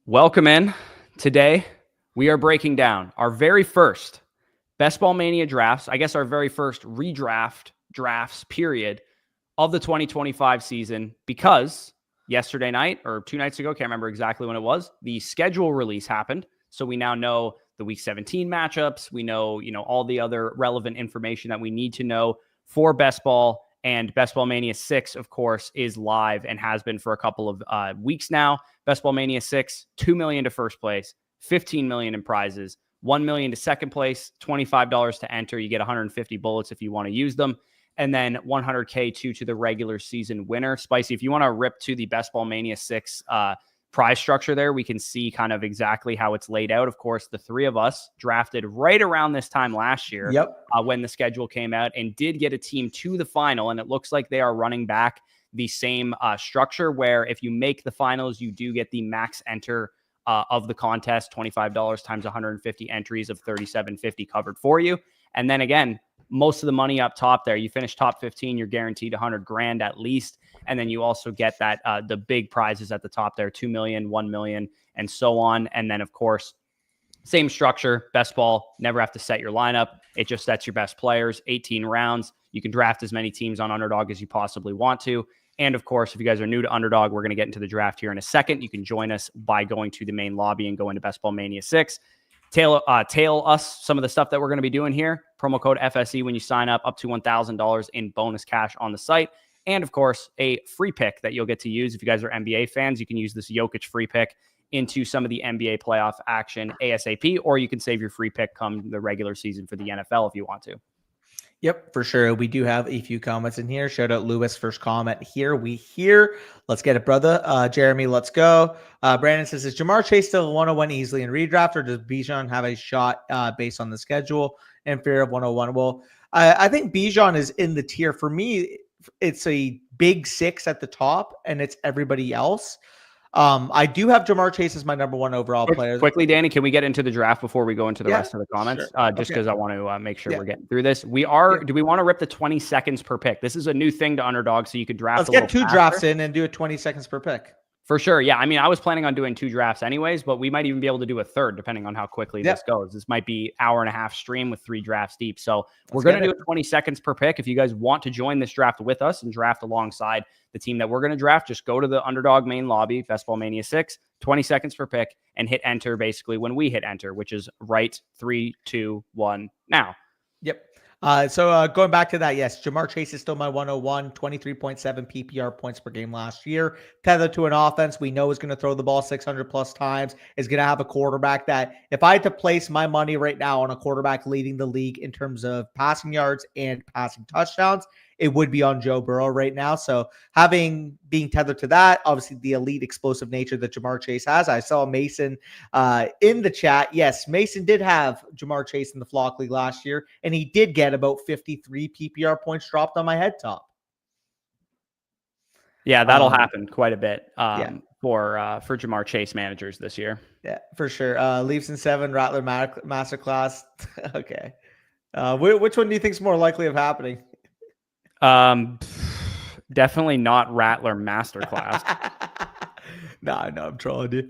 Welcome in. Today, we are breaking down our very first Best Ball Mania drafts, I guess our very first redraft drafts period of the 2025 season, because yesterday night or 2 nights ago, can't remember exactly when it was, the schedule release happened. So we now know the week 17 matchups. We know, all the other relevant information that we need to know for Best Ball. And Best Ball Mania 6, of course, is live and has been for a couple of weeks now. Best Ball Mania 6, $2 million to first place, $15 million in prizes, $1 million to second place, $25 to enter. You get 150 bullets if you want to use them. And then 100K to the regular season winner. Spicy, if you want to rip to the Best Ball Mania 6 prize structure there, we can see kind of exactly how it's laid out. Of course, the three of us drafted right around this time last year when the schedule came out and did get a team to the final. And it looks like they are running back the same structure where if you make the finals, you do get the max enter of the contest, $25 times 150 entries of $37.50 covered for you. And then again, most of the money up top there, you finish top 15, you're guaranteed 100 grand at least. And then you also get that the big prizes at the top there, 2 million, 1 million, and so on. And then of course, same structure, best ball, never have to set your lineup. It just sets your best players, 18 rounds. You can draft as many teams on Underdog as you possibly want to. And of course, if you guys are new to Underdog, we're going to get into the draft here in a second. You can join us by going to the main lobby and go into Best Ball Mania 6. Tail us some of the stuff that we're going to be doing here. Promo code FSE when you sign up to $1,000 in bonus cash on the site. And of course, a free pick that you'll get to use. If you guys are NBA fans, you can use this Jokic free pick into some of the NBA playoff action ASAP, or you can save your free pick come the regular season for the NFL if you want to. Yep, for sure. We do have a few comments in here. Shout out Lewis, first comment here. We here. Let's get it, brother. Jeremy, let's go. Brandon says, is Jamar Chase still 101 easily in redraft, or does Bijan have a shot based on the schedule and fear of 101? Well, I think Bijan is in the tier. For me, it's a big six at the top, and it's everybody else. I do have Jamar Chase as my number one overall player. Quickly, Danny, can we get into the draft before we go into the rest of the comments? Sure. Just because I want to make sure we're getting through this. Do we want to rip the 20 seconds per pick? This is a new thing to Underdog, so you could draft. Let's get two drafts in and do it 20 seconds per pick. For sure. Yeah. I mean, I was planning on doing 2 drafts anyways, but we might even be able to do a third depending on how quickly this goes. This might be hour-and-a-half stream with 3 drafts deep. So we're going to do it 20 seconds per pick. If you guys want to join this draft with us and draft alongside the team that we're going to draft, just go to the Underdog main lobby, Best Ball Mania 6, 20 seconds per pick, and hit enter basically when we hit enter, which is right 3, 2, 1 now. Yep. So going back to that, yes, Jamar Chase is still my 101, 23.7 PPR points per game last year. Tethered to an offense we know is going to throw the ball 600 plus times, is going to have a quarterback that if I had to place my money right now on a quarterback leading the league in terms of passing yards and passing touchdowns, it would be on Joe Burrow right now. So being tethered to that, obviously the elite explosive nature that Jamar Chase has. I saw Mason in the chat. Yes, Mason did have Jamar Chase in the Flock League last year, and he did get about 53 PPR points dropped on my head top. Yeah, that'll happen quite a bit for Jamar Chase managers this year. Yeah, for sure. Leafs in 7, Rattler Masterclass. Okay. Which one do you think is more likely of happening? Definitely not Rattler Masterclass. No, I'm trolling you.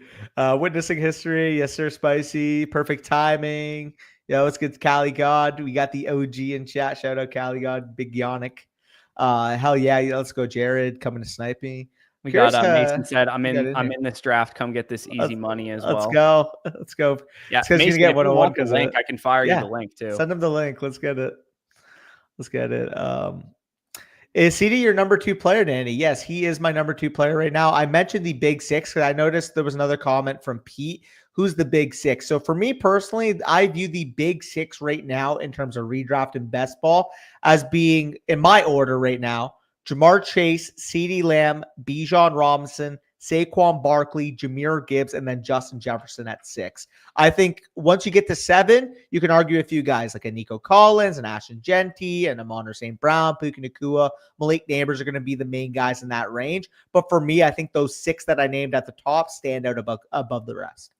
Witnessing history. Yes, sir. Spicy. Perfect timing. Yeah, let's get Cali God. We got the OG in chat. Shout out Cali God. Big Yonic. Hell yeah. Let's go. Jared coming to snipe me. We got Mason said, I'm in this draft. Come get this easy money as well. Let's go. Yeah, Mason, you get 101 because link. I can fire you the link too. Send him the link. Let's get it. Is CD your number 2 player, Danny? Yes, he is my number 2 player right now. I mentioned the big 6 because I noticed there was another comment from Pete. Who's the big 6? So for me personally, I view the big 6 right now in terms of redraft and best ball as being, in my order right now, Jamar Chase, CeeDee Lamb, Bijan Robinson, Saquon Barkley, Jahmyr Gibbs, and then Justin Jefferson at 6. I think once you get to 7, you can argue a few guys like a Nico Collins, and Ashton Genty, and Amon St. Brown, Puka Nacua, Malik Neighbors are going to be the main guys in that range. But for me, I think those 6 that I named at the top stand out above the rest.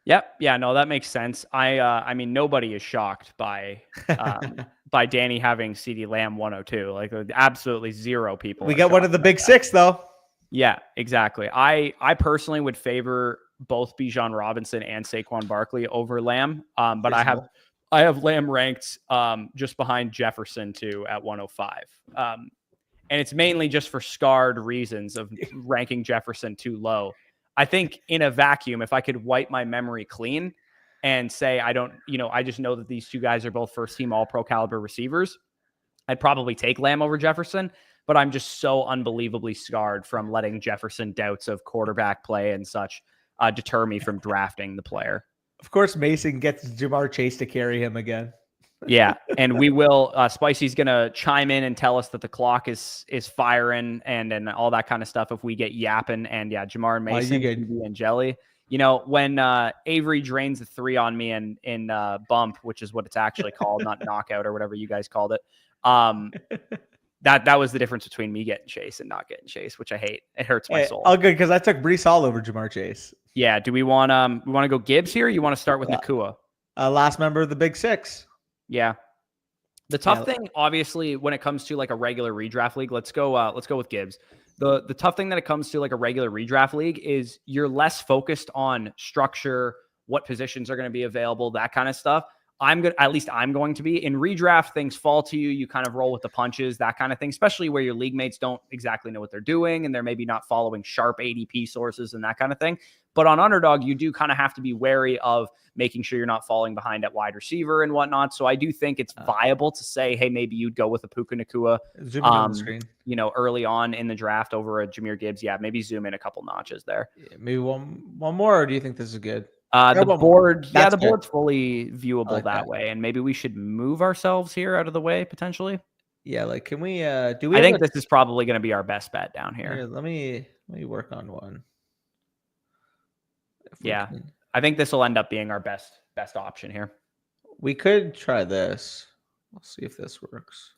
Yep. Yeah, no, that makes sense. I mean, nobody is shocked by by Danny having CeeDee Lamb 102. Like absolutely zero people. We got one of the big 6 though. Yeah, exactly. I personally would favor both Bijan Robinson and Saquon Barkley over Lamb. But Reasonable. I have Lamb ranked just behind Jefferson too at 105. And it's mainly just for scarred reasons of ranking Jefferson too low. I think in a vacuum, if I could wipe my memory clean and say, I just know that these two guys are both first team all pro caliber receivers, I'd probably take Lamb over Jefferson, but I'm just so unbelievably scarred from letting Jefferson doubts of quarterback play and such deter me from drafting the player. Of course, Mason gets Jamar Chase to carry him again. Yeah, and we will. Spicy's gonna chime in and tell us that the clock is firing and all that kind of stuff if we get yapping. And yeah, Jamar and Mason, TV and Jelly. You know, when Avery drains the 3 on me in bump, which is what it's actually called, not knockout or whatever you guys called it. That was the difference between me getting Chase and not getting Chase, which I hate. It hurts my soul. Oh, good, because I took Brees Hall over Jamar Chase. Yeah. Do we want to go Gibbs here? Or you want to start with Nakua? Last member of the Big Six. Yeah. The tough thing, obviously, when it comes to like a regular redraft league, let's go with Gibbs. The tough thing that it comes to like a regular redraft league is you're less focused on structure, what positions are going to be available, that kind of stuff. I'm going to be. In redraft, things fall to you. You kind of roll with the punches, that kind of thing, especially where your league mates don't exactly know what they're doing and they're maybe not following sharp ADP sources and that kind of thing. But on Underdog, you do kind of have to be wary of making sure you're not falling behind at wide receiver and whatnot. So I do think it's viable to say, hey, maybe you'd go with a Puka Nakua, on the screen. Early on in the draft over a Jameer Gibbs. Yeah, maybe zoom in a couple notches there. Yeah, maybe one more, or do you think this is good? The board's fully viewable that way, and maybe we should move ourselves here out of the way potentially. Yeah, like can we? I think this is probably going to be our best bet down here. Let me work on one. Yeah, I think this will end up being our best option here. We could try this. We'll see if this works.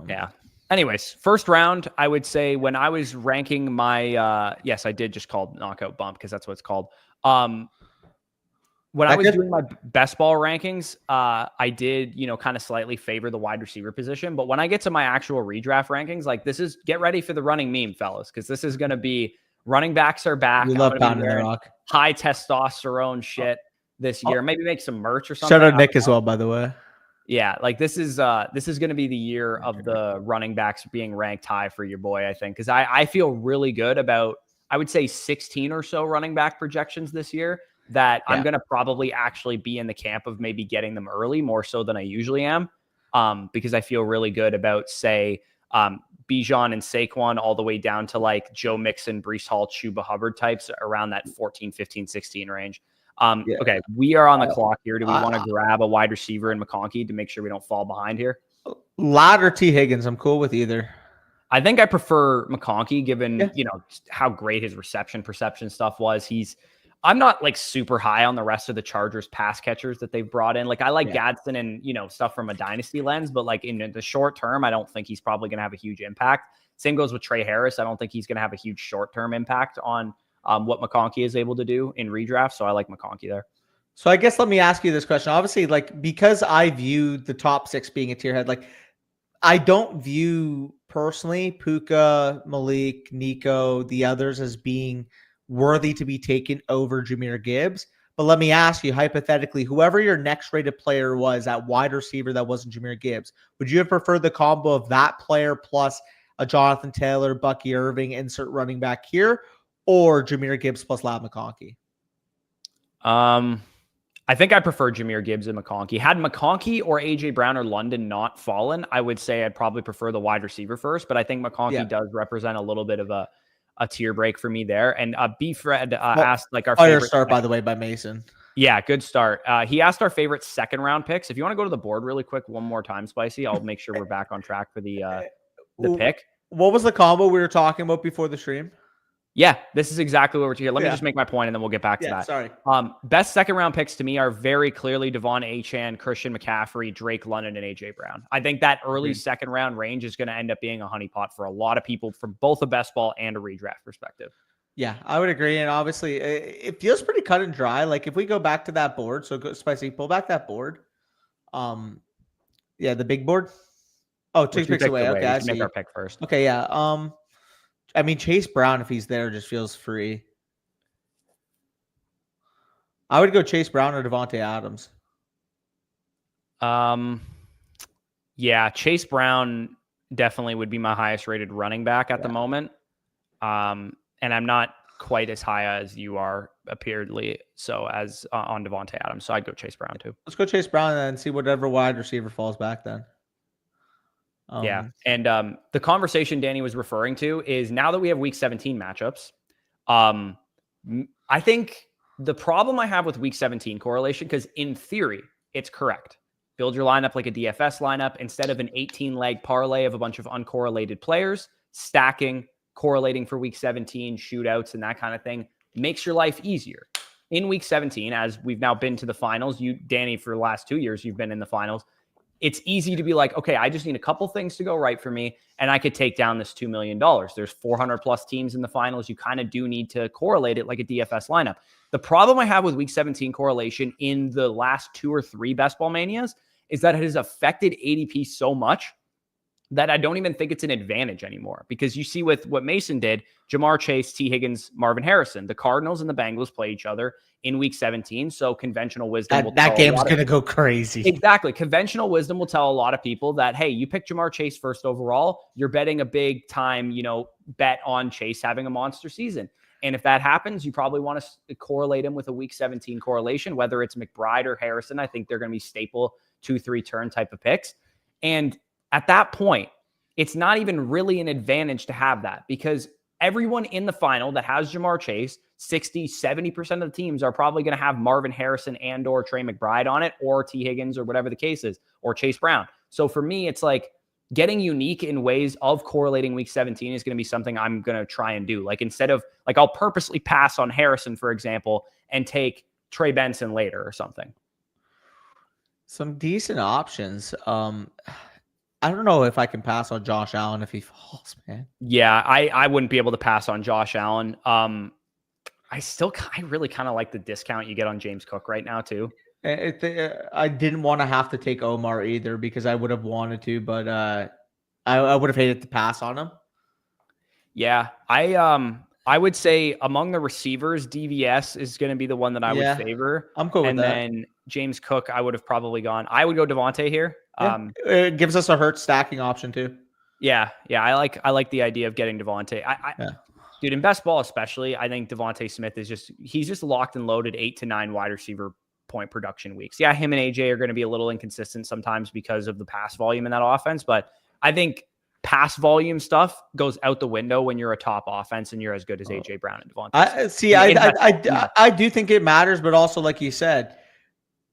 Yeah. Anyways, first round, I would say when I was ranking my, yes, I did just call knockout bump because that's what it's called. When I was doing my best ball rankings, I did, kind of slightly favor the wide receiver position. But when I get to my actual redraft rankings, like get ready for the running meme, fellas, because this is going to be running backs are back. We love pounding the rock. High testosterone shit this year. Maybe make some merch or something. Shout out Nick as well, by the way. Yeah, like this is going to be the year of the running backs being ranked high for your boy, I think, because I feel really good about, I would say 16 or so running back projections this year that I'm going to probably actually be in the camp of maybe getting them early more so than I usually am, because I feel really good about, say, Bijan and Saquon all the way down to like Joe Mixon, Brees Hall, Chuba Hubbard types around that 14, 15, 16 range. Okay, we are on the clock here. Do we want to grab a wide receiver in McConkey to make sure we don't fall behind here? Ladd or T. Higgins? I'm cool with either. I think I prefer McConkey given, how great his reception perception stuff was. I'm not like super high on the rest of the Chargers pass catchers that they've brought in. Like I like Gadsden and, stuff from a dynasty lens, but like in the short term, I don't think he's probably going to have a huge impact. Same goes with Trey Harris. I don't think he's going to have a huge short-term impact on what McConkey is able to do in redraft. So I like McConkey there. So I guess let me ask you this question. Obviously, like, because I view the top 6 being a tier head, like I don't view personally Puka, Malik, Nico, the others as being worthy to be taken over Jahmyr Gibbs. But let me ask you, hypothetically, whoever your next rated player was at wide receiver that wasn't Jahmyr Gibbs, would you have preferred the combo of that player plus a Jonathan Taylor, Bucky Irving, insert running back here, or Jahmyr Gibbs plus Ladd McConkey? I think I prefer Jahmyr Gibbs and McConkey. Had McConkey or AJ Brown or London not fallen, I would say I'd probably prefer the wide receiver first, but I think McConkey does represent a little bit of a tier break for me there. And B-Fred asked like our favorite start, by the way, by Mason. Yeah, good start. He asked our favorite second round picks. If you want to go to the board really quick one more time, Spicy, I'll make sure we're back on track for the pick. What was the combo we were talking about before the stream? Yeah, this is exactly what we're here. Let me just make my point and then we'll get back to that. Sorry. Best second round picks to me are very clearly Devon Achane, Christian McCaffrey, Drake London, and AJ Brown. I think that early second round range is going to end up being a honeypot for a lot of people from both a best ball and a redraft perspective. Yeah, I would agree. And obviously it feels pretty cut and dry. Like if we go back to that board, so Spicy, pull back that board. The big board. Oh, two picks away. Okay, I see. Make our pick first. Okay, yeah. I mean, Chase Brown, if he's there, just feels free. I would go Chase Brown or Devontae Adams. Yeah, Chase Brown definitely would be my highest rated running back at the moment. And I'm not quite as high as you are, apparently, so as on Devontae Adams. So I'd go Chase Brown too. Let's go Chase Brown and see whatever wide receiver falls back then. Yeah. And the conversation Danny was referring to is now that we have week 17 matchups, I think the problem I have with week 17 correlation, because in theory, it's correct. Build your lineup like a DFS lineup instead of an 18-leg parlay of a bunch of uncorrelated players, stacking, correlating for week 17, shootouts, and that kind of thing makes your life easier. In week 17, as we've now been to the finals, you, Danny, for the last 2 years, you've been in the finals. It's easy to be like, okay, I just need a couple things to go right for me, and I could take down this $2 million. There's 400 plus teams in the finals. You kind of do need to correlate it like a DFS lineup. The problem I have with week 17 correlation in the last 2 or 3 best ball manias is that it has affected ADP so much that I don't even think it's an advantage anymore, because you see with what Mason did, Jamar Chase, T. Higgins, Marvin Harrison, the Cardinals and the Bengals play each other in week 17. So conventional wisdom that game's going to go crazy. Exactly. Conventional wisdom will tell a lot of people that, hey, you picked Jamar Chase first overall. You're betting a big time, bet on Chase having a monster season. And if that happens, you probably want to correlate him with a week 17 correlation, whether it's McBride or Harrison. I think they're going to be staple 2-3 turn type of picks. And at that point, it's not even really an advantage to have that, because everyone in the final that has Jamar Chase, 60, 70% of the teams are probably going to have Marvin Harrison and or Trey McBride on it, or T. Higgins, or whatever the case is, or Chase Brown. So for me, it's like getting unique in ways of correlating week 17 is going to be something I'm going to try and do. Like instead of, like, I'll purposely pass on Harrison, for example, and take Trey Benson later or something. Some decent options. I don't know if I can pass on Josh Allen if he falls, man. Yeah, I wouldn't be able to pass on Josh Allen. I really kind of like the discount you get on James Cook right now too. I didn't want to have to take Omar either, because I would have wanted to, but I would have hated to pass on him. Yeah, I would say among the receivers, DVS is going to be the one that I would favor. I'm cool with that. And then James Cook, I would have probably gone. I would go Devontae here. Yeah. It gives us a Hurts stacking option too. Yeah. I like the idea of getting Devontae. Dude, in best ball especially, I think Devontae Smith he's just locked and loaded 8 to 9 wide receiver point production weeks. Yeah, him and AJ are going to be a little inconsistent sometimes because of the pass volume in that offense, but I think pass volume stuff goes out the window when you're a top offense and you're as good as AJ Brown and Devontae. I do think it matters, but also, like you said,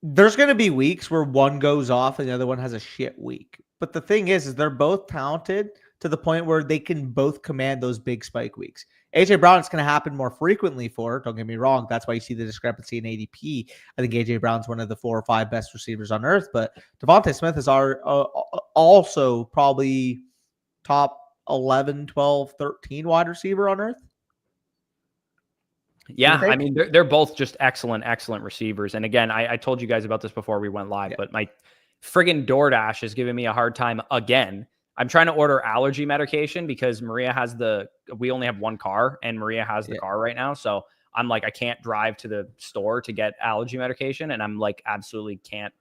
there's going to be weeks where one goes off and the other one has a shit week. But the thing is they're both talented to the point where they can both command those big spike weeks. AJ Brown, it's going to happen more frequently for, don't get me wrong. That's why you see the discrepancy in ADP. I think AJ Brown's one of the 4 or 5 best receivers on earth, but Devontae Smith is also probably top 11, 12, 13 wide receiver on earth. Yeah, I mean, they're both just excellent receivers. And again, I told you guys about this before we went live, but my friggin' DoorDash is giving me a hard time again. I'm trying to order allergy medication because Maria has we only have one car and Maria has the car right now. So I'm like, I can't drive to the store to get allergy medication. And I'm like, absolutely can't.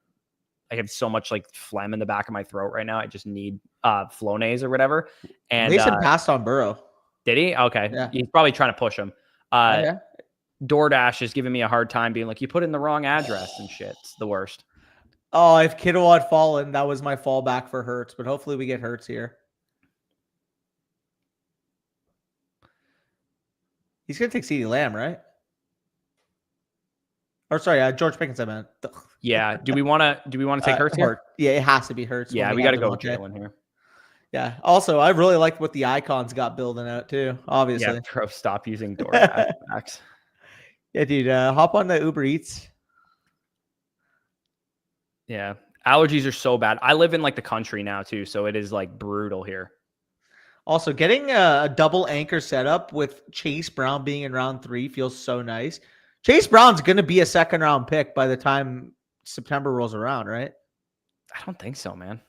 I have so much like phlegm in the back of my throat right now. I just need Flonase or whatever. And Mason passed on Burrow. Did he? Okay. Yeah. He's probably trying to push him. DoorDash is giving me a hard time being like, you put in the wrong address and shit. It's the worst. Oh, if Kittle had fallen, that was my fallback for Hurts, but hopefully we get Hurts here. He's going to take CeeDee Lamb, right? Or sorry, George Pickens, I meant. Yeah. Do we want to take Hurts here? Yeah, it has to be Hurts. Yeah, we got to go with Jalen here. Yeah. Also, I really liked what the icons got building out too, obviously. Yeah, bro, stop using DoorDash. Yeah, dude, hop on the Uber Eats. Yeah. Allergies are so bad. I live in like the country now too, so it is like brutal here. Also, getting a double anchor setup with Chase Brown being in round 3 feels so nice. Chase Brown's going to be a second round pick by the time September rolls around, right? I don't think so, man.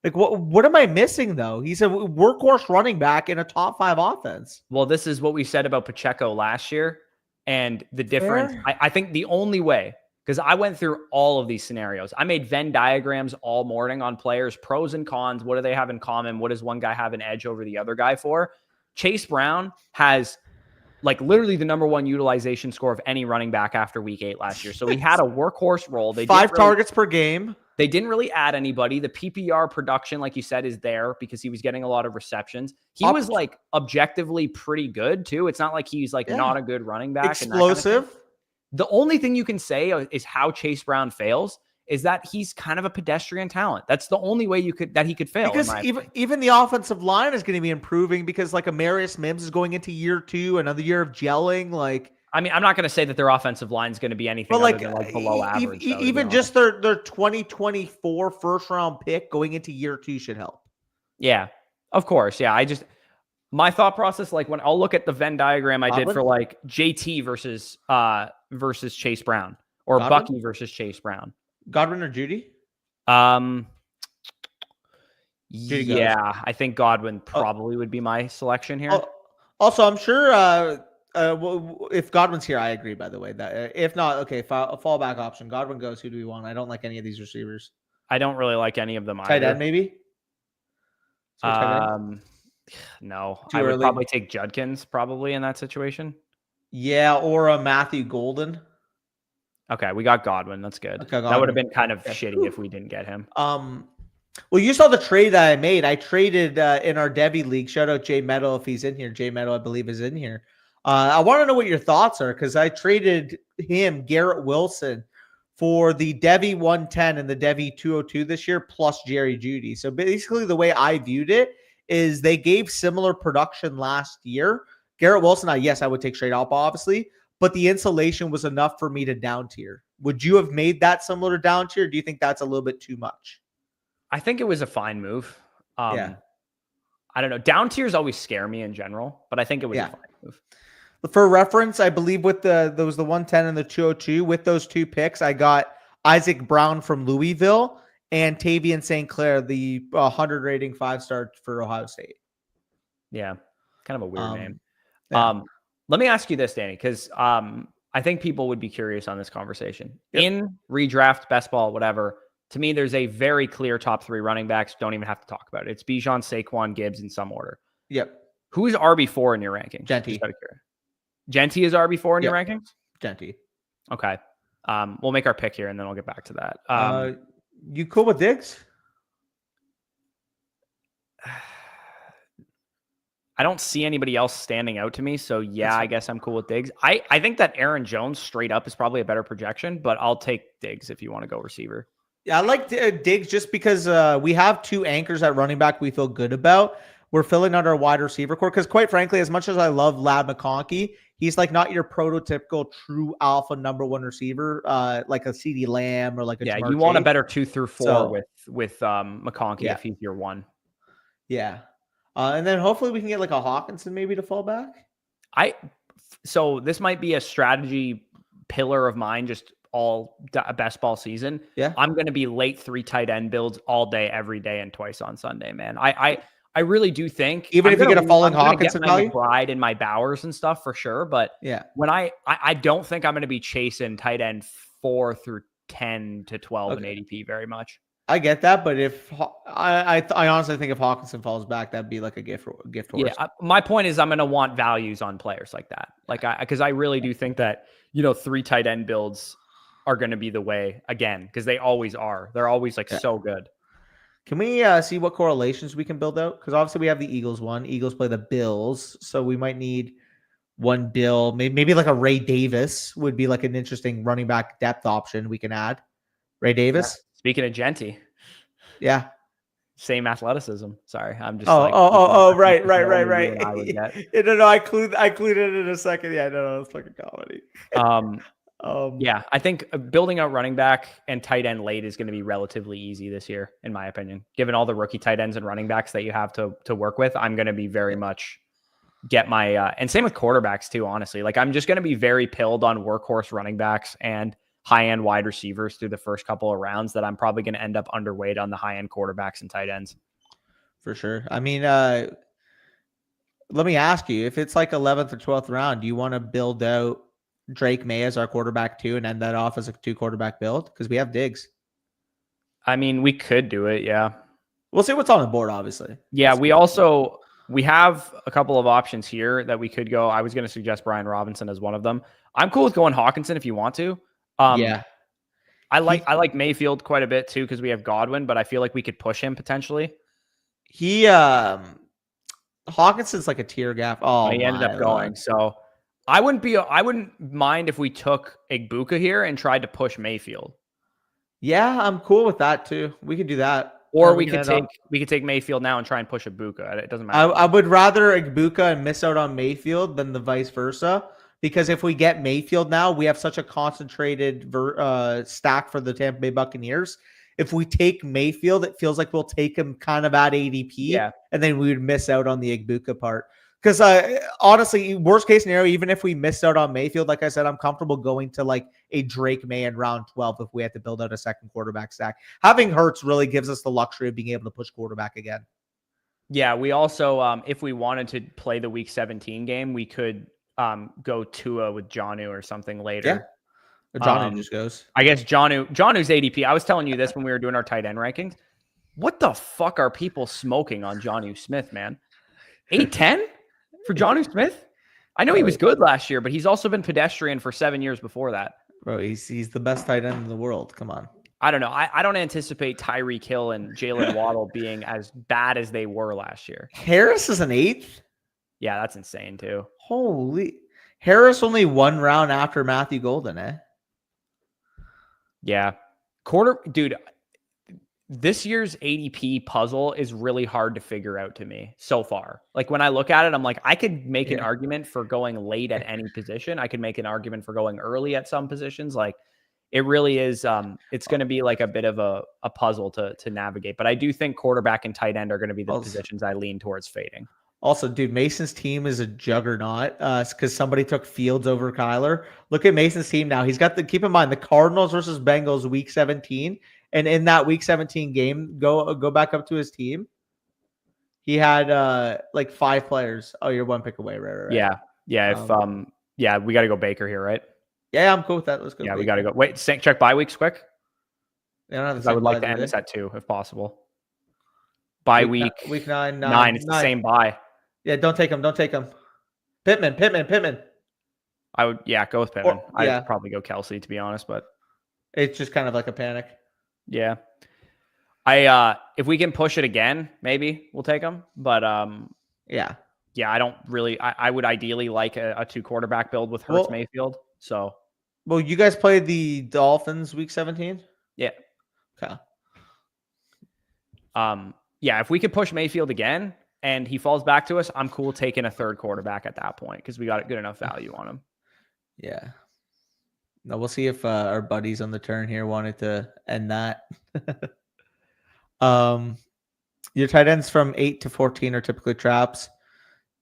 Like, what am I missing, though? He's a workhorse running back in a top 5 offense. Well, this is what we said about Pacheco last year. And the difference, Fair. I think the only way, because I went through all of these scenarios. I made Venn diagrams all morning on players, pros and cons. What do they have in common? What does one guy have an edge over the other guy for? Chase Brown has like literally the number 1 utilization score of any running back after week 8 last year. So he had a workhorse role. They 5 targets per game. They didn't really add anybody. The PPR production, like you said, is there because he was getting a lot of receptions. He was like objectively pretty good too. It's not like he's like not a good running back. Explosive. And that kind of thing. The only thing you can say is how Chase Brown fails is that he's kind of a pedestrian talent. That's the only way he could fail. Because even the offensive line is going to be improving because like Amarius Mims is going into year 2, another year of gelling. Like, I mean, I'm not going to say that their offensive line is going to be anything other than like below average. Even just their 2024 first round pick going into year 2 should help. Yeah, of course. Yeah, my thought process, like when I'll look at the Venn diagram I did for like JT versus Chase Brown or Bucky versus Chase Brown. Godwin or Judy? Yeah, I think Godwin probably would be my selection here. Also, I'm sure if Godwin's here, I agree, by the way. That if not, okay, a fallback option. Godwin goes. Who do we want? I don't like any of these receivers. I don't really like any of them either. Tight end, maybe? No. I would probably take Judkins probably in that situation. Yeah, or a Matthew Golden. Okay, we got Godwin. That's good. Okay, that would have been kind of shitty if we didn't get him. Well, you saw the trade that I made. I traded in our Debbie League. Shout out Jay Meadow if he's in here. Jay Meadow, I believe, is in here. I want to know what your thoughts are because I traded him, Garrett Wilson, for the Debbie 110 and the Debbie 202 this year, plus Jerry Jeudy. So basically, the way I viewed it is they gave similar production last year. Garrett Wilson, yes, I would take straight up, obviously, but the insulation was enough for me to down tier. Would you have made that similar to down tier? Or do you think that's a little bit too much? I think it was a fine move. Yeah. I don't know. Down tiers always scare me in general, but I think it was a fine move. For reference, I believe with there was the 110 and the 202. With those 2 picks, I got Isaac Brown from Louisville and Tavian St. Clair, the 100 rating 5-star for Ohio State. Yeah, kind of a weird name. Yeah. Let me ask you this, Danny, because I think people would be curious on this conversation. Yep. In redraft, best ball, whatever, to me, there's a very clear top 3 running backs. Don't even have to talk about it. It's Bijan, Saquon, Gibbs in some order. Yep. Who is RB4 in your rankings? Genty is RB4 in your rankings? Genty. Okay. We'll make our pick here, and then I'll get back to that. You cool with Diggs? I don't see anybody else standing out to me, so yeah, I guess I'm cool with Diggs. I think that Aaron Jones straight up is probably a better projection, but I'll take Diggs if you want to go receiver. Yeah, I like Diggs just because we have 2 anchors at running back we feel good about. We're filling out our wide receiver core because, quite frankly, as much as I love Lad McConkey, he's like not your prototypical true alpha number 1 receiver, like a CeeDee Lamb or like a Jamar you want Chase. A better 2 through 4 with McConkey if he's your 1. Yeah, and then hopefully we can get like a Hawkinson maybe to fall back. So this might be a strategy pillar of mine, just all best ball season. Yeah, I'm going to be late 3 tight end builds all day, every day, and twice on Sunday, man. I really do think even if you get a falling Hawkinson value, McBride and my Bowers and stuff for sure. But when I don't think I'm going to be chasing tight end 4 through 10 to 12 in ADP very much. I get that, but if I honestly think if Hawkinson falls back, that'd be like a gift horse. Yeah, my point is I'm going to want values on players like that, because I really do think that 3 tight end builds are going to be the way again because they always are. They're always so good. Can we see what correlations we can build out? Because obviously we have the Eagles one. Eagles play the Bills, so we might need 1 Bill. Maybe like a Ray Davis would be like an interesting running back depth option we can add. Ray Davis. Yeah. Speaking of Genty. Yeah. Same athleticism. Sorry, I'm just. Right. No, I clued it in a second. Yeah, no, it's fucking comedy. Yeah, I think building out running back and tight end late is going to be relatively easy this year, in my opinion. Given all the rookie tight ends and running backs that you have to work with, I'm going to be very much get my and same with quarterbacks too. Honestly, like I'm just going to be very pilled on workhorse running backs and high-end wide receivers through the first couple of rounds that I'm probably going to end up underweight on the high-end quarterbacks and tight ends. For sure. I mean, let me ask you, if it's like 11th or 12th round, do you want to build out Drake May as our quarterback too and end that off as a 2-quarterback build? Because we have Diggs. I mean, we could do it, yeah. We'll see what's on the board, obviously. Yeah, we have a couple of options here that we could go. I was going to suggest Brian Robinson as one of them. I'm cool with going Hawkinson if you want to. Yeah. I like Mayfield quite a bit too because we have Godwin, but I feel like we could push him potentially. Hawkinson's like a tear gap. Oh, he ended up going. Lord. So I wouldn't mind if we took Igbuka here and tried to push Mayfield. Yeah, I'm cool with that too. We could do that. Or we could take Mayfield now and try and push Igbuka. It doesn't matter. I would rather Igbuka and miss out on Mayfield than the vice versa. Because if we get Mayfield now, we have such a concentrated stack for the Tampa Bay Buccaneers. If we take Mayfield, it feels like we'll take him kind of at ADP, and then we would miss out on the Igbuka part. Because honestly, worst case scenario, even if we missed out on Mayfield, like I said, I'm comfortable going to like a Drake May in round 12 if we had to build out a second quarterback stack. Having Hurts really gives us the luxury of being able to push quarterback again. Yeah, we also, if we wanted to play the Week 17 game, we could go Tua with Jonnu or something later. Yeah. Jonnu just goes. I guess Jonnu's ADP. I was telling you this when we were doing our tight end rankings. What the fuck are people smoking on Jonnu Smith, man? 8-10 for Jonnu Smith? I know he was good last year, but he's also been pedestrian for 7 years before that. Bro, he's the best tight end in the world. Come on. I don't know. I don't anticipate Tyreek Hill and Jalen Waddle being as bad as they were last year. Harris is an 8th? Yeah, that's insane too. Holy. Harris only 1 round after Matthew Golden, eh? Yeah. Dude, this year's ADP puzzle is really hard to figure out to me so far. Like when I look at it, I'm like, I could make an argument for going late at any position. I could make an argument for going early at some positions. Like it really is. It's going to be like a bit of a puzzle to navigate. But I do think quarterback and tight end are going to be the positions I lean towards fading. Also, dude, Mason's team is a juggernaut because somebody took Fields over Kyler. Look at Mason's team now. He's got keep in mind the Cardinals versus Bengals week 17. And in that week 17 game, go back up to his team. He had like 5 players. Oh, you're 1 pick away, right? Yeah. Yeah. We got to go Baker here, right? Yeah, I'm cool with that. Let's go. Yeah, Baker. we got to go. Wait, check bye weeks quick. I would like to end this at 2 if possible. Bye week 9. It's the same bye. Yeah, don't take him. Pittman. I would, go with Pittman. I'd probably go Kelsey, to be honest, but it's just kind of like a panic. Yeah. If we can push it again, maybe we'll take him. But I don't really. I would ideally like a 2 quarterback build with Hurts Mayfield. So, well, you guys played the Dolphins week 17. Yeah. Okay. If we could push Mayfield again and he falls back to us, I'm cool taking a 3rd quarterback at that point because we got good enough value on him. Yeah. Now we'll see if our buddies on the turn here wanted to end that. Your tight ends from 8 to 14 are typically traps.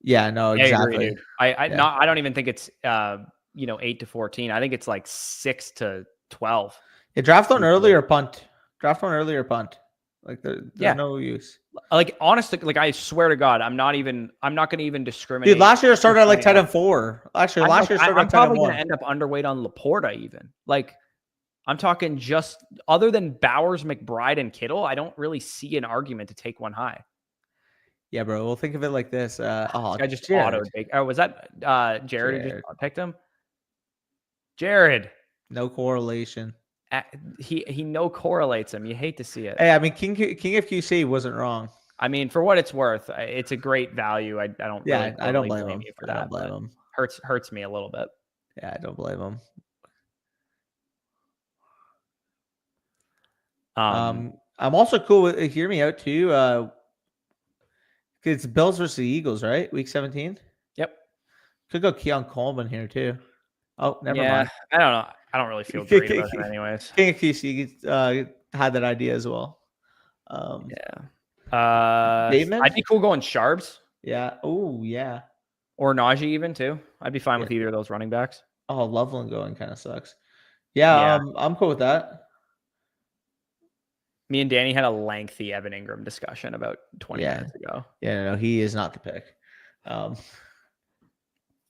Yeah, no, exactly. I don't even think it's 8 to 14. I think it's like 6 to 12. Yeah, draft one early or punt. Like there's no use. Like honestly, like I swear to God, I'm not going to even discriminate. Dude, last year I started at like 10 and 4. Actually, last year I started I'm at 10 and 1. probably going to end up underweight on Laporta even. Like I'm talking just other than Bowers, McBride, and Kittle, I don't really see an argument to take one high. Yeah, bro. We'll think of it like this. I just auto take. Oh, was that Jared who just picked him? Jared. No correlation. He no correlates him. You hate to see it. Hey, I mean, King of QC wasn't wrong. I mean, for what it's worth, it's a great value. I don't. Yeah, I don't blame him for that. I don't blame him. Hurts me a little bit. Yeah, I don't blame him. I'm also cool with. Hear me out too. It's Bills versus the Eagles, right? Week 17. Yep. Could go Keon Coleman here too. Oh, never mind. I don't know. I don't really feel great about him anyways. King of QC had that idea as well. Bateman? I'd be cool going Sharps. Yeah. Oh, yeah. Or Najee even too. I'd be fine with either of those running backs. Oh, Loveland going kind of sucks. Yeah, I'm cool with that. Me and Danny had a lengthy Evan Ingram discussion about 20 Yeah. minutes ago. Yeah, no, he is not the pick.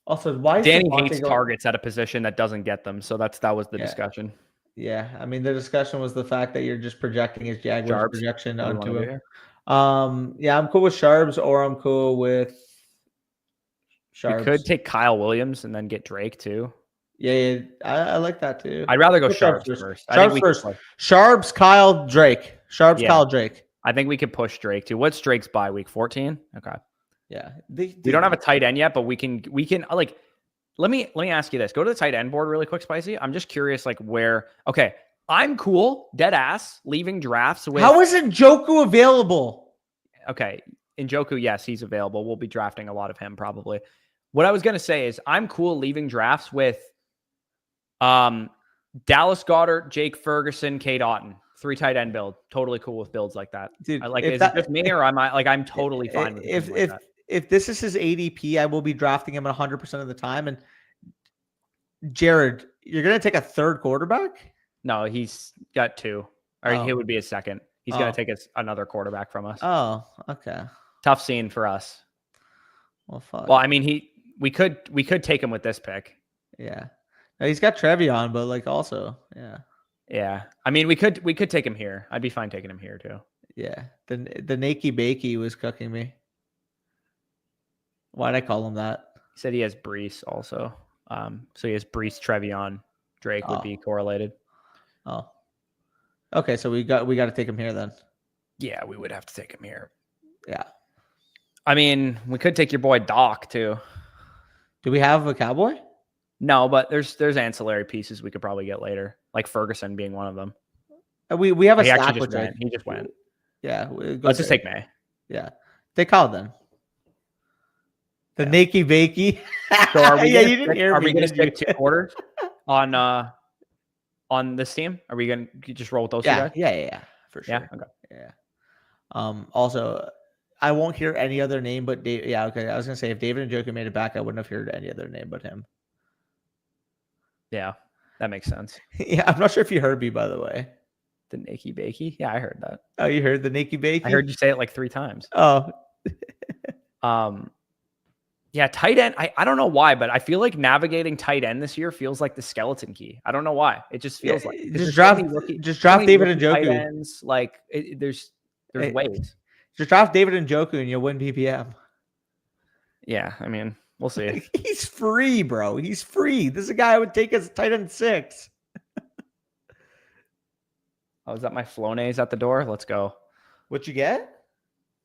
Also, why is Danny Devontae hates going? targets at a position that doesn't get them. So that was the discussion. Yeah. I mean, the discussion was the fact that you're just projecting his Jaguars Sharps, projection what do we onto wanna him. do here? Yeah, I'm cool with Sharps, or I'm cool with We could Sharps. take Kyle Williams and then get Drake too. Yeah, I like that too. I'd rather go Put Sharps first. I think Sharps we first. could Sharps, Kyle, Drake. Sharps, Yeah. Kyle, Drake. I think we could push Drake too. What's Drake's bye week? 14? Okay. Yeah. We don't have a tight end yet, but we can like let me ask you this. Go to the tight end board really quick, Spicy. I'm just curious like where okay. I'm cool, dead ass, leaving drafts with How isn't Joku available? Okay. Njoku, yes, he's available. We'll be drafting a lot of him probably. What I was gonna say is I'm cool leaving drafts with Dallas Goedert, Jake Ferguson, Kate Otten. 3 tight end build. Totally cool with builds like that. Dude, I like is it just me or am I like I'm totally fine with if this is his ADP, I will be drafting him 100% of the time. And Jared, you're gonna take a third quarterback? No, he's got 2. Or he would be his second. He's gonna take another quarterback from us. Oh, okay. Tough scene for us. Well, fuck. Well, I mean, we could take him with this pick. Yeah. No, he's got Trevion, but like also, yeah. Yeah. I mean, we could take him here. I'd be fine taking him here too. Yeah. The Nakey Bakey was cooking me. Why'd I call him that? He said he has Brees also. So he has Brees, Trevion, Drake would be correlated. Oh. Okay, so we got to take him here then. Yeah, we would have to take him here. Yeah. I mean, we could take your boy Doc too. Do we have a Cowboy? No, but there's ancillary pieces we could probably get later, like Ferguson being one of them. We have a he stack actually with just went. He just went. Yeah. Let's just take May. Yeah. Take Kyle then. The Nakey Bakey. So are we? Yeah, you didn't hear me. Are we going to stick 2 quarters on this team? Are we going to just roll with those 2 guys? Yeah, for sure. Yeah. Okay. Yeah. Also, I won't hear any other name but Dave. Yeah, okay. I was gonna say if David Njoku made it back, I wouldn't have heard any other name but him. Yeah, that makes sense. Yeah, I'm not sure if you heard me, by the way. The Nakey Bakey? Yeah, I heard that. Oh, you heard the Nakey Bakey? I heard you say it like 3 times. Oh. Yeah, tight end. I don't know why, but I feel like navigating tight end this year feels like the skeleton key. I don't know why. It just feels like just draft David Njoku. Tight ends, like there's ways. Just draft David Njoku and you'll win BBM. Yeah, I mean, we'll see. He's free, bro. He's free. This is a guy I would take as tight end 6. Oh, is that my Flonase at the door? Let's go. What you get?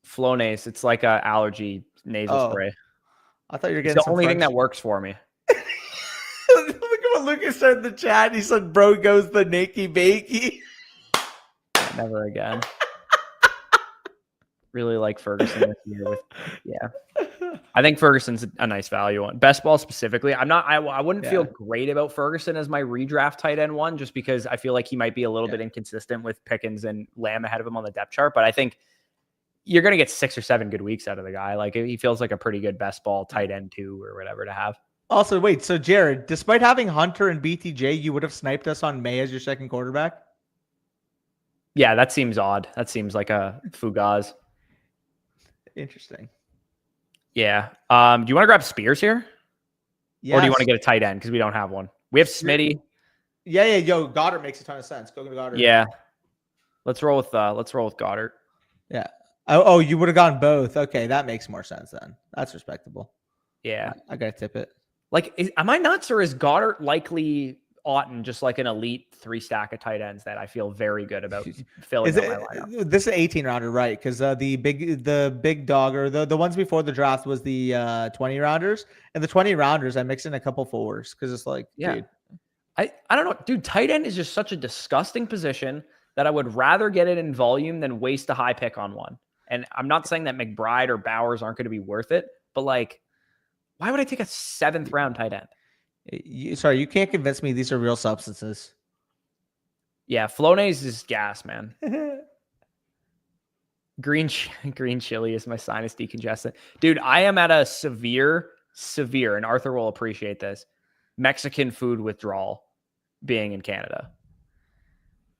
Flonase. It's like a allergy nasal spray. I thought you were getting the only thing that works for me. Look at what Lucas said in the chat. He said, "Bro goes the Nakey Bakey." Never again. Really like Ferguson this year. I think Ferguson's a nice value on best ball specifically. I wouldn't feel great about Ferguson as my redraft tight end 1, just because I feel like he might be a little bit inconsistent with Pickens and Lamb ahead of him on the depth chart. But I think you're going to get 6 or 7 good weeks out of the guy. Like he feels like a pretty good best ball tight end 2 or whatever to have. Also, wait, so Jared, despite having Hunter and BTJ, you would have sniped us on May as your second quarterback? Yeah, that seems odd. That seems like a fugaz. Interesting. Yeah. Do you want to grab Spears here? Yes. Or do you want to get a tight end? Because we don't have one. We have Smitty. Yeah. Yo, Goddard makes a ton of sense. Go to Goddard. Yeah. Let's roll with Goddard. Yeah. Oh, you would have gone both. Okay, that makes more sense then. That's respectable. Yeah. I gotta tip it. Like, am I nuts, or is Goddard likely Otten just like an elite 3 stack of tight ends that I feel very good about filling up my lineup? This is an 18 rounder, right? Because the big dog, or the ones before the draft was the 20 rounders, and the 20 rounders I mixed in a couple 4s because it's like, dude. I don't know, dude. Tight end is just such a disgusting position that I would rather get it in volume than waste a high pick on one. And I'm not saying that McBride or Bowers aren't going to be worth it, but like, why would I take a 7th round tight end? Sorry, you can't convince me these are real substances. Yeah, Flonase is gas, man. Green chili is my sinus decongestant. Dude, I am at a severe, and Arthur will appreciate this, Mexican food withdrawal being in Canada.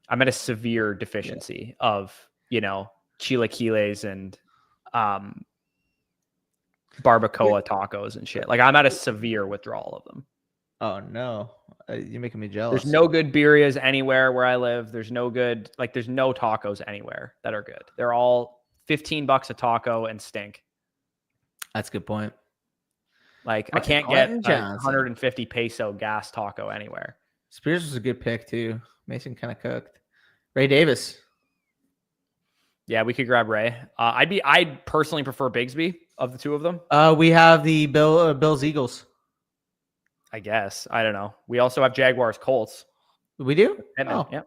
I'm at a severe deficiency of, chilaquiles and barbacoa tacos and shit. Like I'm at a severe withdrawal of them. Oh no, you're making me jealous. There's no good birrias anywhere where I live. There's no tacos anywhere that are good. They're all $15 a taco and stink. That's a good point. Like I can't get a 150 peso gas taco anywhere. Spears was a good pick too. Mason kind of cooked. Ray Davis. Yeah, we could grab Ray. I'd personally prefer Bigsby of the two of them. We have the Bills Eagles. I guess. I don't know. We also have Jaguars Colts. We do? Oh, yeah.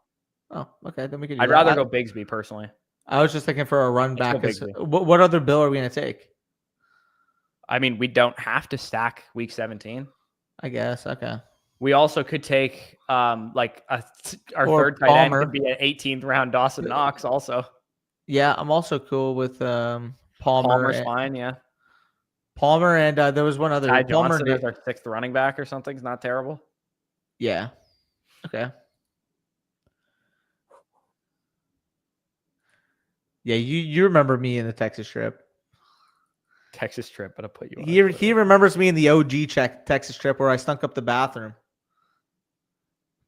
Oh, okay. Then we could. I'd rather go Bigsby personally. I was just looking for a run back. What other bill are we going to take? I mean, we don't have to stack week 17. I guess. Okay. We also could take our third tight end could be an 18th round Dawson Knox also. Yeah, I'm also cool with Palmer. Palmer's fine, yeah. Palmer and there was one other. Ty Palmer Johnson as our 6th running back or something. It's not terrible. Yeah. Okay. Yeah, you remember me in the Texas trip. Texas trip, but I'll put you on. He remembers me in the OG Texas trip where I stunk up the bathroom.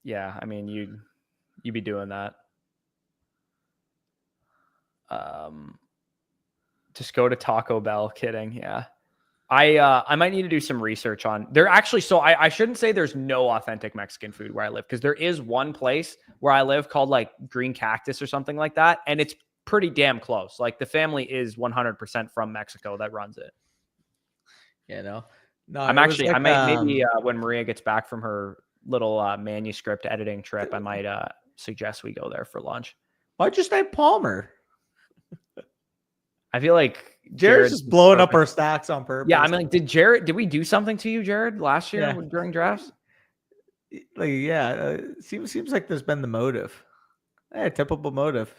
Yeah, I mean you'd be doing that. Just go to Taco Bell. Kidding. Yeah. I might need to do some research on there actually. So I shouldn't say there's no authentic Mexican food where I live, because there is one place where I live called like Green Cactus or something like that. And it's pretty damn close. Like the family is 100% from Mexico that runs it. Yeah, no, I'm actually, like, I might maybe when Maria gets back from her little manuscript editing trip, I might suggest we go there for lunch. Why'd you say Palmer? I feel like Jared's just blowing up our stacks on purpose. Yeah, I mean, like, did we do something to you, Jared, last year during drafts? Like, yeah, seems like there's been the motive. Typical motive.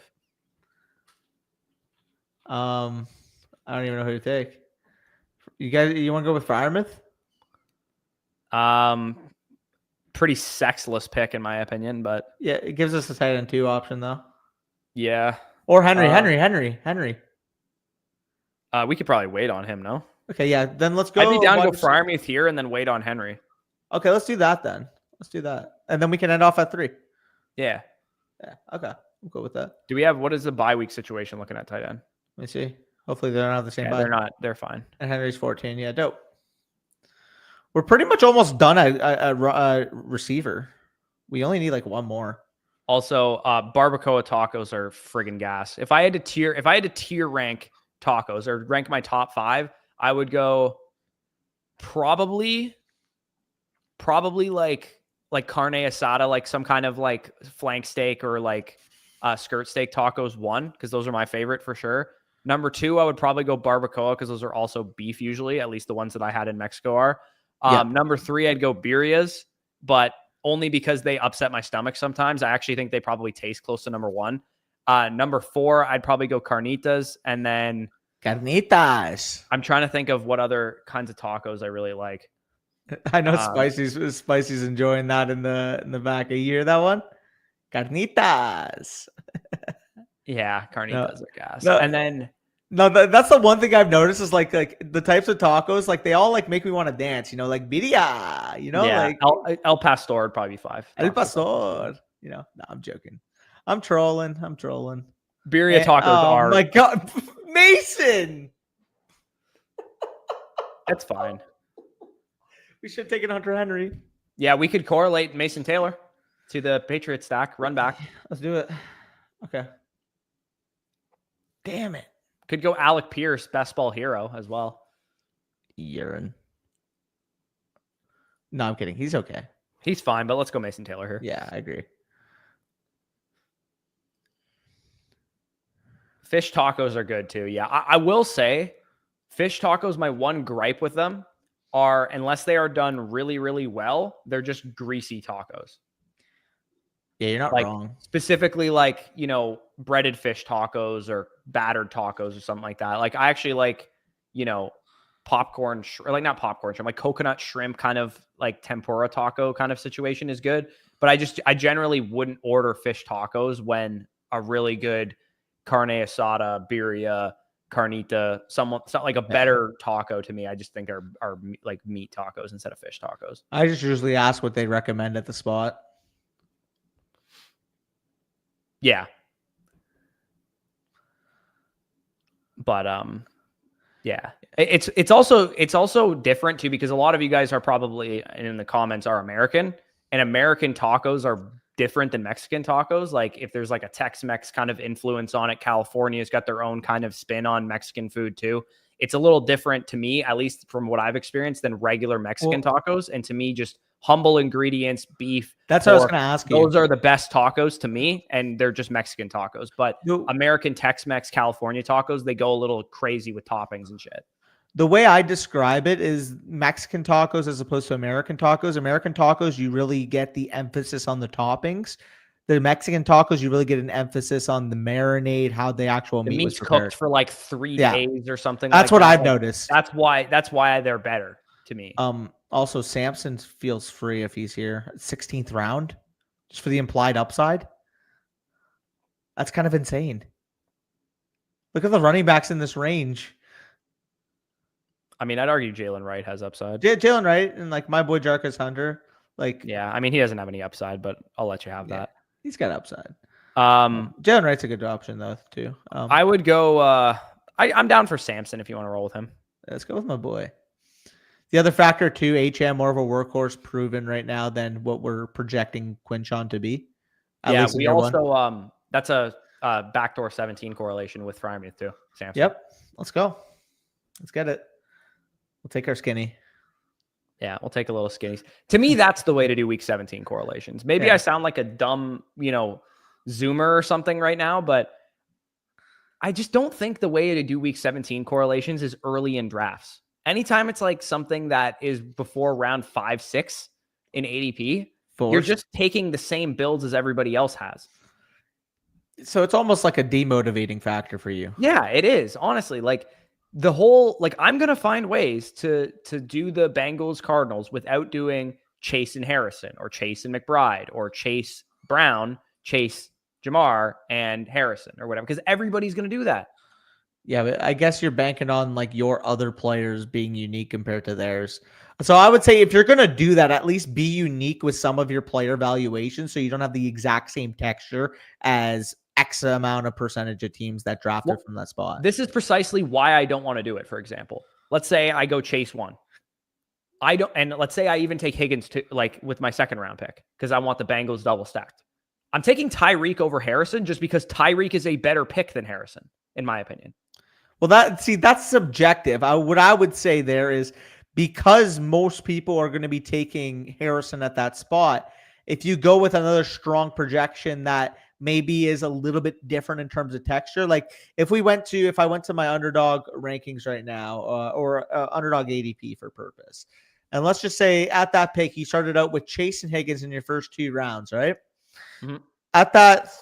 I don't even know who to take. You guys, you want to go with Firemouth? Pretty sexless pick in my opinion, but yeah, it gives us a tight end 2 option though. Yeah, or Henry. We could probably wait on him. No. Okay, yeah. Then let's go. I'd be down to go Firemouth here and then wait on Henry. Okay, let's do that then. Let's do that, and then we can end off at 3. Yeah. Yeah. Okay, we'll go with that. Do we have what is the bye week situation looking at tight end? Let me see. Hopefully they don't have the same bye. They're not. They're fine. And Henry's 14. Yeah, dope. We're pretty much almost done at receiver. We only need like one more. Also, barbacoa tacos are friggin' gas. If I had to tier rank tacos or rank my top 5, I would go probably like carne asada, like some kind of like flank steak or like skirt steak tacos 1, because those are my favorite for sure. Number 2, I would probably go barbacoa because those are also beef usually, at least the ones that I had in Mexico are. Number 3, I'd go birrias, but only because they upset my stomach sometimes. I actually think they probably taste close to number 1. Number 4, I'd probably go carnitas, and then carnitas. I'm trying to think of what other kinds of tacos I really like. I know Spicy's enjoying that in the back. You hear that one? Carnitas. Yeah, carnitas are gas. And then that's the one thing I've noticed is like the types of tacos, like they all like make me want to dance, like birria, like El Pastor would probably be 5. El Pastor, no, I'm joking. I'm trolling. Birria tacos are. Oh my God, Mason. That's fine. We should take it Hunter Henry. Yeah, we could correlate Mason Taylor to the Patriots stack. Run back. Let's do it. Okay. Damn it. Could go Alec Pierce, best ball hero as well. Urine. No, I'm kidding. He's okay. He's fine, but let's go Mason Taylor here. Yeah, I agree. Fish tacos are good too. Yeah, I will say fish tacos, my one gripe with them are, unless they are done really, really well, they're just greasy tacos. Yeah, you're not wrong. Specifically, like, breaded fish tacos or battered tacos or something like that. Like, I actually like, popcorn, or like not popcorn shrimp, like coconut shrimp kind of like tempura taco kind of situation is good. But I generally wouldn't order fish tacos when a really good carne asada, birria, carnita, something like a better taco to me, I just think are like meat tacos instead of fish tacos. I just usually ask what they recommend at the spot. Yeah. But yeah. It's also different too, because a lot of you guys are probably in the comments are American, and American tacos are different than Mexican tacos. Like if there's like a Tex-Mex kind of influence on it, California's got their own kind of spin on Mexican food too. It's a little different to me, at least from what I've experienced, than regular Mexican tacos. And to me, just humble ingredients, beef. That's what I was going to ask you. Those are the best tacos to me, and they're just Mexican tacos. But American Tex-Mex, California tacos, they go a little crazy with toppings and shit. The way I describe it is Mexican tacos as opposed to American tacos. American tacos, you really get the emphasis on the toppings. The Mexican tacos, you really get an emphasis on the marinade, how the actual meat was prepared. Cooked for like 3 days or something. That's what I've noticed. That's why they're better to me. Also, Samson feels free if he's here. 16th round, just for the implied upside. That's kind of insane. Look at the running backs in this range. I mean, I'd argue Jalen Wright has upside. Jalen Wright and like my boy Jarvis Hunter. Like, yeah, I mean, he doesn't have any upside, but I'll let you have that. He's got upside. Jalen Wright's a good option though, too. I would go. I'm down for Samson if you want to roll with him. Let's go with my boy. The other factor too, HM more of a workhorse proven right now than what we're projecting Quinchon to be. Yeah, we also that's a backdoor 17 correlation with Fryermuth too. Samson. Yep, let's go. Let's get it. We'll take our skinny. Yeah, we'll take a little skinnies. To me, that's the way to do week 17 correlations. Maybe I sound like a dumb, Zoomer or something right now, but I just don't think the way to do week 17 correlations is early in drafts. Anytime it's like something that is before round 5, 6 in ADP, you're just taking the same builds as everybody else has. So it's almost like a demotivating factor for you. Yeah, it is. Honestly, like the whole, like I'm going to find ways to do the Bengals Cardinals without doing Chase and Harrison or Chase and McBride or Chase Brown, Chase Jamar and Harrison or whatever, because everybody's going to do that. Yeah, but I guess you're banking on like your other players being unique compared to theirs. So I would say if you're going to do that, at least be unique with some of your player valuations so you don't have the exact same texture as X amount of percentage of teams that drafted from that spot. This is precisely why I don't want to do it. For example, let's say I go Chase 1. And let's say I even take Higgins to like with my second round pick because I want the Bengals double stacked. I'm taking Tyreek over Harrison just because Tyreek is a better pick than Harrison, in my opinion. Well, that's subjective. What I would say there is because most people are going to be taking Harrison at that spot, if you go with another strong projection that maybe is a little bit different in terms of texture, like if I went to my underdog rankings right now or underdog ADP for purpose, and let's just say at that pick, you started out with Chase and Higgins in your first 2 rounds, right? Mm-hmm. At that,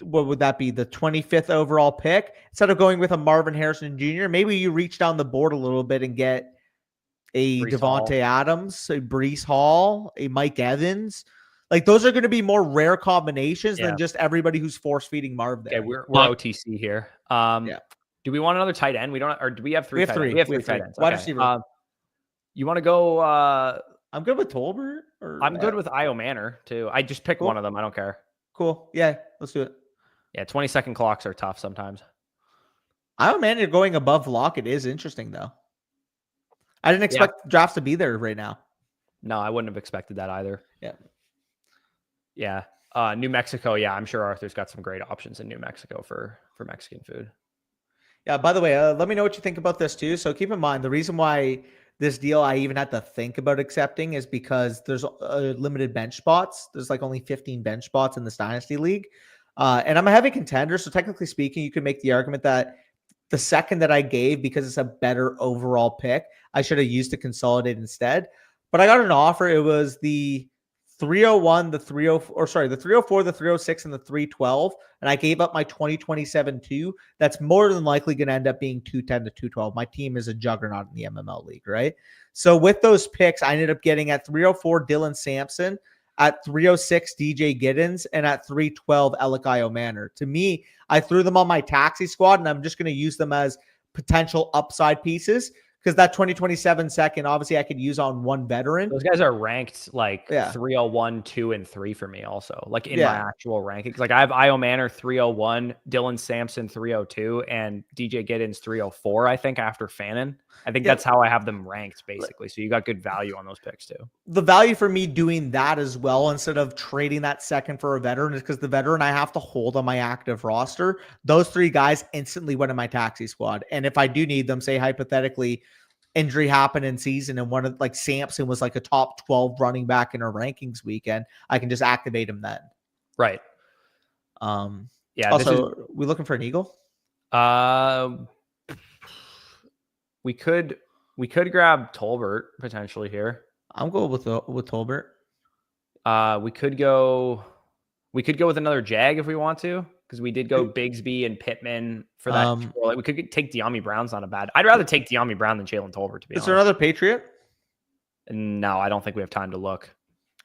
what would that be? The 25th overall pick. Instead of going with a Marvin Harrison Jr., maybe you reach down the board a little bit and get a Devontae Adams, a Breece Hall, a Mike Evans. Like those are going to be more rare combinations than just everybody who's force feeding Marv there. Okay, we're OTC here. Do we want another tight end? We don't, or do we have 3? We have three tight ends. Wide receiver. You want to go? I'm good with Tolbert. I'm good with Io Manor too. I just pick one of them. I don't care. Cool. Yeah, let's do it. Yeah, 20-second clocks are tough sometimes. Io Manor going above Lockett is interesting though. I didn't expect drafts to be there right now. No, I wouldn't have expected that either. Yeah. Yeah. New Mexico. Yeah, I'm sure Arthur's got some great options in New Mexico for Mexican food. Yeah. By the way, let me know what you think about this too. So keep in mind, the reason why this deal I even had to think about accepting is because there's limited bench spots. There's like only 15 bench spots in this Dynasty League. And I'm a heavy contender. So technically speaking, you could make the argument that the second that I gave, because it's a better overall pick, I should have used to consolidate instead. But I got an offer. It was the 301, the 30, or sorry, the 304, the 306, and the 312, and I gave up my 2027 2. That's more than likely going to end up being 210 to 212. My team is a juggernaut in the MML league, right? So with those picks, I ended up getting at 304 Dylan Sampson, at 306 DJ Giddens, and at 312 Elikayo Manor. To me, I threw them on my taxi squad, and I'm just going to use them as potential upside pieces. Because that 2027 second, obviously, I could use on one veteran. Those guys are ranked like Yeah. 301, 2, and 3 for me also. Like in my Yeah. actual rankings. Like I have Io Manor 301, Dylan Sampson 302, and DJ Giddens 304, I think, after Fannin. I think that's how I have them ranked, basically. So you got good value on those picks, too. The value for me doing that as well, instead of trading that second for a veteran, is because the veteran I have to hold on my active roster. Those three guys instantly went in my taxi squad. And if I do need them, say hypothetically, injury happened in season and one of like Sampson was like a top 12 running back in our rankings weekend, I can just activate him then. Right. Yeah. Also, we looking for an eagle? We could grab Tolbert potentially here. I'm going with Tolbert. We could go with another Jag if we want to, because we did go Bigsby and Pittman for that. Like we could take De'Ami Brown's not a bad. I'd rather take De'Ami Brown than Jalen Tolbert, to be honest. Is there another Patriot? No, I don't think we have time to look.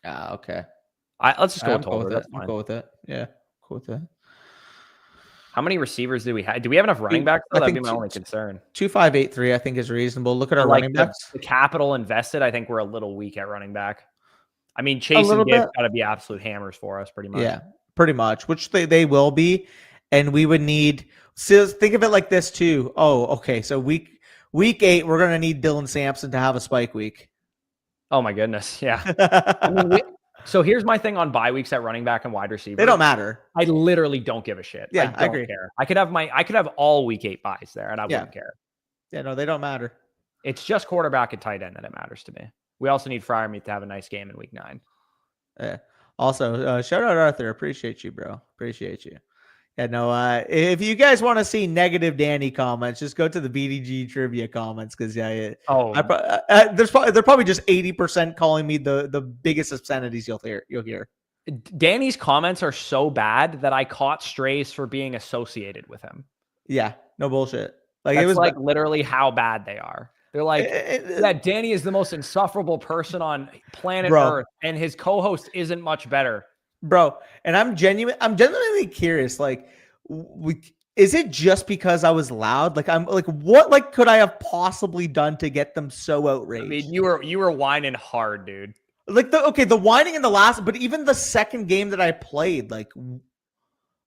Okay. Let's just go with Tolbert. That's fine. I'll go with it. Yeah, cool with that. How many receivers do we have? Do we have enough running backs? That'd be my only concern. 2,583, I think, is reasonable. Look at our running backs. The capital invested, I think we're a little weak at running back. I mean, Chase and Gibbs got to be absolute hammers for us, pretty much. Yeah, pretty much, which they will be. And we would need, so think of it like this too. Oh, okay. So week 8, we're going to need Dylan Sampson to have a spike week. Oh my goodness. Yeah. I mean, so here's my thing on bye weeks at running back and wide receiver. They don't matter. I literally don't give a shit. Yeah, I agree. Care. I could have all week 8 buys there and I wouldn't care. Yeah, no, they don't matter. It's just quarterback and tight end that it matters to me. We also need Freiermuth to have a nice game in week 9. Yeah. Also, shout out Arthur. Appreciate you, bro. Appreciate you. Yeah, no, if you guys want to see negative Danny comments, just go to the BDG trivia comments, because they're probably just 80% calling me the biggest obscenities you'll hear. Danny's comments are so bad that I caught strays for being associated with him. Yeah, no bullshit. Like it was like literally how bad they are. They're like, that Danny is the most insufferable person on planet Earth, and his co-host isn't much better. Bro, and I'm genuinely curious. Like, is it just because I was loud? Like, I'm like, what like could I have possibly done to get them so outraged? I mean, you were whining hard, dude. Like the whining in the last, but even the second game that I played, like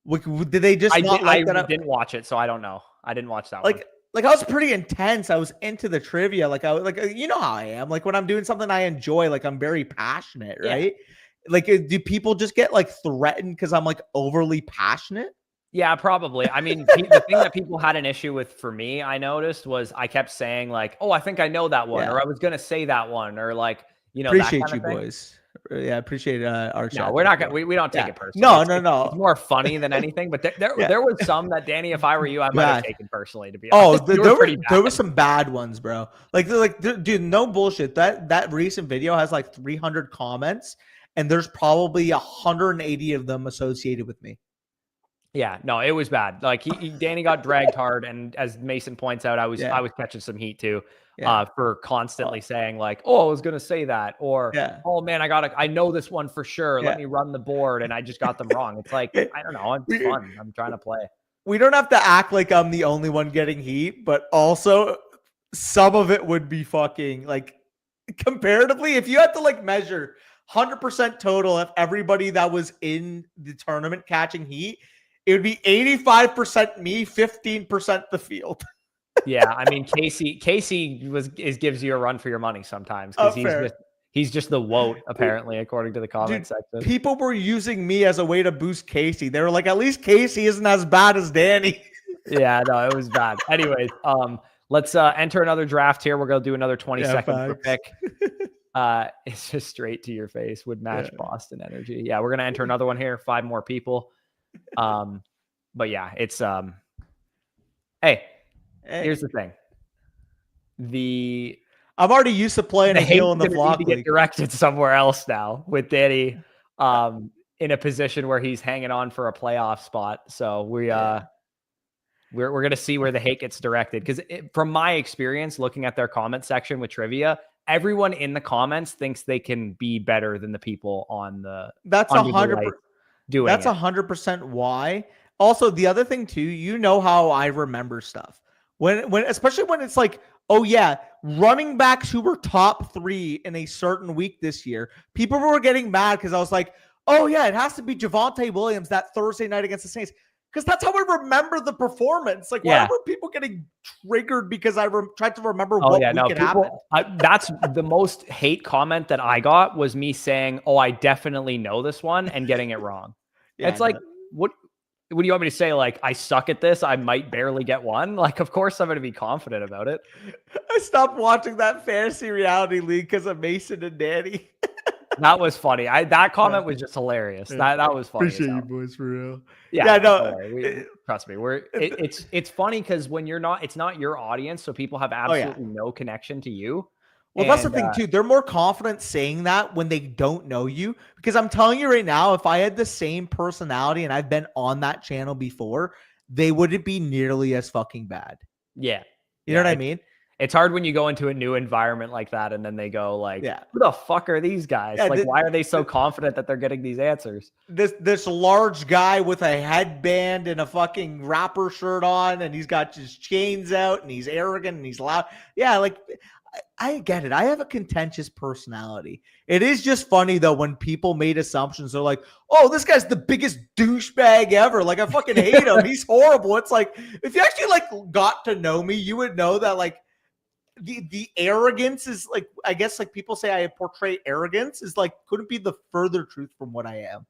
did they just not like that? I didn't watch it, so I don't know. I didn't watch that one. Like I was pretty intense. I was into the trivia. Like you know how I am. Like when I'm doing something I enjoy, like I'm very passionate, right? Yeah. Like, do people just get like threatened because I'm like overly passionate? Yeah, probably. I mean, the thing that people had an issue with for me, I noticed, was I kept saying like, "Oh, I think I know that one," or "I was gonna say that one," or like, you know, appreciate that kind you, boys. Yeah, appreciate our chat. No, we're not gonna. We don't take it personally. No. It's more funny than anything. But there was some that, Danny, if I were you, I might have taken personally. To be honest, there were some bad ones, bro. Like, dude, no bullshit. That recent video has like 300 comments. And there's probably 180 of them associated with me. Yeah, no, it was bad. Like Danny got dragged hard, and as Mason points out, I was catching some heat too, for constantly saying like, "Oh, I was gonna say that," or "Oh man, I know this one for sure. Let me run the board," and I just got them wrong. It's like, I don't know, it's fun. I'm trying to play. We don't have to act like I'm the only one getting heat, but also some of it would be fucking like comparatively, if you had to like measure 100% total of everybody that was in the tournament catching heat, it would be 85% me, 15% the field. Yeah, I mean Casey gives you a run for your money sometimes, because he's just the woat, apparently, according to the comment section. People were using me as a way to boost Casey. They were like, at least Casey isn't as bad as Danny. Yeah, no, it was bad. Anyways, let's enter another draft here. We're gonna do another 20 seconds per pick. It's just straight to your face. Would match Boston energy. Yeah, we're gonna enter another one here. 5 more people. But yeah, it's hey, here's the thing. I'm already used to playing a heel in the flock league. Get directed somewhere else now with Danny in a position where he's hanging on for a playoff spot. So we're going to see where the hate gets directed. Because from my experience, looking at their comment section with trivia, everyone in the comments thinks they can be better than the people on the. That's 100%. That's 100% why. Also, the other thing too, you know how I remember stuff when especially when it's like, oh yeah, running backs who were top 3 in a certain week this year, people were getting mad because I was like, oh yeah, it has to be Javonte Williams that Thursday night against the Saints. Because that's how I remember the performance. Like, why were people getting triggered because I tried to remember what week it happened? That's the most hate comment that I got was me saying, oh, I definitely know this one and getting it wrong. It's like, what do you want me to say? Like, I suck at this. I might barely get one. Like, of course I'm going to be confident about it. I stopped watching that fantasy reality league because of Mason and Danny. That was funny. That comment was just hilarious. That was funny. Appreciate you boys for real. Yeah, no, trust me. It's funny because when it's not your audience, so people have absolutely no connection to you. Well, that's the thing too. They're more confident saying that when they don't know you. Because I'm telling you right now, if I had the same personality and I've been on that channel before, they wouldn't be nearly as fucking bad. Yeah. You know what I mean? It's hard when you go into a new environment like that and then they go like, who the fuck are these guys? Like, why are they so confident that they're getting these answers? This large guy with a headband and a fucking rapper shirt on, and he's got his chains out, and he's arrogant and he's loud. Yeah, like, I get it. I have a contentious personality. It is just funny, though, when people made assumptions. They're like, oh, this guy's the biggest douchebag ever. Like, I fucking hate him. He's horrible. It's like, if you actually, like, got to know me, you would know that, like, the arrogance is like, I guess like people say I portray arrogance is like, couldn't be the further truth from what I am.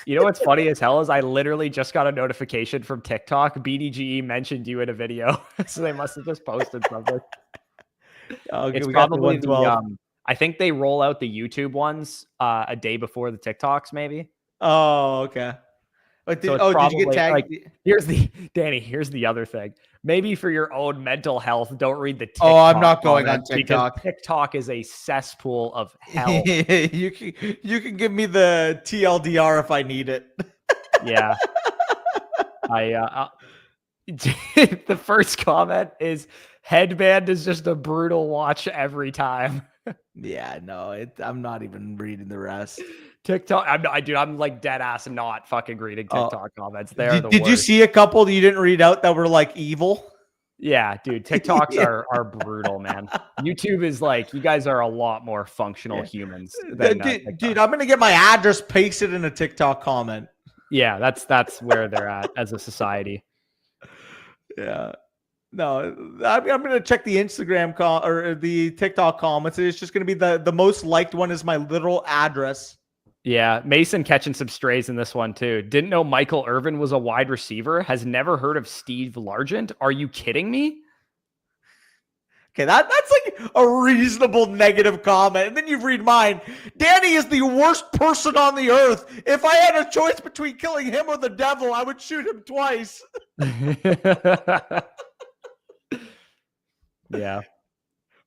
You know what's funny as hell is I literally just got a notification from TikTok. BDGE mentioned you in a video. So they must have just posted something. It's probably I think they roll out the YouTube ones a day before the TikToks, maybe. Oh, okay. But did you get tagged? Like, here's the other thing. Maybe for your own mental health, don't read the TikTok. Oh, I'm not going on TikTok. TikTok is a cesspool of hell. You can give me the TLDR if I need it. Yeah. The first comment is headband is just a brutal watch every time. Yeah, no, I'm not even reading the rest. TikTok, I'm like dead ass not fucking reading TikTok comments. They're did you see a couple that you didn't read out that were like evil? Yeah, dude, TikToks are brutal, man. YouTube is like, you guys are a lot more functional humans than dude, I'm gonna get my address pasted in a TikTok comment. Yeah, that's where they're at as a society. Yeah. No, I'm going to check the Instagram or the TikTok comments. It's just going to be the most liked one is my literal address. Yeah, Mason catching some strays in this one too. Didn't know Michael Irvin was a wide receiver. Has never heard of Steve Largent. Are you kidding me? Okay, that's like a reasonable negative comment. And then you read mine. Danny is the worst person on the earth. If I had a choice between killing him or the devil, I would shoot him twice. Yeah.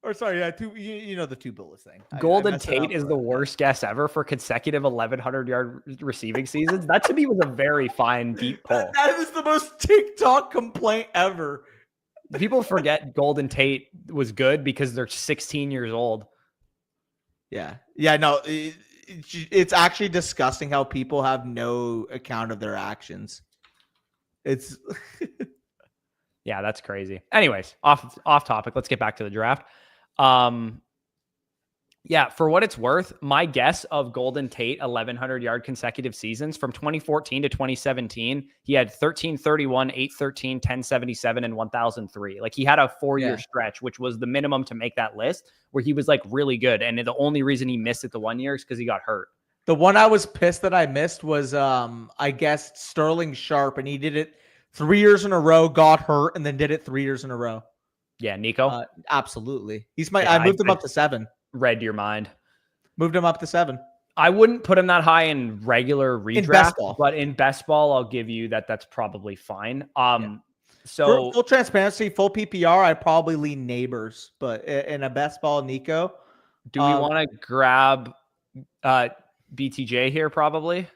Or sorry, you know the 2 bullets thing. Golden Tate is the worst guess ever for consecutive 1,100-yard receiving seasons. That to me was a very fine, deep pull. That is the most TikTok complaint ever. People forget Golden Tate was good because they're 16 years old. Yeah. Yeah, no, it's actually disgusting how people have no account of their actions. It's... Yeah, that's crazy. Anyways, off topic. Let's get back to the draft. Yeah, for what it's worth, my guess of Golden Tate 1,100-yard consecutive seasons from 2014 to 2017, he had 1,331, 813, 1077, and 1,003. Like, he had a 4-year stretch, which was the minimum to make that list, where he was like really good. And the only reason he missed it the 1 year is because he got hurt. The one I was pissed that I missed was, I guess, Sterling Sharp, and he did it 3 years in a row, got hurt, and then did it 3 years in a row. Yeah, Nico? Absolutely. I moved him up to 7. Read your mind. Moved him up to 7. I wouldn't put him that high in regular redraft, but in best ball, I'll give you that. That's probably fine. So full transparency, full PPR, I probably lean Neighbors, but in a best ball, Nico. do we want to grab BTJ here? Probably.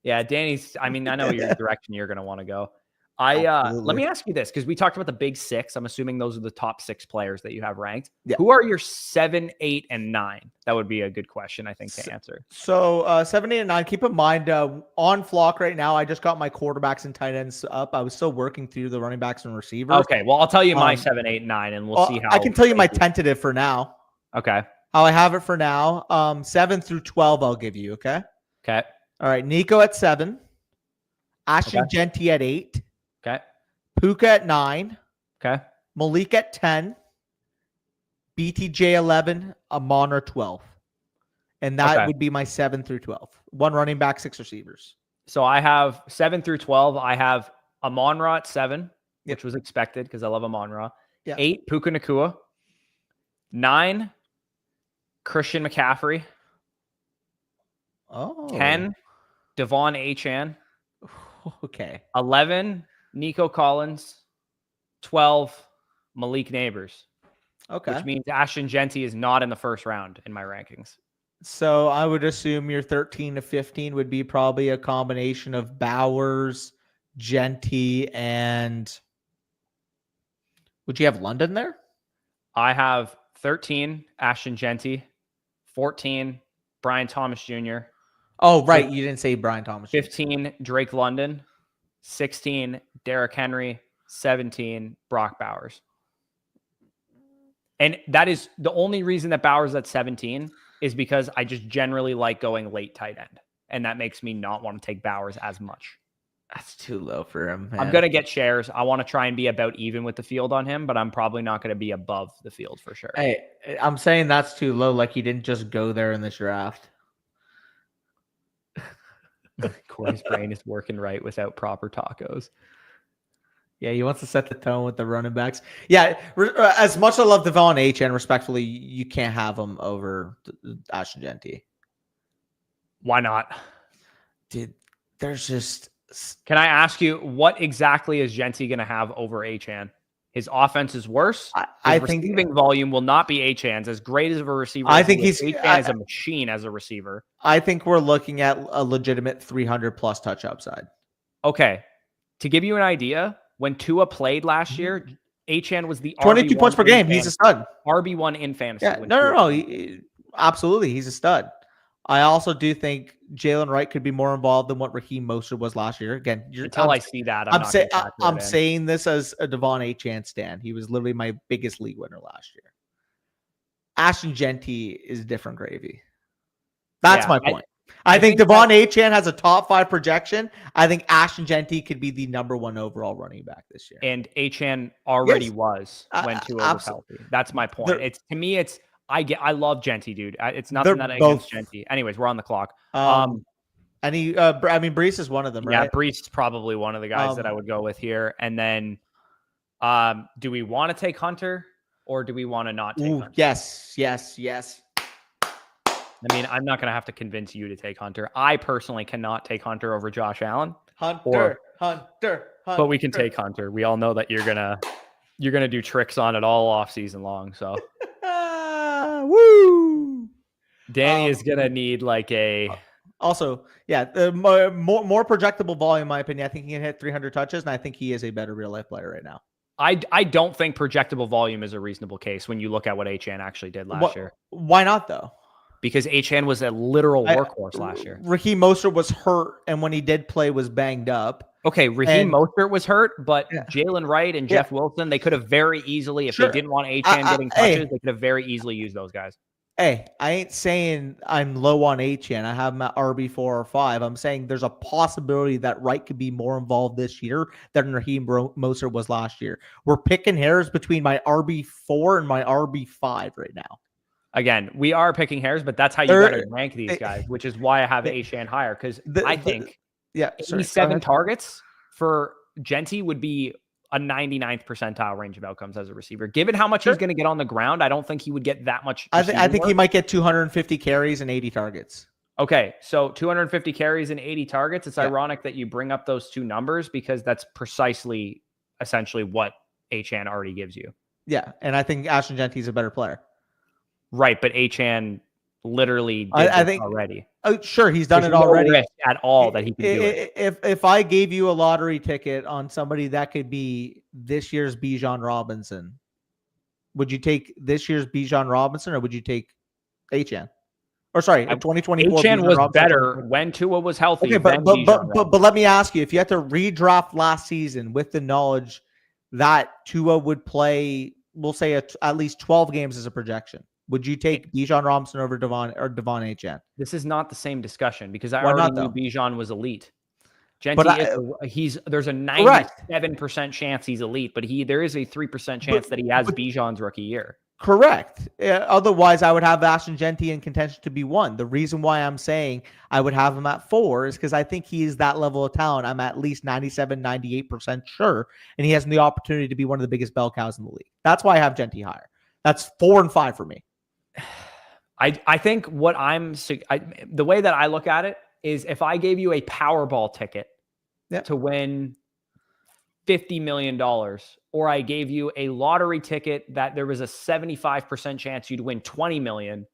Yeah, Danny's. I mean, I know your direction you're going to want to go. Let me ask you this, because we talked about the big six. I'm assuming those are the top 6 players that you have ranked. Yeah. Who are your 7, 8, and 9? That would be a good question, I think, to answer. So 7, 8, and 9. Keep in mind, on Flock right now, I just got my quarterbacks and tight ends up. I was still working through the running backs and receivers. Okay, well, I'll tell you my 7, 8, and 9, and we'll see how. I can tell you my tentative for now. Okay. How I have it for now. 7 through 12, I'll give you. Okay. Okay. All right. Nico at 7. Ashton Genty at 8. Okay. Puka at 9. Okay. Malik at 10. BTJ 11. Amon 12. And that would be my 7 through 12. 1 running back, 6 receivers. So I have 7 through 12. I have Amon-Ra at 7, which was expected because I love Amon-Ra. 8, Puka Nacua. 9, Christian McCaffrey. 10, Devon Achane. Okay. 11, Nico Collins. 12, Malik Neighbors. Okay. Which means Ashton Genty is not in the first round in my rankings. So I would assume your 13 to 15 would be probably a combination of Bowers, Genty, and would you have London there? I have 13, Ashton Genty. 14, Brian Thomas Jr. Oh, right. You didn't say Brian Thomas. 15, Drake London. 16, Derrick Henry. 17, Brock Bowers. And that is the only reason that Bowers at 17 is because I just generally like going late tight end. And that makes me not want to take Bowers as much. That's too low for him, man. I'm going to get shares. I want to try and be about even with the field on him, but I'm probably not going to be above the field for sure. Hey, I'm saying that's too low. Like he didn't just go there in this draft. Corey's brain is working right without proper tacos. Yeah, he wants to set the tone with the running backs. Yeah, as much as I love Devon Achane, respectfully, you can't have him over Ashton Genty. Why not? Dude, there's just... Can I ask you, what exactly is Genty going to have over Achane? His offense is worse. I think think receiving volume will not be Achane's. As great as of a receiver, I think Achane is a machine as a receiver. I think we're looking at a legitimate 300 plus touch upside. Okay, to give you an idea, when Tua played last year, Achane was the 22 points per game. He's a stud. RB1 in fantasy. Yeah, no. Absolutely, he's a stud. I also do think Jalen Wright could be more involved than what Raheem Mostert was last year. Again, I see that, I'm saying this as a Devon Achane stan. He was literally my biggest league winner last year. Ashton Genty is different gravy. That's my point. I think Devon Achane has a top 5 projection. I think Ashton Genty could be the number 1 overall running back this year. And Achane already was when Tua was healthy. That's my point. I love Genty, dude. It's nothing that against Genty. Anyways, we're on the clock. Brees is one of them, right? Yeah, Brees is probably one of the guys that I would go with here. And then, do we want to take Hunter or do we want to not take Hunter? Yes. I mean, I'm not going to have to convince you to take Hunter. I personally cannot take Hunter over Josh Allen. Hunter. But we can take Hunter. We all know that you're gonna do tricks on it all off season long. So. Woo! Danny is gonna need like a. Also, the more projectable volume, in my opinion. I think he can hit 300 touches, and I think he is a better real life player right now. I don't think projectable volume is a reasonable case when you look at what Achane actually did last year. Why not though? Because Achane was a literal workhorse last year. Raheem Mostert was hurt, and when he did play, was banged up. Okay, Raheem Mostert was hurt, but Jalen Wright and Jeff Wilson, they could have very easily, if they didn't want Achane getting touches, they could have very easily used those guys. Hey, I ain't saying I'm low on Achane. I have him at RB4 or 5. I'm saying there's a possibility that Wright could be more involved this year than Raheem Mostert was last year. We're picking hairs between my RB4 and my RB5 right now. Again, we are picking hairs, but that's how you got to rank these guys, which is why I have Achane higher, because I think 87 targets for Genty would be a 99th percentile range of outcomes as a receiver. Given how much he's going to get on the ground, I don't think he would get that much. I think he might get 250 carries and 80 targets. Okay, so 250 carries and 80 targets. It's ironic that you bring up those two numbers because that's precisely essentially what Achan already gives you. Yeah, and I think Ashton Genty is a better player. Right, but Achan literally did I this think already. Sure, he's done There's it already. No risk at all that he can do it. If I gave you a lottery ticket on somebody that could be this year's Bijan Robinson, would you take this year's Bijan Robinson or would you take Achan? Or sorry, 2024 Achan Bijan was Robinson, better when Tua was healthy. Okay, but let me ask you: if you had to redraft last season with the knowledge that Tua would play, we'll say at least 12 games as a projection, would you take Bijan Robinson over Devon Achan? This is not the same discussion because I Why already not, knew Bijan was elite. But Genty there's a 97% chance he's elite, but there is a 3% chance that he has Bijan's rookie year. Correct. Otherwise, I would have Ashton Genty in contention to be 1. The reason why I'm saying I would have him at 4 is because I think he is that level of talent. I'm at least 97, 98% sure, and he has the opportunity to be one of the biggest bell cows in the league. That's why I have Genty higher. That's 4 and 5 for me. I think the way that I look at it is if I gave you a Powerball ticket to win $50 million, or I gave you a lottery ticket that there was a 75% chance you'd win 20 million,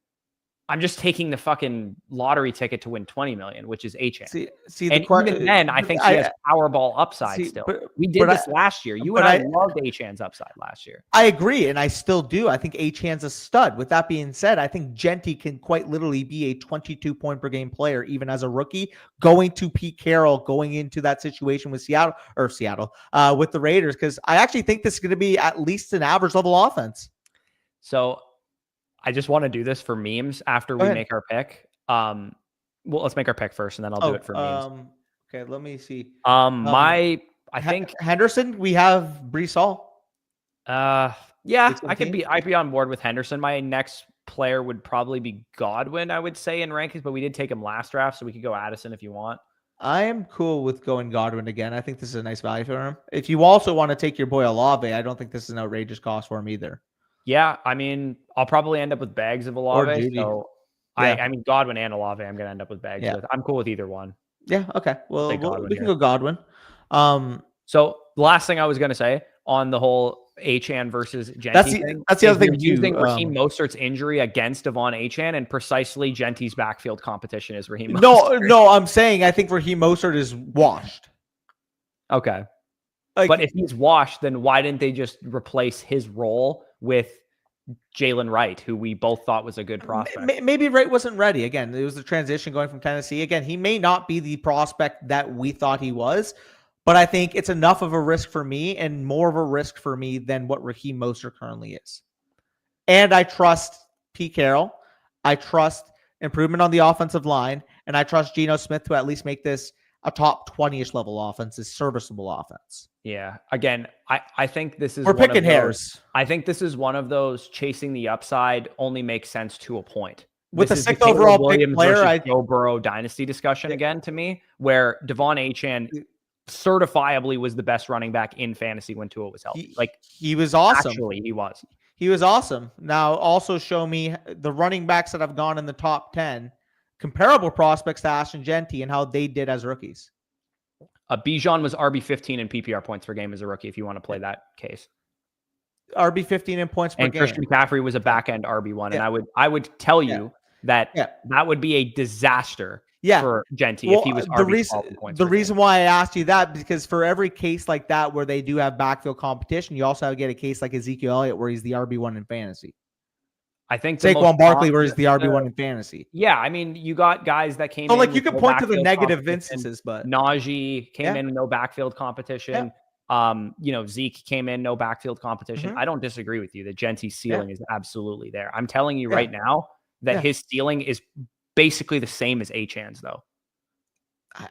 I'm just taking the fucking lottery ticket to win 20 million, which is Achan. And even then, I think he has Powerball upside still. We did this last year. You and I loved Achan's upside last year. I agree, and I still do. I think Achan's a stud. With that being said, I think Genty can quite literally be a 22-point per game player, even as a rookie, going to Pete Carroll, going into that situation with Seattle, with the Raiders, because I actually think this is going to be at least an average level offense. So I just want to do this for memes after we make our pick. Well, let's make our pick first, and then I'll do it for memes. Okay, let me see. I think Henderson. We have Breece Hall. Yeah, I'd be on board with Henderson. My next player would probably be Godwin, I would say, in rankings, but we did take him last draft, so we could go Addison if you want. I am cool with going Godwin again. I think this is a nice value for him. If you also want to take your boy Olave, I don't think this is an outrageous cost for him either. Yeah, I mean, I'll probably end up with bags of Olave. So I mean, Godwin and Olave, I'm going to end up with bags with. I'm cool with either one. Yeah, okay. Well, we can go Godwin. So the last thing I was going to say on the whole Achan versus Genty thing. That's the other thing. Using Raheem Mostert's injury against Devon Achan, and precisely Genty's backfield competition is Raheem Mostert. No, I'm saying I think Raheem Mostert is washed. Okay. But if he's washed, then why didn't they just replace his role with Jalen Wright, who we both thought was a good prospect? Maybe Wright wasn't ready. Again, it was the transition going from Tennessee. Again, he may not be the prospect that we thought he was, but I think it's enough of a risk for me and more of a risk for me than what Raheem Mostert currently is. And I trust Pete Carroll. I trust improvement on the offensive line, and I trust Geno Smith to at least make this a top 20-ish level offense, is serviceable offense. Yeah. Again, I think this is we're picking hairs. I think this is one of those chasing the upside only makes sense to a point. With a 6th overall pick player, Joe Burrow dynasty discussion again to me, where Devon Achan certifiably was the best running back in fantasy when Tua was healthy. He was awesome. Actually, he was. He was awesome. Now, also show me the running backs that have gone in the top 10. Comparable prospects to Ashton Genty and how they did as rookies. Bijan was RB15 in PPR points per game as a rookie, if you want to play that case. RB15 in points per game. And Christian McCaffrey was a back-end RB1. And I would tell you that that would be a disaster for Genty if he was RB12 in points. The reason why I asked you that, because for every case like that where they do have backfield competition, you also get a case like Ezekiel Elliott where he's the RB1 in fantasy. I think Saquon Barkley where he's the RB1 in fantasy. Yeah, I mean, you got guys that came in. Like you can point to the negative instances, but Najee came in no backfield competition. Zeke came in no backfield competition. I don't disagree with you that Genty's ceiling is absolutely there. I'm telling you right now that his ceiling is basically the same as Achan's, though.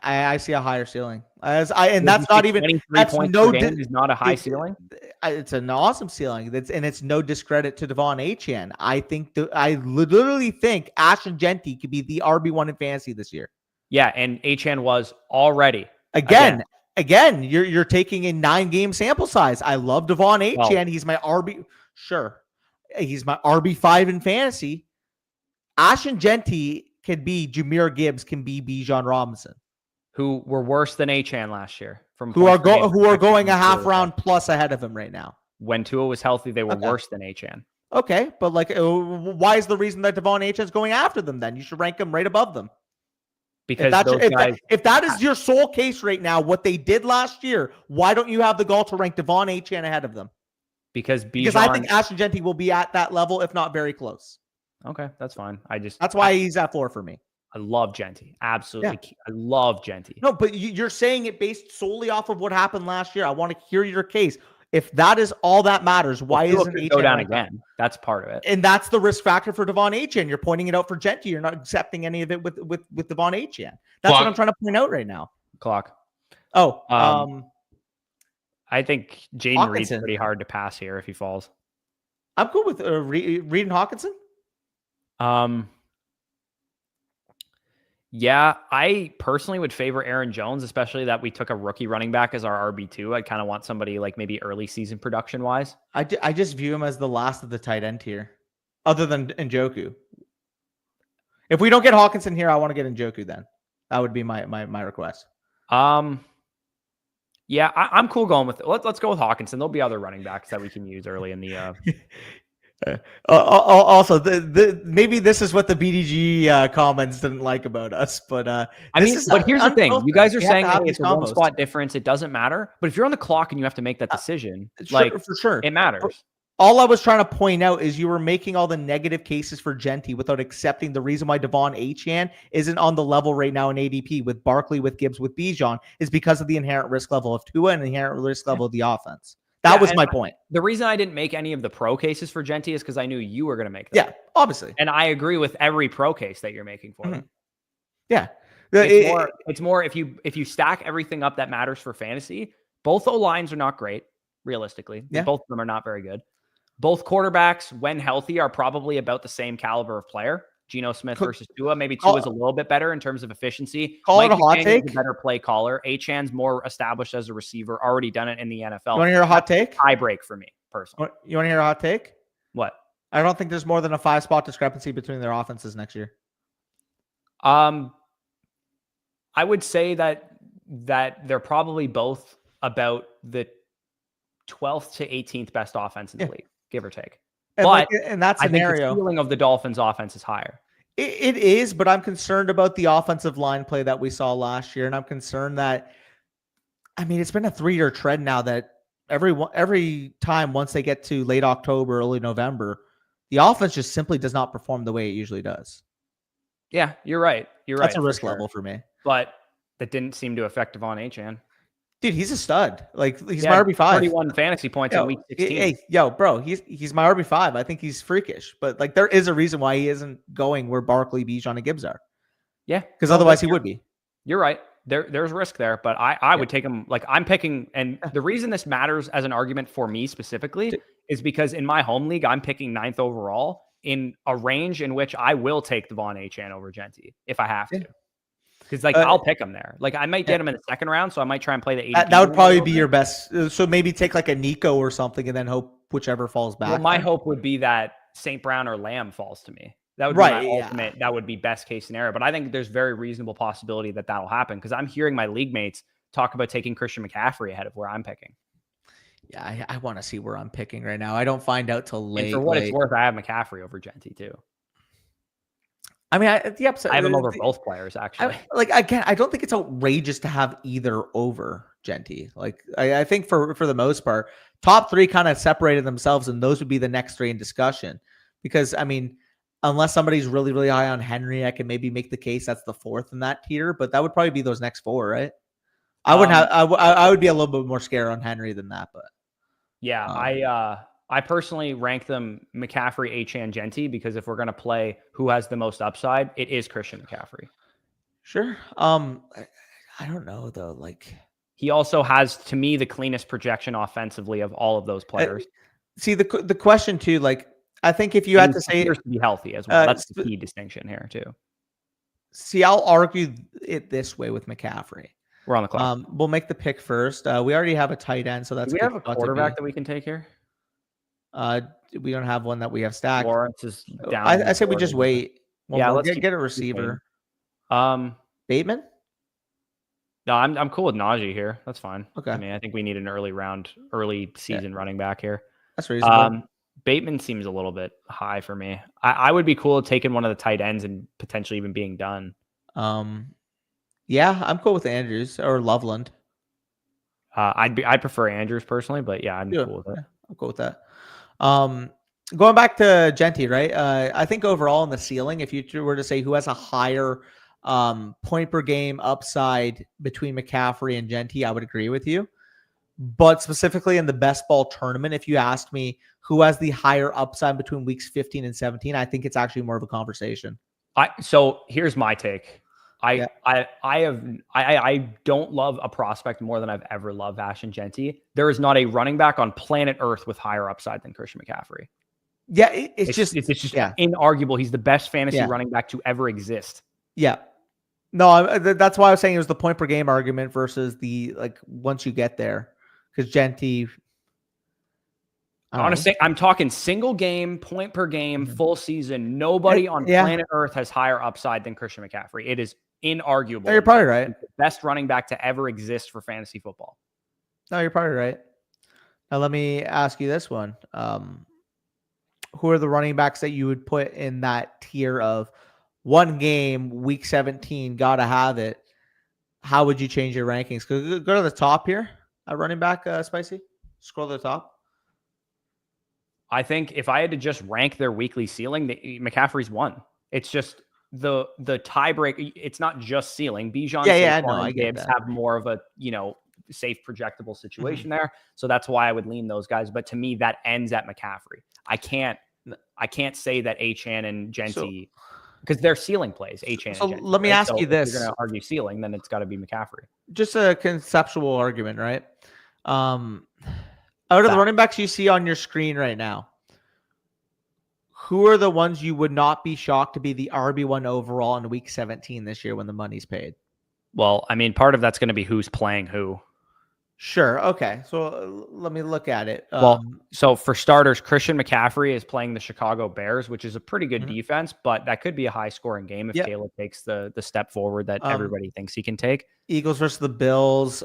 I see a higher ceiling, that's not even. That's is not a high ceiling. It's an awesome ceiling. It's no discredit to Devon Achan. I literally think Ashton Genty could be the RB1 in fantasy this year. Yeah, and Achan was already again. You're taking a 9-game sample size. I love Devon Achan. He's my RB. Sure, he's my RB5 in fantasy. Ashton Genty could be Jahmyr Gibbs, can be Bijan Robinson. who were worse than Achan last year from who are points per game who are perspective going a when Tua half was round healthy. plus ahead of him right now. When Tua was healthy, they were Okay. worse than Achan. Okay, but like, why is the reason that Devon Achan is going after them? Then you should rank them right above them. Because those guys, if that is your sole case right now, what they did last year, why don't you have the gall to rank Devon Achan ahead of them? because I think Ashton Genty will be at that level, if not very close. Okay, that's fine. That's why he's at 4 for me. I love Genty. Absolutely. Yeah. I love Genty. No, but you're saying it based solely off of what happened last year. I want to hear your case. If that is all that matters, why isn't Achan go down again? That's part of it. And that's the risk factor for Devon Achan. You're pointing it out for Genty. You're not accepting any of it with Devon Achan. That's what I'm trying to point out right now. Clock. Oh, I think Jaden Reed's pretty hard to pass here if he falls. I'm cool with Reed and Hawkinson. Yeah, I personally would favor Aaron Jones, especially that we took a rookie running back as our RB2. I'd kind of want somebody like maybe early season production wise. I just view him as the last of the tight end tier, other than Njoku. If we don't get Hawkinson here, I want to get Njoku then. That would be my request. Yeah, I'm cool going with it. Let's go with Hawkinson. There'll be other running backs that we can use early in the. Also, maybe this is what the BDG comments didn't like about us, but but here's the thing: you guys are saying hey, it's a combos. 1 spot difference. It doesn't matter. But if you're on the clock and you have to make that decision, for sure, it matters. All I was trying to point out is you were making all the negative cases for Genty without accepting the reason why Devon Achan isn't on the level right now in ADP with Barkley, with Gibbs, with Bijan is because of the inherent risk level of Tua and the inherent risk level of the offense. That was my point. The reason I didn't make any of the pro cases for Genty is because I knew you were going to make them. Yeah, obviously. And I agree with every pro case that you're making for them. Yeah. It's more if you stack everything up that matters for fantasy, both O-lines are not great, realistically. Yeah. Both of them are not very good. Both quarterbacks, when healthy, are probably about the same caliber of player. Geno Smith versus Tua. Maybe Tua is a little bit better in terms of efficiency. Call it a hot take. A better play caller. Achan's more established as a receiver. Already done it in the NFL. You want to hear a hot take? Tie break for me, personally. You want to hear a hot take? What? I don't think there's more than a 5-spot discrepancy between their offenses next year. I would say that they're probably both about the 12th to 18th best offense in the league, give or take. But in that scenario, I think the ceiling of the Dolphins' offense is higher. It is, but I'm concerned about the offensive line play that we saw last year, and I'm concerned that, it's been a 3-year trend now that every time once they get to late October, early November, the offense just simply does not perform the way it usually does. Yeah, you're right. That's a risk level for me. But that didn't seem to affect Devon Achan. Dude, he's a stud. Like, he's my RB5. 31 fantasy points in week 16. Hey, bro, he's my RB5. I think he's freakish. But, like, there is a reason why he isn't going where Barkley, Bijan, and Gibbs are. Yeah. Because otherwise he would be. You're right. There's risk there. But I would take him. Like, I'm picking. And the reason this matters as an argument for me specifically is because in my home league, I'm picking 9th overall in a range in which I will take Devon Achan over Genty if I have to. Because, I'll pick him there. Like, I might get him in the second round, so I might try and play the 80. That would probably be your best. So maybe take, like, a Nico or something and then hope whichever falls back. Well, my hope would be that St. Brown or Lamb falls to me. That would be my ultimate. That would be best case scenario. But I think there's very reasonable possibility that that'll happen because I'm hearing my league mates talk about taking Christian McCaffrey ahead of where I'm picking. Yeah, I want to see where I'm picking right now. I don't find out till late. And for what it's worth, I have McCaffrey over Genty, too. I have him over both players, actually. I don't think it's outrageous to have either over Genty. Like, I think for the most part, top 3 kind of separated themselves, and those would be the next 3 in discussion. Because, unless somebody's really, really high on Henry, I can maybe make the case that's the 4th in that tier, but that would probably be those next 4, right? I would be a little bit more scared on Henry than that, but yeah, I personally rank them McCaffrey, Achan, Genty because if we're going to play who has the most upside, it is Christian McCaffrey. Sure. I don't know though. Like, he also has, to me, the cleanest projection offensively of all of those players. See the question too. Like, I think if you had to say to be healthy as well, that's the key distinction here too. See, I'll argue it this way with McCaffrey. We're on the clock. We'll make the pick first. We already have a tight end, so that's. Do we have a quarterback that we can take here? We don't have one that we have stacked. Lawrence is down. I say we just wait. Let's get a receiver. Bateman. No, I'm cool with Najee here. That's fine. Okay. I mean, I think we need an early season running back here. That's reasonable. Bateman seems a little bit high for me. I would be cool with taking one of the tight ends and potentially even being done. Yeah, I'm cool with Andrews or Loveland. I'd prefer Andrews personally, but yeah, I'm cool with it. Yeah, I'm cool with that. Going back to Genty, right? I think overall in the ceiling, if you were to say who has a higher point per game upside between McCaffrey and Genty, I would agree with you. But specifically in the best ball tournament, if you asked me who has the higher upside between weeks 15 and 17, I think it's actually more of a conversation. So here's my take. I don't love a prospect more than I've ever loved Ashton Genty. There is not a running back on planet Earth with higher upside than Christian McCaffrey. Yeah, it's just inarguable. He's the best fantasy running back to ever exist. Yeah. No, that's why I was saying it was the point per game argument versus the once you get there, because Genty. Honestly, I'm talking single game, point per game, full season. Nobody on planet Earth has higher upside than Christian McCaffrey. It is inarguable. No, you're probably right. The best running back to ever exist for fantasy football. No, you're probably right. Now let me ask you this one. Who are the running backs that you would put in that tier of one game, week 17, gotta have it? How would you change your rankings? Go to the top here at running back, Spicy. Scroll to the top. I think if I had to just rank their weekly ceiling, McCaffrey's one. It's just the tiebreak. It's not just ceiling. Bijan, and Gibbs have more of a safe, projectable situation there. So that's why I would lean those guys. But to me, that ends at McCaffrey. I can't say that Achane and Genty because they're ceiling plays. Achane. So and Genty, let me ask you this: if you're going to argue ceiling, then it's got to be McCaffrey. Just a conceptual argument, right? Out of the running backs you see on your screen right now, who are the ones you would not be shocked to be the RB1 overall in week 17 this year when the money's paid? Well, I mean, part of that's going to be who's playing who. Sure. Okay. So let me look at it. So for starters, Christian McCaffrey is playing the Chicago Bears, which is a pretty good defense, but that could be a high scoring game if Caleb takes the step forward that everybody thinks he can take. Eagles versus the Bills,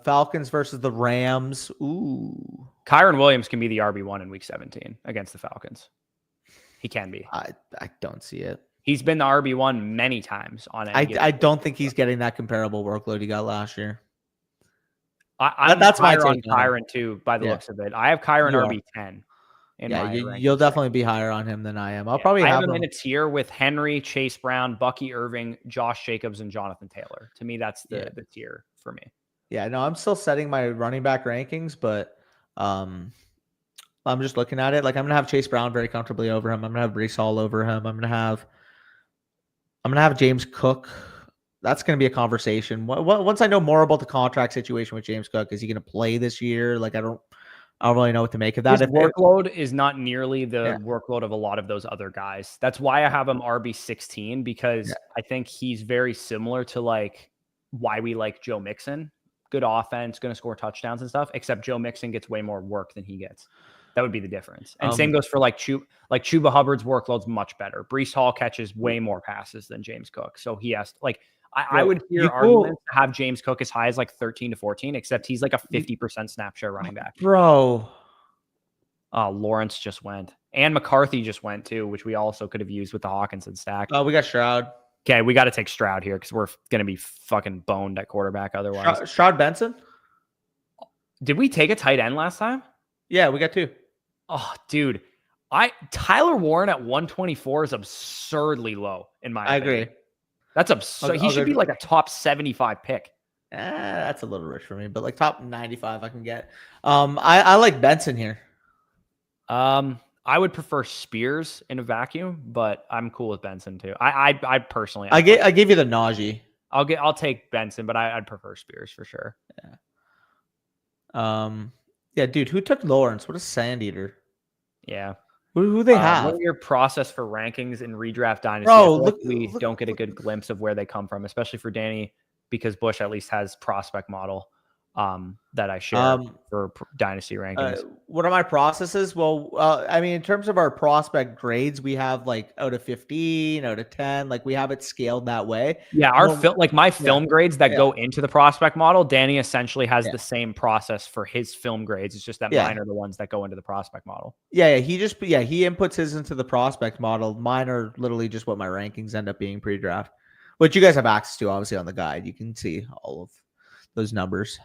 Falcons versus the Rams. Ooh. Kyron Williams can be the RB1 in week 17 against the Falcons. He can be. I don't see it. He's been the RB1 many times on it. I don't think he's getting that comparable workload he got last year. That's my take on Kyron too, by the looks of it. I have Kyron RB10. You'll definitely be higher on him than I am. I'll probably have him in a tier with Henry, Chase Brown, Bucky Irving, Josh Jacobs, and Jonathan Taylor. To me, that's the tier for me. Yeah, no, I'm still setting my running back rankings, but I'm just looking at it. I'm gonna have Chase Brown very comfortably over him. I'm gonna have Breece Hall over him. I'm gonna have James Cook. That's going to be a conversation. Once I know more about the contract situation with James Cook, is he going to play this year? I don't really know what to make of that. His workload is not nearly the workload of a lot of those other guys. That's why I have him RB16 because I think he's very similar to why we like Joe Mixon. Good offense, going to score touchdowns and stuff. Except Joe Mixon gets way more work than he gets. That would be the difference. And same goes for Chuba Hubbard's workload's much better. Breece Hall catches way more passes than James Cook, so he has I would hear arguments to have James Cook as high as 13 to 14, except he's a 50% snap share running back. Bro. Lawrence just went. And McCarthy just went too, which we also could have used with the Hawkinson stack. Oh, we got Stroud. Okay, we got to take Stroud here because we're going to be fucking boned at quarterback otherwise. Stroud Benson? Did we take a tight end last time? Yeah, we got two. Oh, dude. Tyler Warren at 124 is absurdly low in my opinion. I agree. That's absurd. He should be a top 75 pick. That's a little rich for me, but top 95 I can get. I like Benson here. I would prefer Spears in a vacuum, but I'm cool with Benson too. I personally, I gave you the Najee. I'll take Benson, but I'd prefer Spears for sure. Yeah, dude, who took Lawrence? What a sand eater. Yeah. Who they have? What are your process for rankings in redraft dynasty? Bro, we don't get a good glimpse of where they come from, especially for Danny, because Bush at least has prospect model. that I share for dynasty Uh, rankings. what are my processes? Well, I mean, in terms of our prospect grades, we have like out of 15, out of 10, like we have it scaled that way. Yeah, my film grades that go into the prospect model, Danny essentially has the same process for his film grades. It's just that mine are the ones that go into the prospect model. Yeah, he inputs his into the prospect model. Mine are literally just what my rankings end up being pre-draft, which you guys have access to, obviously, on the guide. You can see all of those numbers.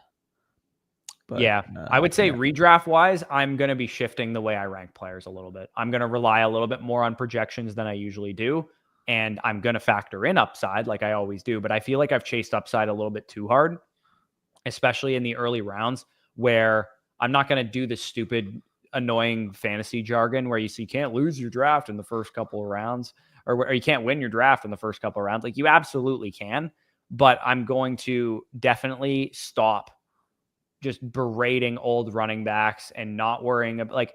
But, I would say redraft wise, I'm going to be shifting the way I rank players a little bit. I'm going to rely a little bit more on projections than I usually do. And I'm going to factor in upside like I always do. But I feel like I've chased upside a little bit too hard, especially in the early rounds where I'm not going to do the stupid, annoying fantasy jargon where you can't lose your draft in the first couple of rounds or you can't win your draft in the first couple of rounds. Like you absolutely can. But I'm going to definitely stop just berating old running backs and not worrying about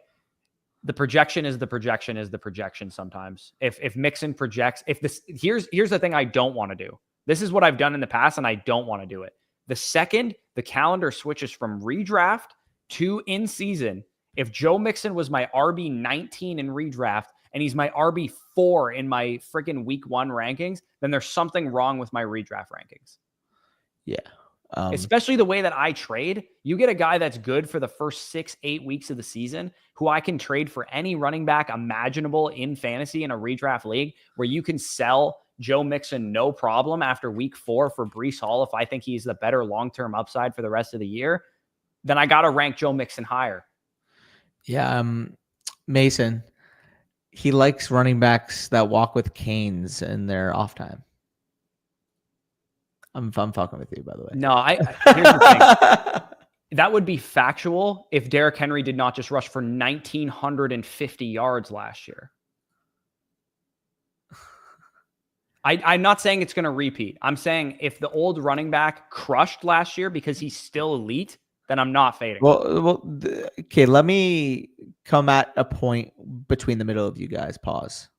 the projection is the projection sometimes. If Mixon projects, here's the thing I don't want to do. This is what I've done in the past and I don't want to do it. The second the calendar switches from redraft to in season, if Joe Mixon was my RB 19 in redraft and he's my RB 4 in my freaking week 1 rankings, then there's something wrong with my redraft rankings. Yeah. Especially the way that I trade. You get a guy that's good for the first 6-8 weeks of the season who I can trade for any running back imaginable in fantasy in a redraft league where you can sell Joe Mixon no problem after week 4 for Breece Hall if I think he's the better long-term upside for the rest of the year. Then I got to rank Joe Mixon higher. Yeah. Mason, he likes running backs that walk with canes in their off time. I'm fucking with you, by the way. No, here's the thing. That would be factual if Derrick Henry did not just rush for 1,950 yards last year. I'm not saying it's going to repeat. I'm saying if the old running back crushed last year because he's still elite, then I'm not fading. Okay, let me come at a point between the middle of you guys. Pause.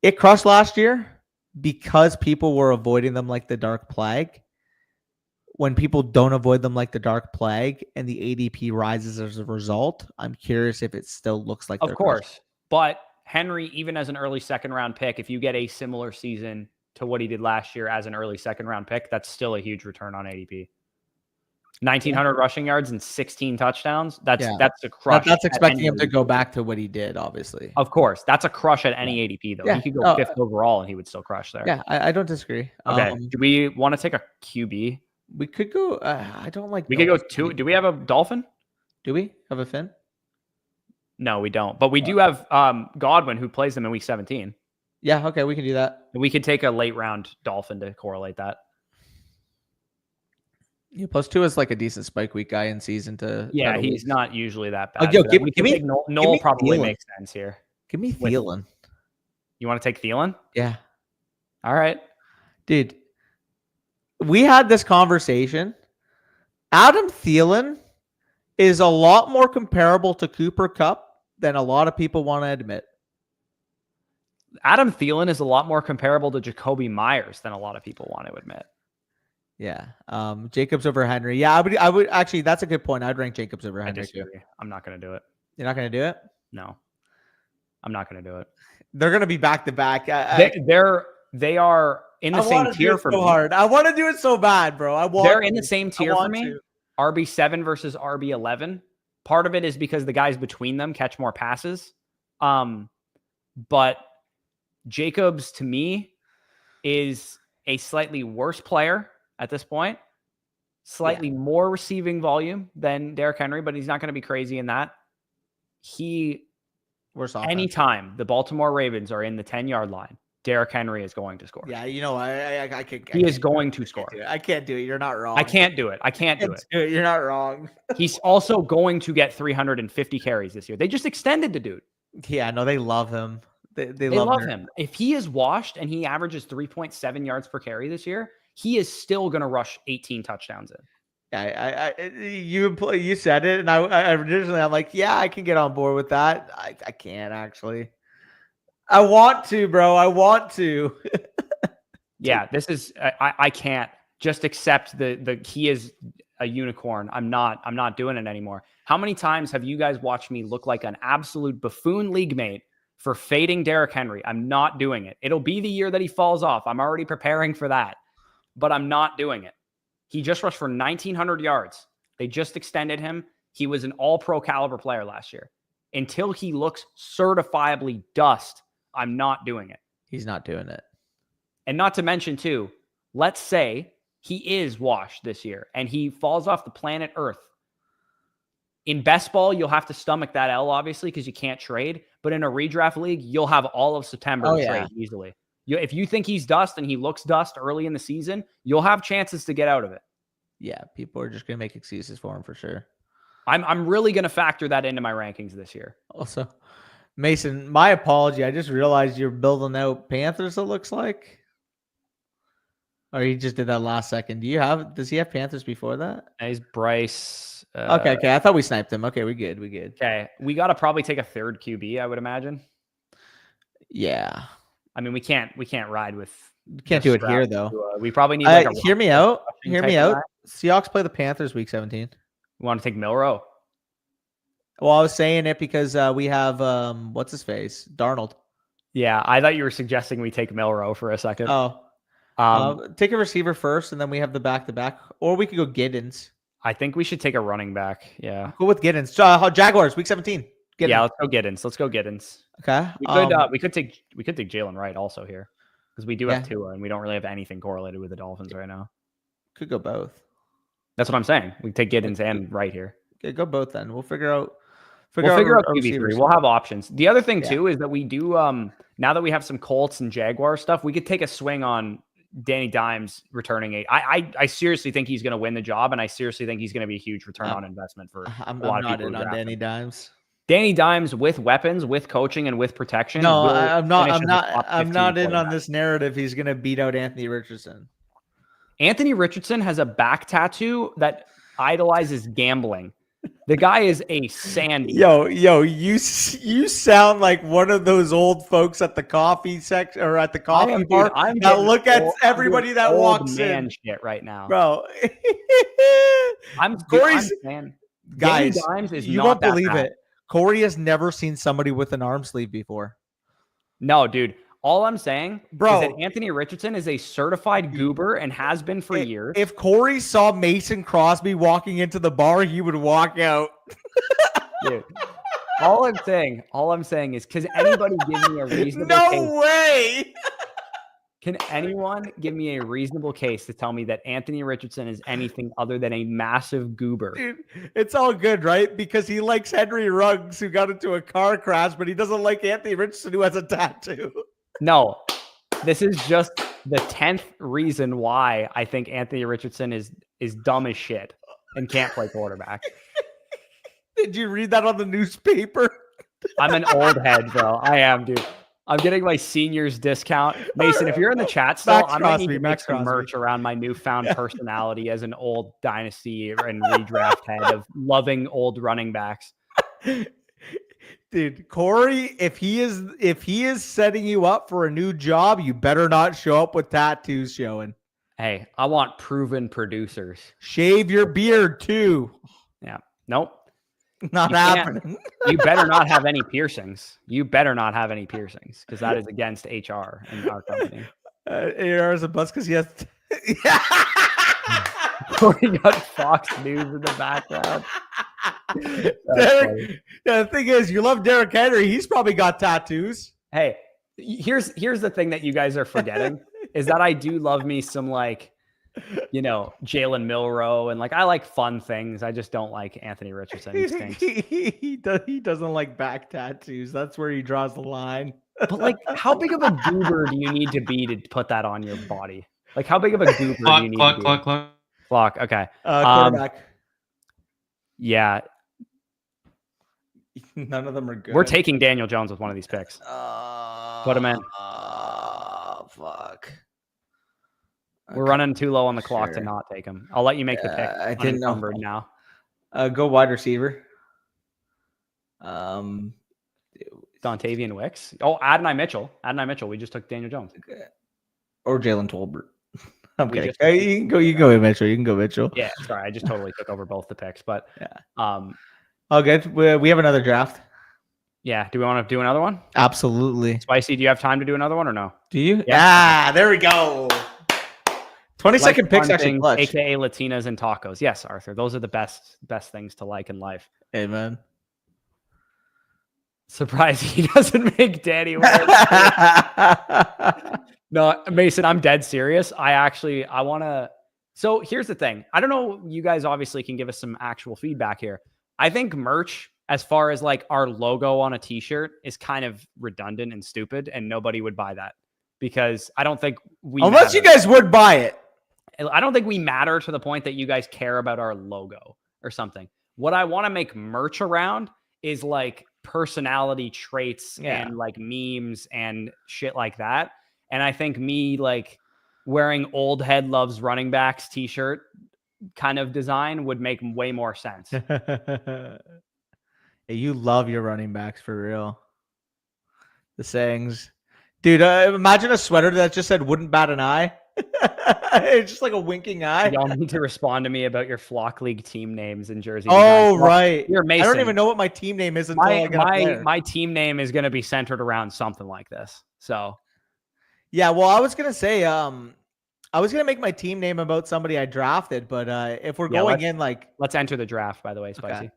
It crushed last year because people were avoiding them like the dark plague. When people don't avoid them like the dark plague and the ADP rises as a result, I'm curious if it still looks like. Of course, but Henry, even as an early second round pick, if you get a similar season to what he did last year as an early second round pick, that's still a huge return on ADP. 1,900 rushing yards and 16 touchdowns. That's a crush. That's expecting him to go back to what he did, obviously. Of course. That's a crush at any ADP, though. Yeah. He could go 5th overall and he would still crush there. Yeah, I don't disagree. Okay. Do we want to take a QB? We could go. I don't like. We could go 2. Do we have a Dolphin? Do we have a Finn? No, we don't. But we do have Godwin, who plays them in week 17. Yeah, okay, we can do that. We could take a late round Dolphin to correlate that. Yeah, +2 is like a decent spike week guy in season to. Yeah, he's not usually that bad. Give me Noel probably makes sense here. Give me Thielen. You want to take Thielen? Yeah. All right. Dude, we had this conversation. Adam Thielen is a lot more comparable to Cooper Kupp than a lot of people want to admit. Adam Thielen is a lot more comparable to Jacoby Myers than a lot of people want to admit. Yeah. Jacobs over Henry. Yeah, I would actually, that's a good point. I'd rank Jacobs over Henry too. I'm not going to do it. You're not going to do it? No. I'm not going to do it. They're going to be back to back. They are in the same tier for me. Hard. I want to do it so bad, bro. They're in the same tier for me. RB7 versus RB11. Part of it is because the guys between them catch more passes. But Jacobs, to me, is a slightly worse player at this point. Slightly more receiving volume than Derrick Henry, but he's not going to be crazy in that. Anytime the Baltimore Ravens are in the 10-yard line, Derrick Henry is going to score. Yeah, you know, I can't. He is going to score. I can't do it. You're not wrong. I can't do it. You're not wrong. He's also going to get 350 carries this year. They just extended the dude. Yeah, no, they love him. They love him. If he is washed and he averages 3.7 yards per carry this year, he is still going to rush 18 touchdowns in. You said it, and I originally I'm like, yeah, I can get on board with that. I can't actually. I want to, bro. I want to. Yeah, this is I can't just accept the he is a unicorn. I'm not doing it anymore. How many times have you guys watched me look like an absolute buffoon league mate for fading Derrick Henry? I'm not doing it. It'll be the year that he falls off. I'm already preparing for that, but I'm not doing it. He just rushed for 1,900 yards. They just extended him. He was an all-pro caliber player last year. Until he looks certifiably dust, I'm not doing it. He's not doing it. And not to mention, too, let's say he is washed this year and he falls off the planet Earth. In best ball, you'll have to stomach that L, obviously, because you can't trade. But in a redraft league, you'll have all of September to trade easily. If you think he's dust and he looks dust early in the season, you'll have chances to get out of it. Yeah, people are just going to make excuses for him for sure. I'm really going to factor that into my rankings this year. Also, Mason, my apology. I just realized you're building out Panthers, it looks like. Or he just did that last second. Does he have Panthers before that? He's Bryce. Okay. I thought we sniped him. Okay, we good. Okay. We got to probably take a third QB, I would imagine. Yeah. I mean, we can't ride with. Can't do it here though. We probably need like hear me out. Seahawks play the Panthers week 17. We want to take Milrow. Well, I was saying it because we have what's his face? Darnold. Yeah, I thought you were suggesting we take Milrow for a second. Oh. Take a receiver first, and then we have the back-to-back. Or we could go Giddens. I think we should take a running back. Yeah. Go with Giddens. Jaguars, week 17. Yeah, let's go Giddens. Okay. We could take Jalen Wright also here. Because we do have Tua, and we don't really have anything correlated with the Dolphins right now. Could go both. That's what I'm saying. We take Giddens and Wright here. Okay, go both then. We'll figure out QB3. We'll have options. The other thing too is that we do now that we have some Colts and Jaguar stuff, we could take a swing on Danny Dimes returning eight. I seriously think he's going to win the job, and I seriously think he's going to be a huge return on investment for I'm a lot not of people. In on Danny Dimes. Danny Dimes with weapons, with coaching, and with protection. No, I'm not in on this narrative. He's going to beat out Anthony Richardson. Anthony Richardson has a back tattoo that idolizes gambling. The guy is a sandy. Yo, you sound like one of those old folks at the coffee section or at the coffee bar. That look at everybody that walks in. Shit right now, bro. Guys, you won't believe it. Corey has never seen somebody with an arm sleeve before. No, dude. All I'm saying is that Anthony Richardson is a certified goober and has been for years. If Corey saw Mason Crosby walking into the bar, he would walk out. Dude, all I'm saying is, can anybody give me a reasonable case? No way! Can anyone give me a reasonable case to tell me that Anthony Richardson is anything other than a massive goober? Dude, it's all good, right? Because he likes Henry Ruggs, who got into a car crash, but he doesn't like Anthony Richardson, who has a tattoo. No, this is just the 10th reason why I think Anthony Richardson is dumb as shit and can't play quarterback. Did you read that on the newspaper? I'm an old head, bro. I am, dude. I'm getting my seniors discount. Mason, if you're in the chat still, I'm going to need to make some merch around my newfound personality as an old dynasty and redraft head of loving old running backs. Dude, Corey, if he is setting you up for a new job, you better not show up with tattoos showing. Hey, I want proven producers. Shave your beard too. Yeah. Nope. Not happening. You better not have any piercings. Because that is against HR in our company. AR is a bust because he has. We got Fox News in the background. The thing is, you love Derrick Henry. He's probably got tattoos. Hey, here's the thing that you guys are forgetting is that I do love me some Jalen Milrow and I like fun things. I just don't like Anthony Richardson. He doesn't like back tattoos. That's where he draws the line. But how big of a goober do you need to be to put that on your body? How big of a goober do you need to be? Clock. Okay. Quarterback. Yeah. None of them are good. We're taking Daniel Jones with one of these picks. Put him in. Fuck. We're running too low on the clock to not take him. I'll let you make the pick. I didn't know. Now. Go wide receiver. Dontavian Wicks. Oh, Adonai Mitchell. We just took Daniel Jones. Or Jalen Tolbert. Okay. You can go. You can go, Mitchell. You can go, Mitchell. Yeah, sorry, I just totally took over both the picks, but yeah. Oh, good. We have another draft. Yeah. Do we want to do another one? Absolutely. Spicy, do you have time to do another one or no? Do you? Yeah. There we go. 20-second picks actually clutch. AKA Latinas and tacos. Yes, Arthur. Those are the best things to like in life. Amen. Surprised he doesn't make Danny wear No, Mason, I'm dead serious. I want to. So here's the thing. I don't know. You guys obviously can give us some actual feedback here. I think merch, as far as like our logo on a t-shirt, is kind of redundant and stupid, and nobody would buy that because I don't think unless you guys would buy it. I don't think we matter to the point that you guys care about our logo or something. What I want to make merch around is like personality traits and like memes and shit like that. And I think me like wearing old head loves running backs t-shirt kind of design would make way more sense. Hey, you love your running backs for real. The sayings. Dude, imagine a sweater that just said wouldn't bat an eye. It's just like a winking eye. Y'all need to respond to me about your Flock League team names and jersey. Oh, right. You're Mason. I don't even know what my team name is until I get my team name is going to be centered around something like this. So, yeah. Well, I was gonna say, I was gonna make my team name about somebody I drafted, but if we're going in, like, let's enter the draft. By the way, Spicy. Okay.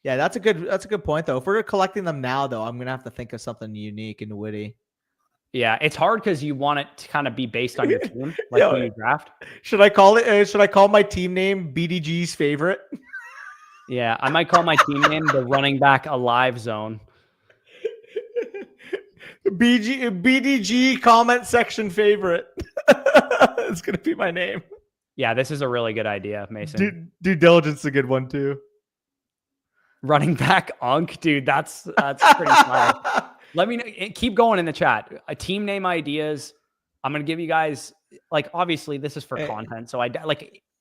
Yeah, that's a good point though. If we're collecting them now, though, I'm gonna have to think of something unique and witty. Yeah, it's hard because you want it to kind of be based on your team, like who you draft. Should I call it? Should I call my team name BDG's favorite? Yeah, I might call my team name the running back alive zone. BDG comment section favorite. It's gonna be my name. Yeah, this is a really good idea, Mason. Due diligence is a good one too. Running back Unk, dude, that's pretty fire. Let me know. Keep going in the chat. Team name ideas. I'm gonna give you guys like obviously this is for content. So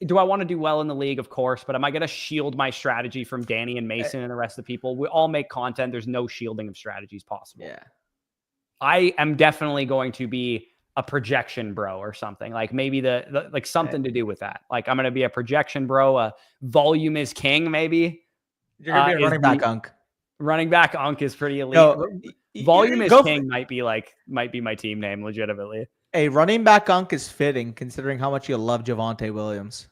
do I want to do well in the league? Of course, but am I gonna shield my strategy from Danny and Mason and the rest of the people? We all make content. There's no shielding of strategies possible. Yeah. I am definitely going to be a projection bro or something. Like maybe the like something to do with that. Like I'm gonna be a projection bro. A volume is king. Maybe you're gonna be a running back Unk. Running back Unk is pretty elite. No, volume is king might be my team name legitimately. A running back Unk is fitting considering how much you love Javonte Williams.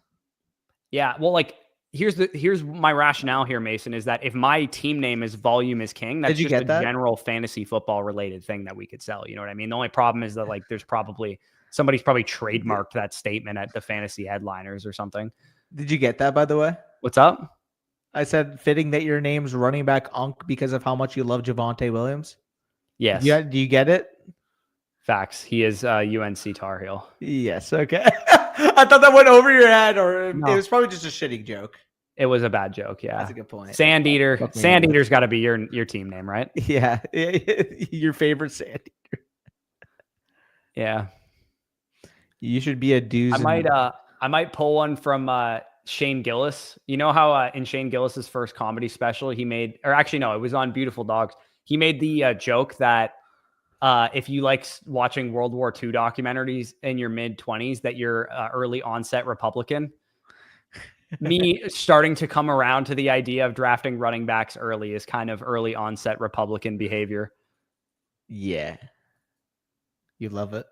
Yeah, well, like here's my rationale here, Mason, is that if my team name is volume is king, that's just a general fantasy football related thing that we could sell. You know what I mean? The only problem is that like somebody's probably trademarked that statement at the fantasy headliners or something. Did you get that, by the way? What's up? I said fitting that your name's running back Unk because of how much you love Javonte Williams. Yes. Yeah. Do you get it? Facts. He is UNC Tar Heel. Yes. Okay. I thought that went over your head, or no. It was probably just a shitty joke. It was a bad joke. Yeah. That's a good point. Sand Eater. Sand Eater's got to be your team name, right? Yeah. Your favorite Sand Eater. Yeah. You should be a doozy. I might pull one from Shane Gillis. You know how in Shane Gillis's first comedy special he made, or actually no, it was on Beautiful Dogs. He made the joke that if you like watching World War II documentaries in your mid-20s, that you're early onset Republican. Me starting to come around to the idea of drafting running backs early is kind of early onset Republican behavior. Yeah. You love it.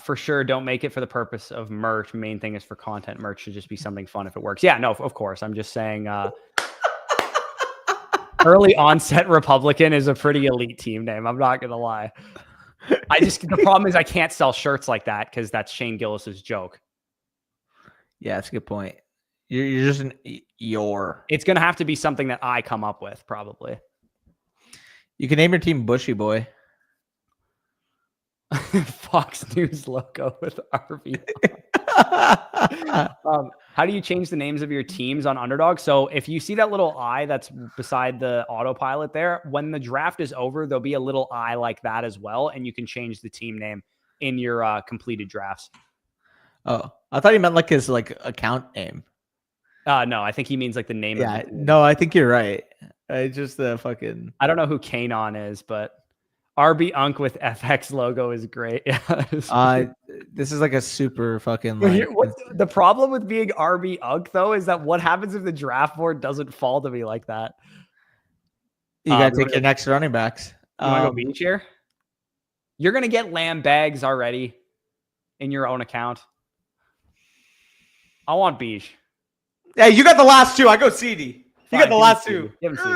For sure. Don't make it for the purpose of merch. Main thing is for content. Merch should just be something fun if it works. Yeah, no, of course. I'm just saying early onset Republican is a pretty elite team name. I'm not going to lie. The problem is I can't sell shirts like that because that's Shane Gillis's joke. Yeah, that's a good point. You're just It's going to have to be something that I come up with probably. You can name your team Bushy Boy. Fox News logo with RV. How do you change the names of your teams on Underdog? So if you see that little eye that's beside the autopilot there, when the draft is over, there'll be a little eye like that as well, and you can change the team name in your completed drafts. Oh, I thought he meant like his like account name. No, I think he means like the name. Yeah, no, I think you're right. Just the fucking. I don't know who Kanon is, but RB Unk with FX logo is great. This is like a super fucking But like. the problem with being RB Unk though is that what happens if the draft board doesn't fall to me like that? You gotta take your next running backs. You want to go Beach here? You're gonna get Lamb bags already in your own account. I want Beach. Yeah, you got the last two. I go CD. You got the last two. Give him CD.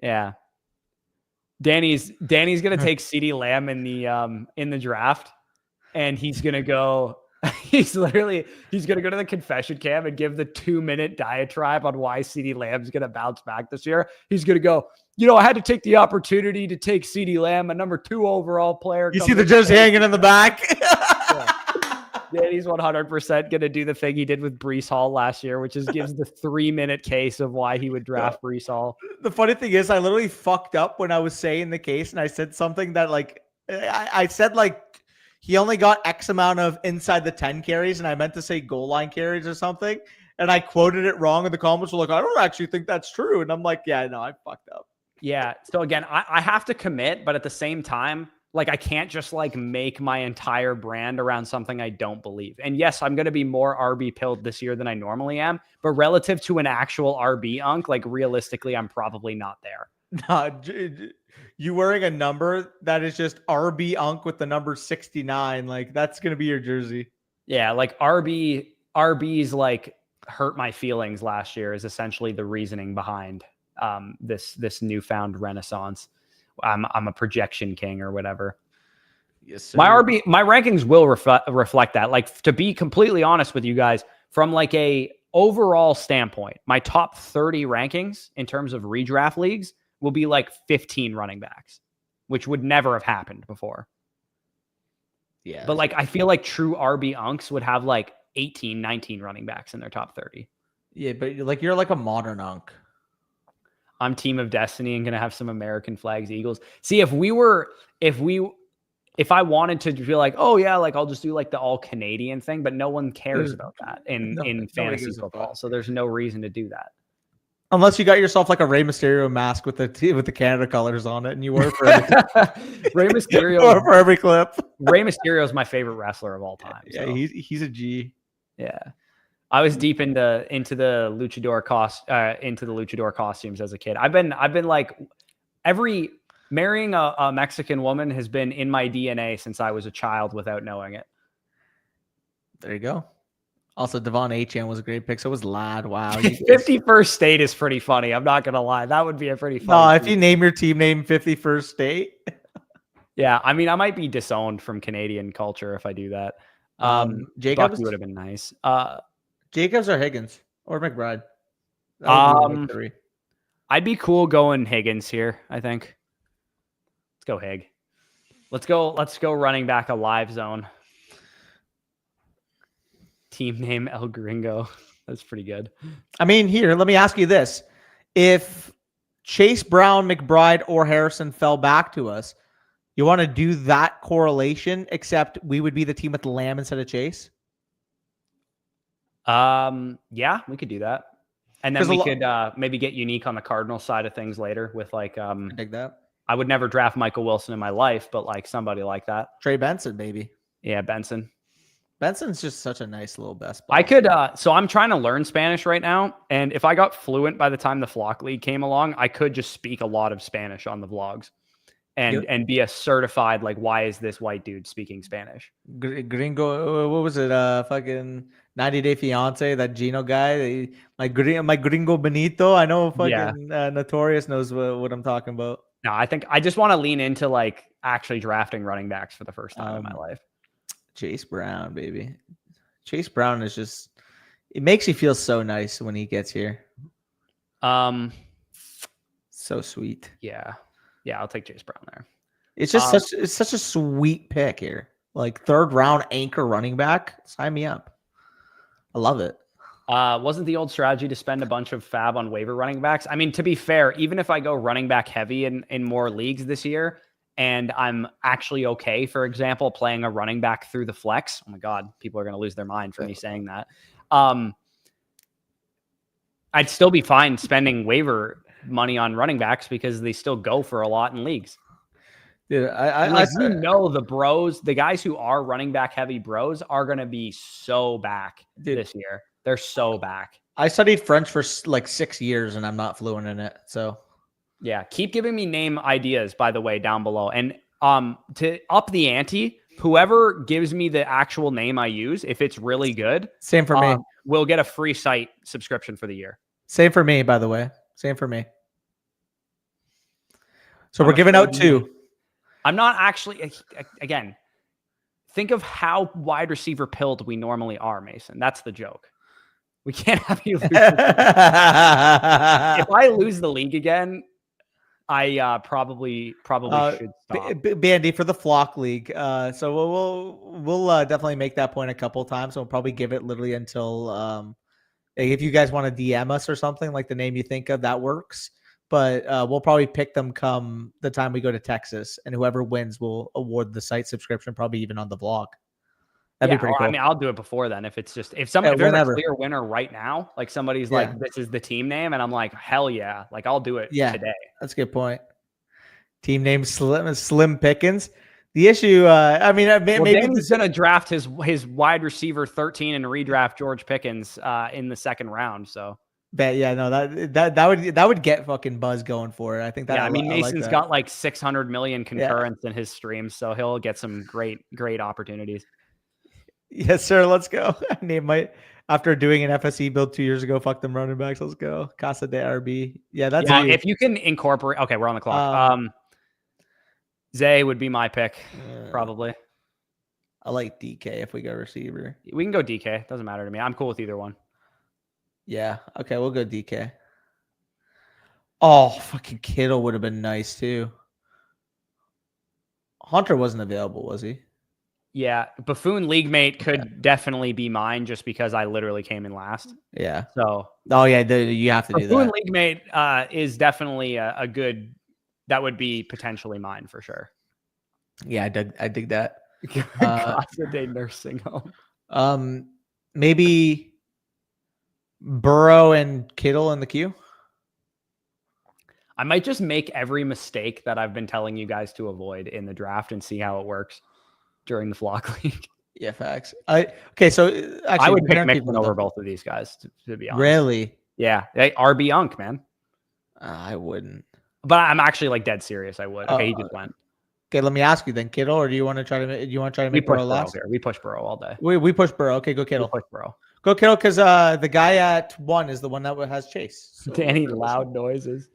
Yeah. Danny's gonna take CD Lamb in the draft, and he's gonna go. He's gonna go to the confession cam and give the 2-minute diatribe on why CD Lamb's gonna bounce back this year. He's gonna go, I had to take the opportunity to take CD Lamb, a number 2 overall player. You see the jersey hanging in the back. Yeah, he's 100% going to do the thing he did with Breece Hall last year, which is gives the 3-minute case of why he would draft Breece Hall. The funny thing is I literally fucked up when I was saying the case, and I said something that like, I said like he only got X amount of inside the 10 carries, and I meant to say goal line carries or something. And I quoted it wrong, and the comments were like, I don't actually think that's true. And I'm like, yeah, no, I fucked up. Yeah. So again, I have to commit, but at the same time, like I can't just like make my entire brand around something I don't believe. And yes, I'm going to be more RB pilled this year than I normally am, but relative to an actual RB Unk, like realistically, I'm probably not there. Nah, you wearing a number that is just RB Unk with the number 69, like that's going to be your jersey. Yeah, like RB's like hurt my feelings last year is essentially the reasoning behind this newfound renaissance. I'm a projection king or whatever. Yes, sir. My rankings will reflect that. Like, to be completely honest with you guys, from like a overall standpoint, my top 30 rankings in terms of redraft leagues will be like 15 running backs, which would never have happened before. Yeah. But like, I feel like true RB Unks would have like 18, 19 running backs in their top 30. Yeah, but like you're like a modern Unk. I'm Team of Destiny and going to have some American flags, Eagles. See, if I wanted to feel like, oh yeah, like I'll just do like the all Canadian thing, but no one cares about that in fantasy football. So there's no reason to do that. Unless you got yourself like a Rey Mysterio mask with the Canada colors on it, and you wore it for every Rey Mysterio for every clip. Rey Mysterio is my favorite wrestler of all time. Yeah, so. he's a G. Yeah. I was deep into the luchador costumes as a kid. I've been like marrying a Mexican woman has been in my DNA since I was a child without knowing it. There you go. Also, Devon Achane was a great pick. So was Lad. Wow. 51st State is pretty funny. I'm not gonna lie. That would be a pretty funny. No, if you name your team name 51st State. Yeah, I mean, I might be disowned from Canadian culture if I do that. Jacobs Bucky would have been nice. Jacobs or Higgins or McBride? I'd be cool going Higgins here, I think. Let's go Hig. Let's go running back a live zone. Team name El Gringo. That's pretty good. I mean, here, let me ask you this. If Chase Brown, McBride, or Harrison fell back to us, you want to do that correlation, except we would be the team with Lamb instead of Chase? Yeah, we could do that. And then we could maybe get unique on the Cardinals side of things later with like I dig that. I would never draft Michael Wilson in my life, but like somebody like that. Trey Benson, baby. Yeah, Benson. Benson's just such a nice little best ball. I could so I'm trying to learn Spanish right now, and if I got fluent by the time the Flock League came along, I could just speak a lot of Spanish on the vlogs. And be a certified, like, why is this white dude speaking Spanish? Gringo, what was it? Fucking 90 Day Fiance, that Gino guy. My Gringo Benito. I know fucking Notorious knows what I'm talking about. No, I think I just want to lean into like actually drafting running backs for the first time in my life. Chase Brown, baby. Chase Brown is just, it makes you feel so nice when he gets here. So sweet. Yeah. Yeah, I'll take Chase Brown there. It's just such a sweet pick here. Like 3rd round anchor running back. Sign me up. I love it. Wasn't the old strategy to spend a bunch of fab on waiver running backs? I mean, to be fair, even if I go running back heavy in more leagues this year, and I'm actually okay, for example, playing a running back through the flex. Oh my God, people are going to lose their mind for me saying that. I'd still be fine spending waiver money on running backs because they still go for a lot in leagues. Dude, And like we know the bros, the guys who are running back heavy bros are gonna be so back this year. They're so back. I studied French for like 6 years and I'm not fluent in it. So yeah, keep giving me name ideas, by the way, down below. And to up the ante, whoever gives me the actual name I use, if it's really good, same for me. We'll get a free site subscription for the year. Same for me, by the way. Same for me. So we're giving out 2. I'm not actually, again, think of how wide receiver pilled we normally are, Mason. That's the joke. We can't have you lose. If I lose the league again, I probably should stop. Bandy for the flock league. So we'll definitely make that point a couple times. We'll probably give it literally until if you guys want to DM us or something, like the name you think of, that works. But we'll probably pick them come the time we go to Texas, and whoever wins will award the site subscription, probably even on the vlog. That'd be pretty cool. I mean, I'll do it before then. If it's just if there's a clear winner right now, like somebody's like, this is the team name, and I'm like, hell yeah, like I'll do it today. That's a good point. Team name Slim Pickens. The issue, I mean, maybe he's going to draft his wide receiver 13 and redraft George Pickens in the second round. So. But yeah, no, that would get fucking buzz going for it. I think that. Yeah, I mean, Mason's got like 600 million concurrents in his streams, so he'll get some great opportunities. Yes, sir. Let's go. After doing an FSE build 2 years ago, fuck them running backs. Let's go. Casa de RB. Yeah, that's if you can incorporate. Okay, we're on the clock. Zay would be my pick, probably. I like DK if we go receiver. We can go DK. Doesn't matter to me. I'm cool with either one. Yeah. Okay, we'll go DK. Oh, fucking Kittle would have been nice too. Hunter wasn't available, was he? Yeah, Buffoon league mate could definitely be mine just because I literally came in last. Yeah. So. Oh yeah, you have to do that. Buffoon league mate is definitely a good. That would be potentially mine for sure. Yeah, I dig that. Casa de nursing home. Maybe Burrow and Kittle in the queue. I might just make every mistake that I've been telling you guys to avoid in the draft and see how it works during the flock league. Yeah, facts. Okay, so actually, I would pick Mixon over both of these guys, to be honest. Really? Yeah, RB Unk, man. I wouldn't. But I'm actually like dead serious. I would. Okay, he just went. Okay, let me ask you then, Kittle, or do you want to try to make Burrow last? Here. We push Burrow all day. We push Burrow. Okay, go Kittle. We push Burrow. Go Kittle, because the guy at 1 is the one that has Chase. So Danny loud noises.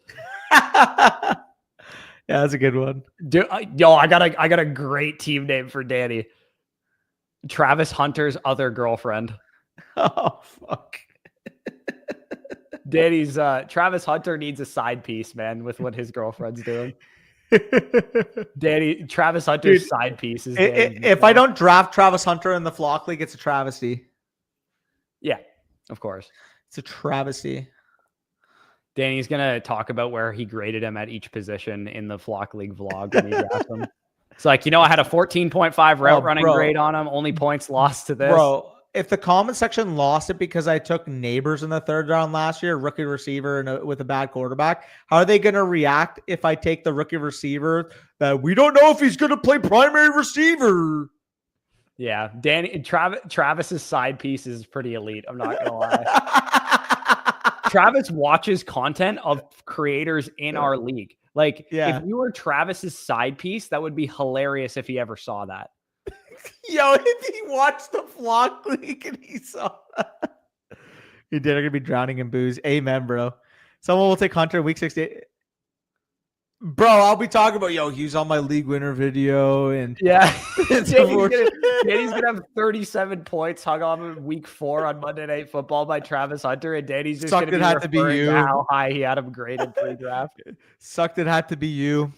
Yeah, that's a good one. Dude, I got a great team name for Danny. Travis Hunter's other girlfriend. Oh fuck. Danny's Travis Hunter needs a side piece, man, with what his girlfriend's doing. Travis Hunter's side piece is if I don't draft Travis Hunter in the flock league, it's a travesty. Yeah, of course. It's a travesty. Danny's gonna talk about where he graded him at each position in the flock league vlog when he drafted him. It's like, I had a 14.5 route running grade on him, only points lost to this. Bro, if the comment section lost it because I took Neighbors in the 3rd round last year, rookie receiver and with a bad quarterback, how are they going to react if I take the rookie receiver that we don't know if he's going to play primary receiver? Yeah, Travis's side piece is pretty elite. I'm not going to lie. Travis watches content of creators in our league. Like, if you were Travis's side piece, that would be hilarious if he ever saw that. Yo, if he watched the flock league and he saw that. He did. I'm going to be drowning in booze. Amen, bro. Someone will take Hunter week 68. Bro, I'll be talking about, he's on my league winner video. And yeah. Danny's gonna have 37 points hung on him week 4 on Monday Night Football by Travis Hunter. And Danny's just going to be referring to how high he had him graded pre-draft. Sucked it had to be you.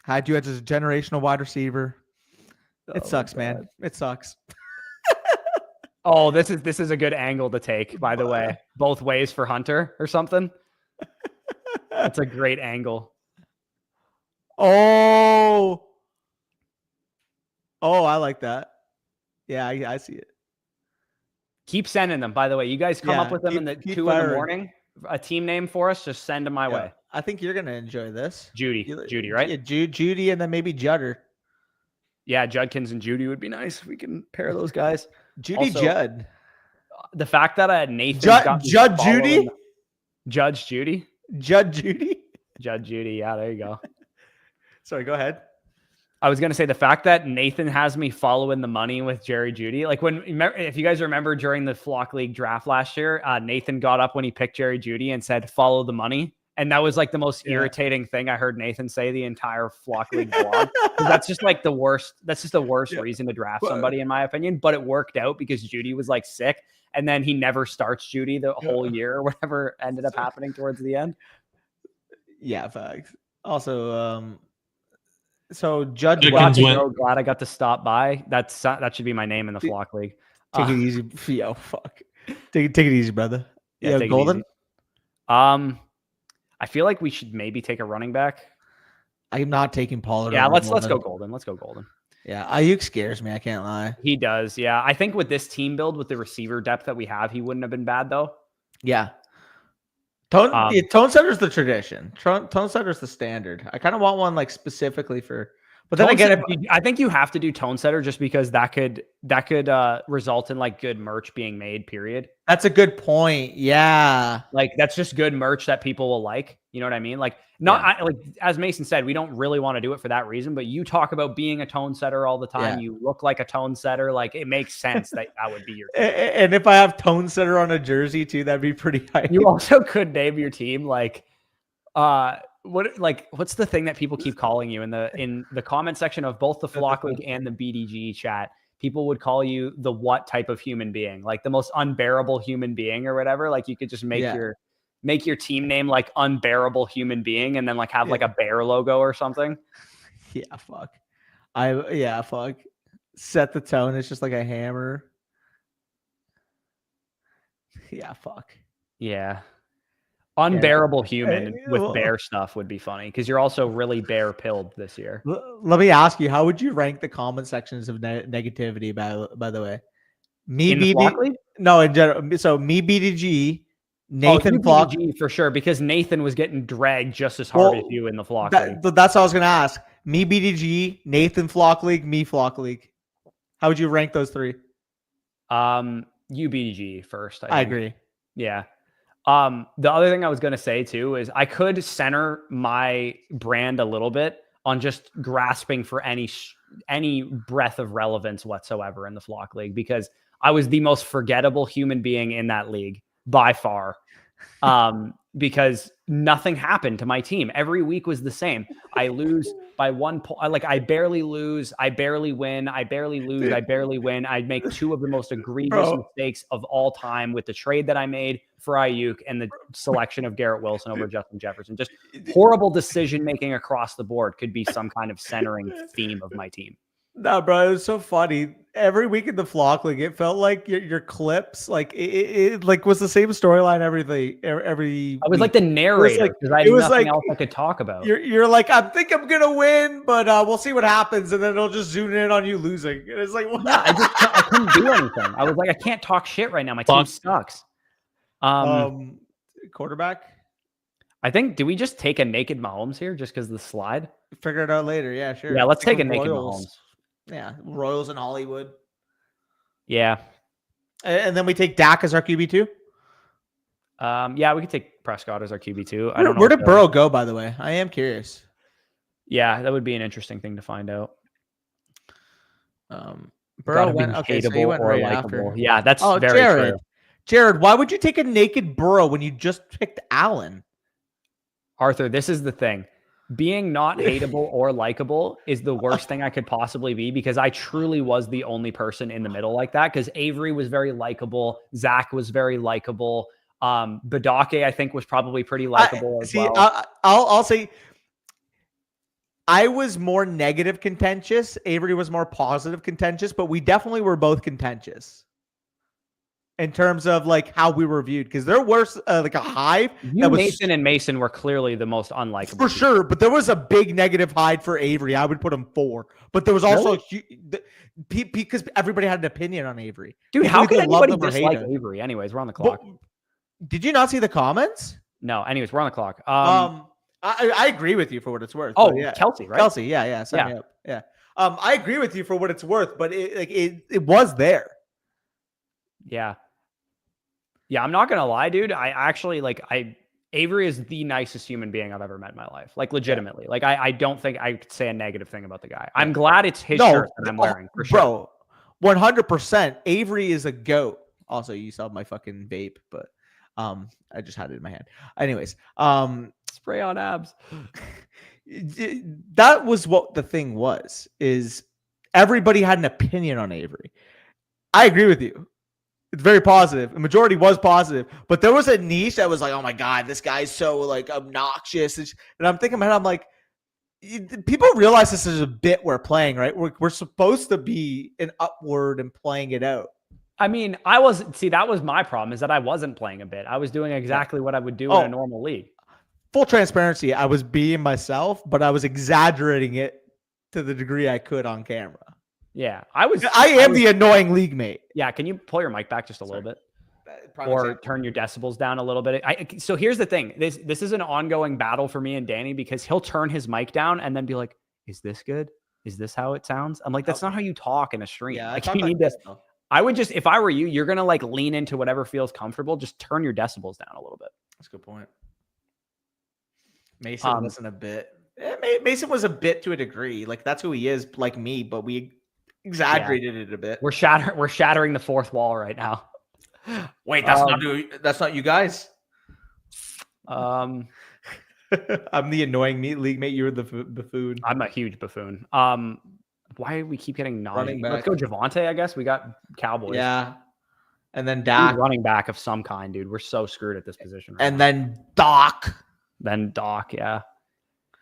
Had you as a generational wide receiver. It sucks, man. It sucks. Oh, this is a good angle to take, by the way. Both ways for Hunter or something. That's a great angle. Oh, I like that. Yeah, I see it. Keep sending them, by the way. You guys come up with them in the 2 in the morning. a team name for us, just send them my way. I think you're gonna enjoy this. Judy, right? Yeah, Judy, and then maybe Judder. Yeah, Judkins and Judy would be nice if we can pair those guys. Judy Also, Judd. The fact that Nathan's got Judd Judy? Judge Judy? Judd Judy? Judd Judy. Yeah, there you go. Sorry, go ahead. I was going to say the fact that Nathan has me following the money with Jerry Judy. Like if you guys remember during the Flock League draft last year, Nathan got up when he picked Jerry Judy and said, follow the money. And that was like the most irritating thing I heard Nathan say the entire Flock League blog. That's just like the worst. That's just the worst reason to draft somebody, in my opinion. But it worked out because Judy was like sick. And then he never starts Judy the whole year or whatever ended up happening towards the end. Yeah, facts. Also, so Judge, glad I got to stop by. That should be my name in the Flock League. Take it easy. Yo, fuck. Take it easy, brother. Yeah, Golden. I feel like we should maybe take a running back. I'm not taking Pollard. Yeah, let's go Golden. Let's go Golden. Yeah, Ayuk scares me. I can't lie. He does. Yeah, I think with this team build, with the receiver depth that we have, he wouldn't have been bad though. Yeah. Tone setter's the tradition. Tone setter's the standard. I kind of want one like specifically for. But then again, I think you have to do tone setter just because that could result in like good merch being made. Period. That's a good point. Yeah, like that's just good merch that people will like. You know what I mean? Like like as Mason said, we don't really want to do it for that reason. But you talk about being a tone setter all the time. You look like a tone setter. Like it makes sense that would be your team. And if I have tone setter on a jersey too, that'd be pretty high. You also could name your team like what's the thing that people keep calling you in the comment section of both the Flock League and the BDG chat? People would call you the what type of human being, like the most unbearable human being or whatever. Like you could just make your team name like unbearable human being and then like have like a bear logo or something. Yeah, fuck. Fuck. Set the tone. It's just like a hammer. Yeah, fuck. Yeah. Unbearable human with bear stuff would be funny because you're also really bear pilled this year. Let me ask you, how would you rank the comment sections of negativity? By the way, me BDG, no, in general. So me BDG, Nathan Flock for sure because Nathan was getting dragged just as hard as you in the Flock League. That's what I was gonna ask. Me BDG, Nathan Flock League, me Flock League. How would you rank those three? You BDG first. I agree. Yeah. The other thing I was going to say too is I could center my brand a little bit on just grasping for any breath of relevance whatsoever in the Flock League because I was the most forgettable human being in that league by far. Because nothing happened to my team. Every week was the same. I lose by 1 point. Like I barely lose. I barely win. I barely lose. I barely win. I make two of the most egregious mistakes of all time with the trade that I made for Ayuk and the selection of Garrett Wilson over Justin Jefferson. Just horrible decision making across the board could be some kind of centering theme of my team. No, bro, it was so funny. Every week in the Flock League, it felt like your clips, like it like was the same storyline. Every I was like the narrator because I had nothing else I could talk about. You're like, I think I'm gonna win, but we'll see what happens, and then it'll just zoom in on you losing. And it's like, what? Yeah, I couldn't do anything. I was like, I can't talk shit right now. My team sucks. Quarterback. I think. Do we just take a naked Mahomes here just because of the slide? Figure it out later. Yeah, sure. Yeah, let's take a naked Mahomes. Yeah, Royals in Hollywood. Yeah. And then we take Dak as our QB2? Yeah, we could take Prescott as our QB2. I don't know. Where did Burrow go, by the way? I am curious. Yeah, that would be an interesting thing to find out. Burrow went, okay, so he went right after. Yeah, that's very true. Jared, why would you take a naked Burrow when you just picked Allen? Arthur, this is the thing. Being not hateable or likable is the worst thing I could possibly be because I truly was the only person in the middle like that because Avery was very likable. Zach was very likable. Badake, I think, was probably pretty likable as well. I'll say I was more negative contentious. Avery was more positive contentious, but we definitely were both contentious in terms of like how we were viewed because there were like a hive. Nathan and Mason were clearly the most unlikable for sure, but there was a big negative hide for Avery. I would put him 4, but there was also because everybody had an opinion on Avery. Dude, how could anybody dislike Avery? Anyways, we're on the clock. Did you not see the comments? No. Anyways, we're on the clock. I agree with you for what it's worth. Oh, yeah. Kelsey, right? Kelsey, yeah, sign me up. Yeah. I agree with you for what it's worth, but it was there. Yeah. Yeah, I'm not gonna lie, dude. I actually Avery is the nicest human being I've ever met in my life. Like legitimately. Like I don't think I could say a negative thing about the guy. I'm glad it's his shirt that I'm wearing for sure. Bro, 100%. Avery is a goat. Also, you saw my fucking vape, but I just had it in my hand. Anyways, spray on abs. That was what the thing was, is everybody had an opinion on Avery. I agree with you. It's very positive. The majority was positive, but there was a niche that was like, oh my God, this guy's so like obnoxious. And I'm thinking about it, I'm like, people realize this is a bit we're playing, right? We're supposed to be an upward and playing it out. I mean, that was my problem, is that I wasn't playing a bit. I was doing exactly what I would do in a normal league. Full transparency, I was being myself, but I was exaggerating it to the degree I could on camera. Yeah, I am the annoying league mate. Yeah, can you pull your mic back just a little bit? Or turn your decibels down a little bit. So here's the thing. This is an ongoing battle for me and Danny, because he'll turn his mic down and then be like, is this good? Is this how it sounds? I'm like, that's not how you talk in a stream. Yeah, like you need this. I would just, if I were you, you're going to like lean into whatever feels comfortable. Just turn your decibels down a little bit. That's a good point. Mason wasn't a bit. Mason was a bit to a degree. Like that's who he is, like me, but we exaggerated it a bit. We're shattering the fourth wall right now. Wait, that's not you guys. I'm the annoying league mate. You're the buffoon. I'm a huge buffoon. Why do we keep getting running back? Let's go Javante, I guess. We got Cowboys. Yeah. And then Dak. Running back of some kind, dude. We're so screwed at this position right now. Then Doc, yeah.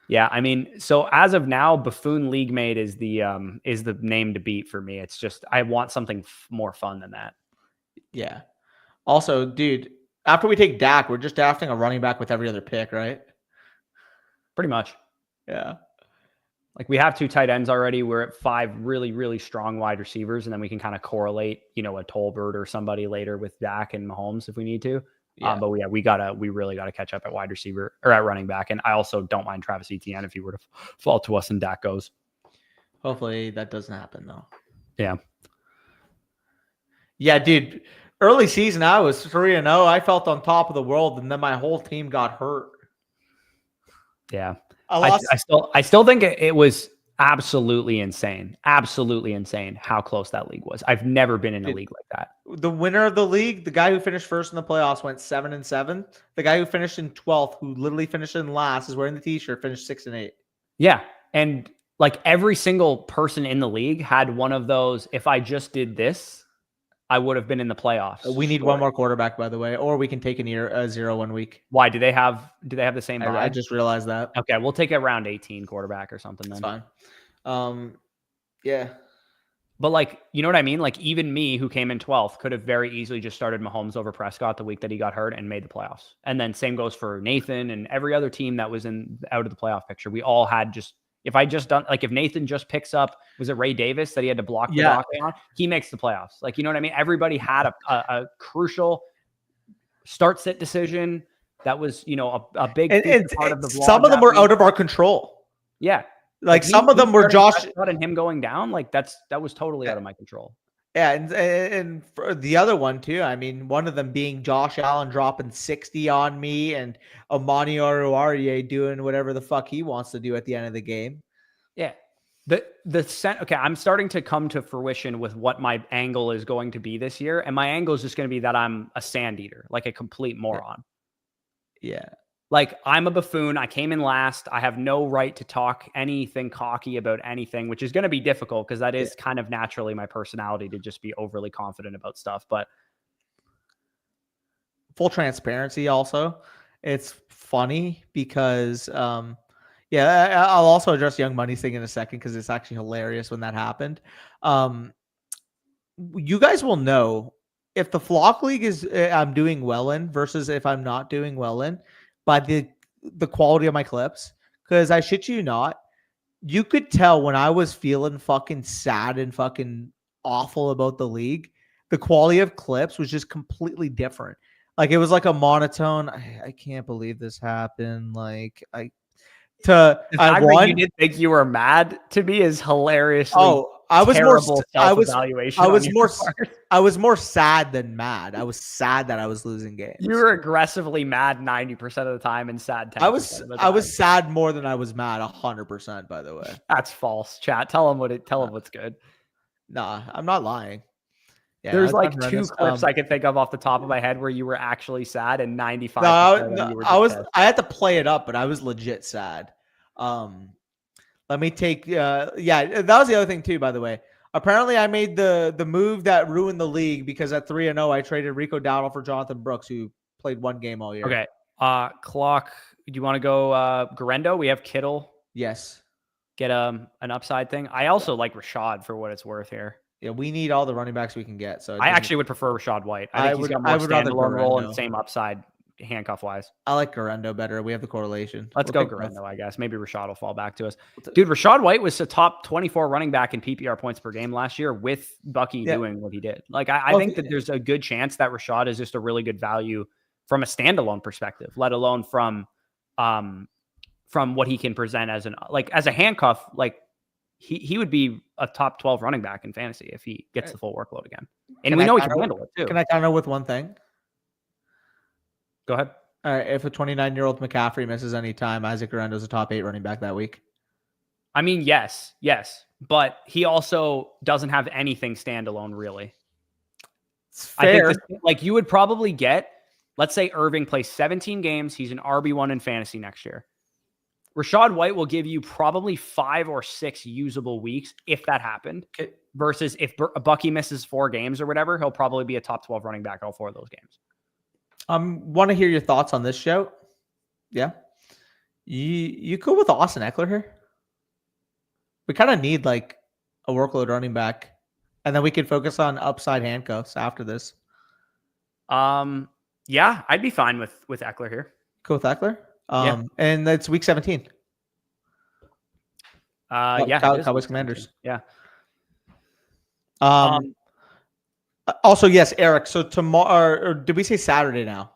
Yeah, I mean, so as of now, Buffoon League Mate is the name to beat for me. It's just I want something more fun than that. Yeah. Also, dude, after we take Dak, we're just drafting a running back with every other pick, right? Pretty much. Yeah. Like we have 2 tight ends already. We're at 5 really, really strong wide receivers, and then we can kind of correlate, a Tolbert or somebody later with Dak and Mahomes if we need to. Yeah. But we really gotta catch up at wide receiver or at running back. And I also don't mind Travis Etienne if he were to fall to us and Dak goes. Hopefully that doesn't happen though. Yeah. Yeah, dude. Early season, I was 3-0. I felt on top of the world, and then my whole team got hurt. Yeah. I still think it was absolutely insane how close that league was. I've never been in a league like that. The winner of the league, the guy who finished first in the playoffs, went 7-7. The guy who finished in 12th, who literally finished in last, is wearing the t-shirt, finished 6-8. Yeah. And like every single person in the league had one of those, if I just did this, I would have been in the playoffs. We need one more quarterback, by the way, or we can take a 0 1 week. Why do they have the same vibe? I just realized that. Okay, we'll take a round 18 quarterback or something then. That's fine. Yeah. But like, you know what I mean? Like even me who came in 12th could have very easily just started Mahomes over Prescott the week that he got hurt and made the playoffs. And then same goes for Nathan and every other team that was out of the playoff picture. We all had if Nathan just picks up, was it Ray Davis that he had to block the block on? He makes the playoffs. Like, you know what I mean? Everybody had a crucial start-sit decision that was, a big part of the vlog. Some of them were out of our control. Yeah. Like some of them were Josh and him going down. Like that was totally out of my control. Yeah, and for the other one too. I mean, one of them being Josh Allen dropping 60 on me, and Mania Oruwariye doing whatever the fuck he wants to do at the end of the game. Yeah, okay. I'm starting to come to fruition with what my angle is going to be this year, and my angle is just going to be that I'm a sand eater, like a complete moron. Yeah. Like I'm a buffoon. I came in last. I have no right to talk anything cocky about anything, which is going to be difficult because that is kind of naturally my personality to just be overly confident about stuff. But full transparency also, it's funny because, I'll also address Young Money's thing in a second because it's actually hilarious when that happened. You guys will know if the Flock League is I'm doing well in versus if I'm not doing well in, by the quality of my clips, because I shit you not, you could tell when I was feeling fucking sad and fucking awful about the league, the quality of clips was just completely different. Like it was like a monotone. I can't believe this happened. Like I The fact that you won. didn't think you were mad to me is hilariously Oh, I was more terrible self-evaluation I on was your more part. I was more sad than mad. I was sad that I was losing games. You were aggressively mad 90% of the time and sad 10% of the time. I was sad more than I was mad 100%, by the way. That's false, chat. Tell them what's good. Nah, I'm not lying. Yeah, There's it's not like 2 horrendous. clips I can think of off the top of my head where you were actually sad, and 95% of them you were I just was pissed. I had to play it up, but I was legit sad. Let me take yeah, that was the other thing too, by the way. Apparently I made the move that ruined the league because at 3-0 I traded Rico Dowdle for Jonathan Brooks, who played 1 game all year. Okay. Clock. Do you want to go Garendo? We have Kittle. Yes. Get an upside thing. I also like Rashad for what it's worth here. Yeah, we need all the running backs we can get. So I actually would prefer Rashad White. I think he's got more standalone role and same upside handcuff wise. I like Garendo better. We have the correlation. Let's go Garendo, I guess. Maybe Rashad will fall back to us. Dude, Rashad White was a top 24 running back in PPR points per game last year with Bucky doing what he did. Like I think that there's a good chance that Rashad is just a really good value from a standalone perspective, let alone from what he can present as a handcuff. Like he would be a top 12 running back in fantasy if he gets the full workload again. And we know he can handle it too. Can I counter with one thing? Go ahead. All right. If a 29-year-old McCaffrey misses any time, Isaac Garendo is a top 8 running back that week. I mean, yes. But he also doesn't have anything standalone, really. It's fair. I think you would probably get, let's say Irving plays 17 games. He's an RB1 in fantasy next year. Rashad White will give you probably 5 or 6 usable weeks if that happened. Okay. Versus if Bucky misses 4 games or whatever, he'll probably be a top 12 running back all 4 of those games. Want to hear your thoughts on this show? Yeah. You cool with Austin Eckler here? We kind of need like a workload running back, and then we can focus on upside handcuffs after this. Yeah, I'd be fine with Eckler here. Cool with Eckler? And that's week 17. Cowboys Commanders. Yeah. Also, yes, Eric. So tomorrow, or did we say Saturday now?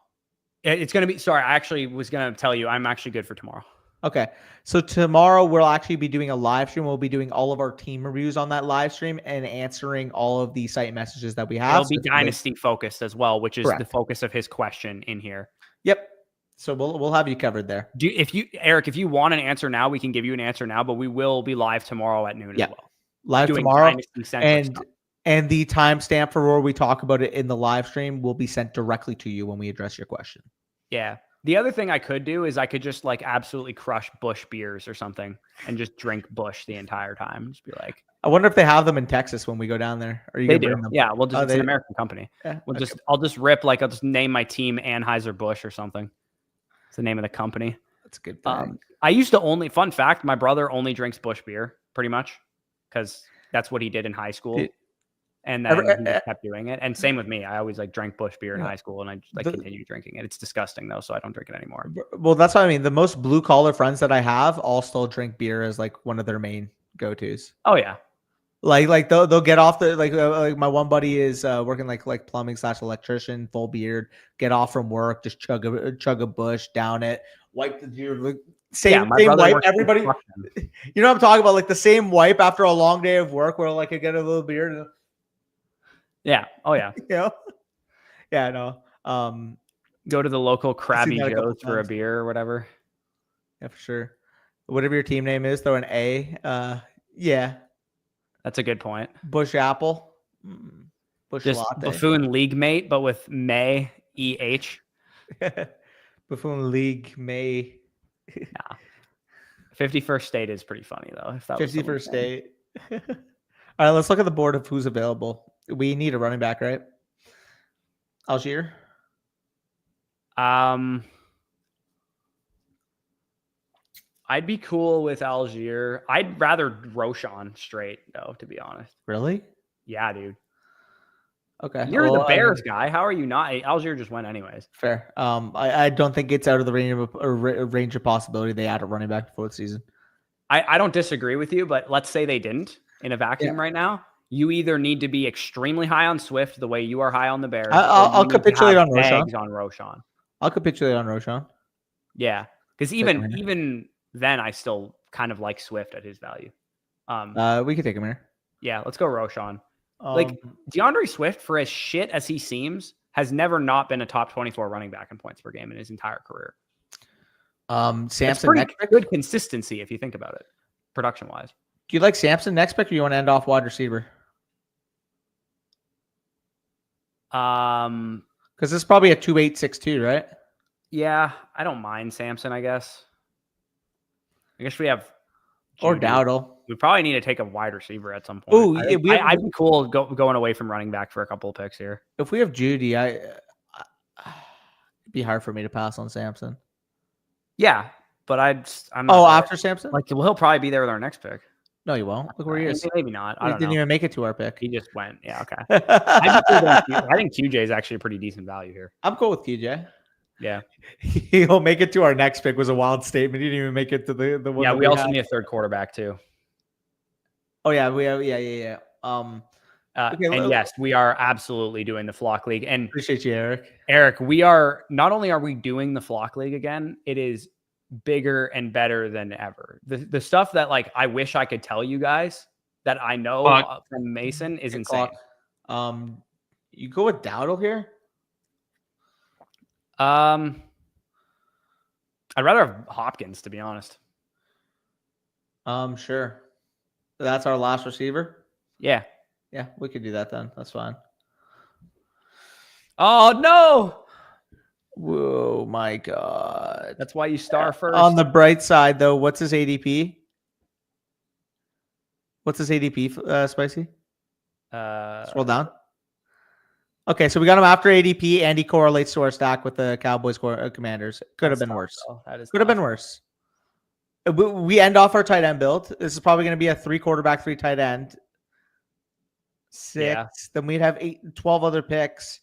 It's going to be, sorry, I actually was going to tell you, I'm actually good for tomorrow. Okay. So tomorrow we'll actually be doing a live stream. We'll be doing all of our team reviews on that live stream and answering all of the site messages that we have. It'll be dynasty focused as well, which is the focus of his question in here. Yep. So we'll have you covered there. Eric, if you want an answer now, we can give you an answer now, but we will be live tomorrow at noon as well. Live tomorrow. And the timestamp for where we talk about it in the live stream will be sent directly to you when we address your question. Yeah. The other thing I could do is I could just like absolutely crush Busch beers or something and just drink Busch the entire time. Just be like, I wonder if they have them in Texas when we go down there. Are you they do? Bring them? Yeah. Well, it's an American company. Yeah, I'll just name my team Anheuser-Busch or something. It's the name of the company. That's a good thing. I used to fun fact, my brother only drinks Busch beer pretty much because that's what he did in high school. And then he just kept doing it. And same with me. I always drank Busch beer in high school, and I just continue drinking it. It's disgusting though, so I don't drink it anymore. Well, that's what I mean. The most blue collar friends that I have all still drink beer as like one of their main go-tos. Oh yeah. Like they'll get off the like my one buddy is working like plumbing / electrician, full beard, get off from work, just chug a Busch, down it, wipe the beer, same wipe. Everybody, you know what I'm talking about? Like the same wipe after a long day of work, where like I get a little beer. Yeah. Oh yeah. Yeah. No. Go to the local Krabby Joe's for a beer or whatever. Yeah, for sure. Whatever your team name is, throw an A. Yeah. That's a good point. Busch Apple. Busch Just Latte. Buffoon League Mate, but with May EH. Buffoon League May. Nah. 51st State is pretty funny though. If that 51st State. All right, let's look at the board of who's available. We need a running back, right? Algier. I'd be cool with Algier. I'd rather Roshan straight though, to be honest. Really? Yeah, dude. Okay. You're the Bears guy. How are you not? Algier just went anyways. Fair. I don't think it's out of the range of possibility they add a running back before the season. I don't disagree with you, but let's say they didn't in a vacuum right now. you either need to be extremely high on Swift the way you are high on the Bears. I'll capitulate on Roshan. On Roshan. I'll capitulate on Roshan. Yeah, because even then, I still kind of like Swift at his value. We could take him here. Yeah, let's go Roshan. Like DeAndre Swift, for as shit as he seems, has never not been a top 24 running back in points per game in his entire career. Samson pretty next pick? Good consistency if you think about it, production wise. Do you like Samson next pick, or you want to end off wide receiver? Because this is probably a 2.862, right? Yeah, I don't mind Samson. I guess we have or Dowdle. We probably need to take a wide receiver at some point. Oh, I'd be cool going away from running back for a couple of picks here. If we have Judy, it'd be hard for me to pass on Samson. Yeah, but I'm after Samson? Like, well, he'll probably be there with our next pick. No, he won't. Look where he is. Maybe not. He didn't even make it to our pick. He just went. Yeah, okay. I think QJ is actually a pretty decent value here. I'm cool with QJ. Yeah. He'll make it to our next pick was a wild statement. He didn't even make it to the one. Yeah, we also need a third quarterback too. Oh yeah, yeah. And yes, we are absolutely doing the Flock League. And appreciate you, Eric. Eric, we are not only are we doing the Flock League again, it is bigger and better than ever. The stuff that like I wish I could tell you guys that I know from Mason is insane. You go with Dowdle here? I'd rather have Hopkins, to be honest. Sure. That's our last receiver? Yeah. Yeah, we could do that then. That's fine. Oh, no. Whoa, my God. That's why you star first. On the bright side, though, what's his ADP? What's his ADP, Spicy? Scroll down. Okay, so we got him after ADP, and he correlates to our stack with the Cowboys Commanders. Could have been worse. Could have been worse. We end off our tight end build. This is probably going to be a 3 quarterback, 3 tight end. 6. Yeah. Then we'd have 12 other picks.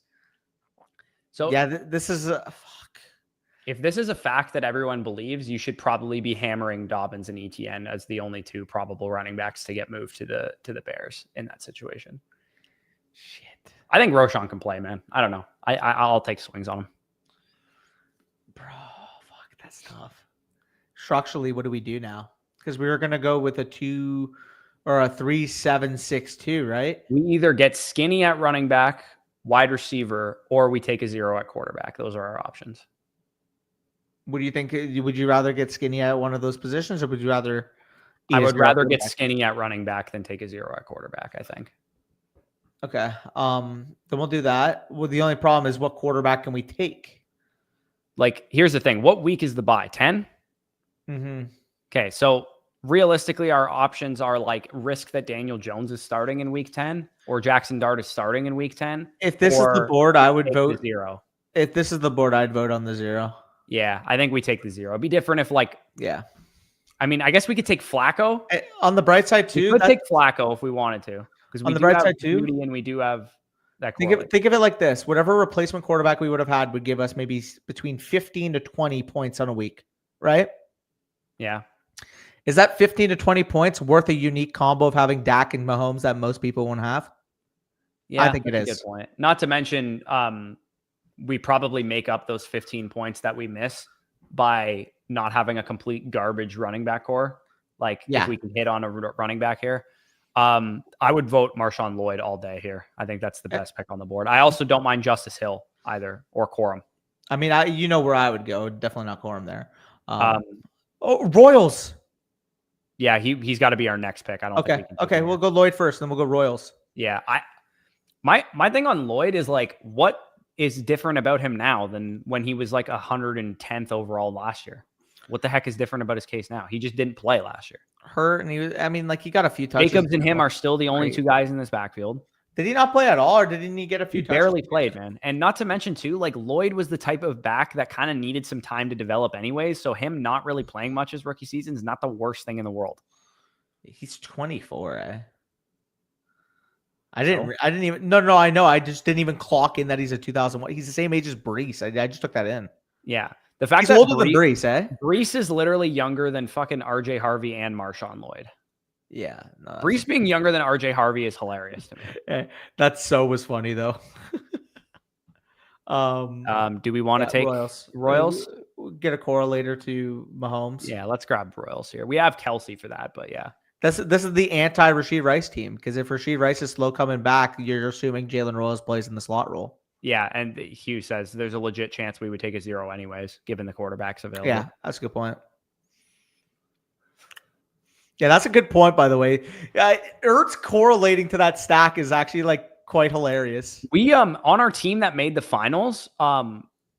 So yeah, this is fuck. If this is a fact that everyone believes, you should probably be hammering Dobbins and ETN as the only 2 probable running backs to get moved to the Bears in that situation. Shit. I think Roshan can play, man. I don't know. I'll take swings on him. Bro, fuck, that's tough. Structurally, what do we do now? Because we were going to go with a 2 or a 3-7-6-2, right? We either get skinny at running back, wide receiver, or we take a 0 at quarterback. Those are our options. What do you think? Would you rather get skinny at one of those positions, or would you rather? I would rather get skinny at running back than take a 0 at quarterback, I think. Okay. Then we'll do that. Well, the only problem is what quarterback can we take? Like, here's the thing. What week is the bye? 10? Mm-hmm. Okay, so realistically, our options are like risk that Daniel Jones is starting in week 10 or Jackson Dart is starting in week 10. If this is the board, I would vote 0. If this is the board, I'd vote on the 0. Yeah, I think we take the 0. It'd be different if yeah. I mean, I guess we could take Flacco. On the bright side, too. We could take Flacco if we wanted to. Because on the bright side, too. And we do have that. Think of it like this. Whatever replacement quarterback we would have had would give us maybe between 15 to 20 points on a week, right? Yeah. Is that 15 to 20 points worth a unique combo of having Dak and Mahomes that most people won't have? Yeah, I think it is. Good point. Not to mention, we probably make up those 15 points that we miss by not having a complete garbage running back core. Like, if we can hit on a running back here. I would vote Marshawn Lloyd all day here. I think that's the best pick on the board. I also don't mind Justice Hill either, or Corum. I mean, you know where I would go. Definitely not Corum there. Royals. Yeah, he's got to be our next pick. I don't. Okay. We'll go Lloyd first, then we'll go Royals. Yeah, my thing on Lloyd is like, what is different about him now than when he was like 110th overall last year? What the heck is different about his case now? He just didn't play last year. Hurt, and he got a few touches. Jacobs and him are still the only 2 guys in this backfield. Did he not play at all, or didn't he get a few touches? Barely played, man. And not to mention, too, like Lloyd was the type of back that kind of needed some time to develop anyways. So him not really playing much his rookie season is not the worst thing in the world. He's 24, eh? I didn't even. No, I know. I just didn't even clock in that he's a 2001. He's the same age as Brees. I just took that in. Yeah. The fact he's that older than Brees, eh? Brees is literally younger than fucking RJ Harvey and Marshawn Lloyd. Yeah, no, Brees being younger than RJ Harvey is hilarious to me. that so was funny though. Do we want to take Royals? Royals? Get a correlator to Mahomes. Yeah, let's grab Royals here. We have Kelsey for that, but yeah. This is the anti Rashid Rice team, because if Rashid Rice is slow coming back, you're assuming Jalen Royals plays in the slot role. Yeah, and Hugh says there's a legit chance we would take a 0 anyways, given the quarterbacks available. Yeah, that's a good point. Yeah, that's a good point, by the way. Ertz correlating to that stack is actually like quite hilarious. We on our team that made the finals,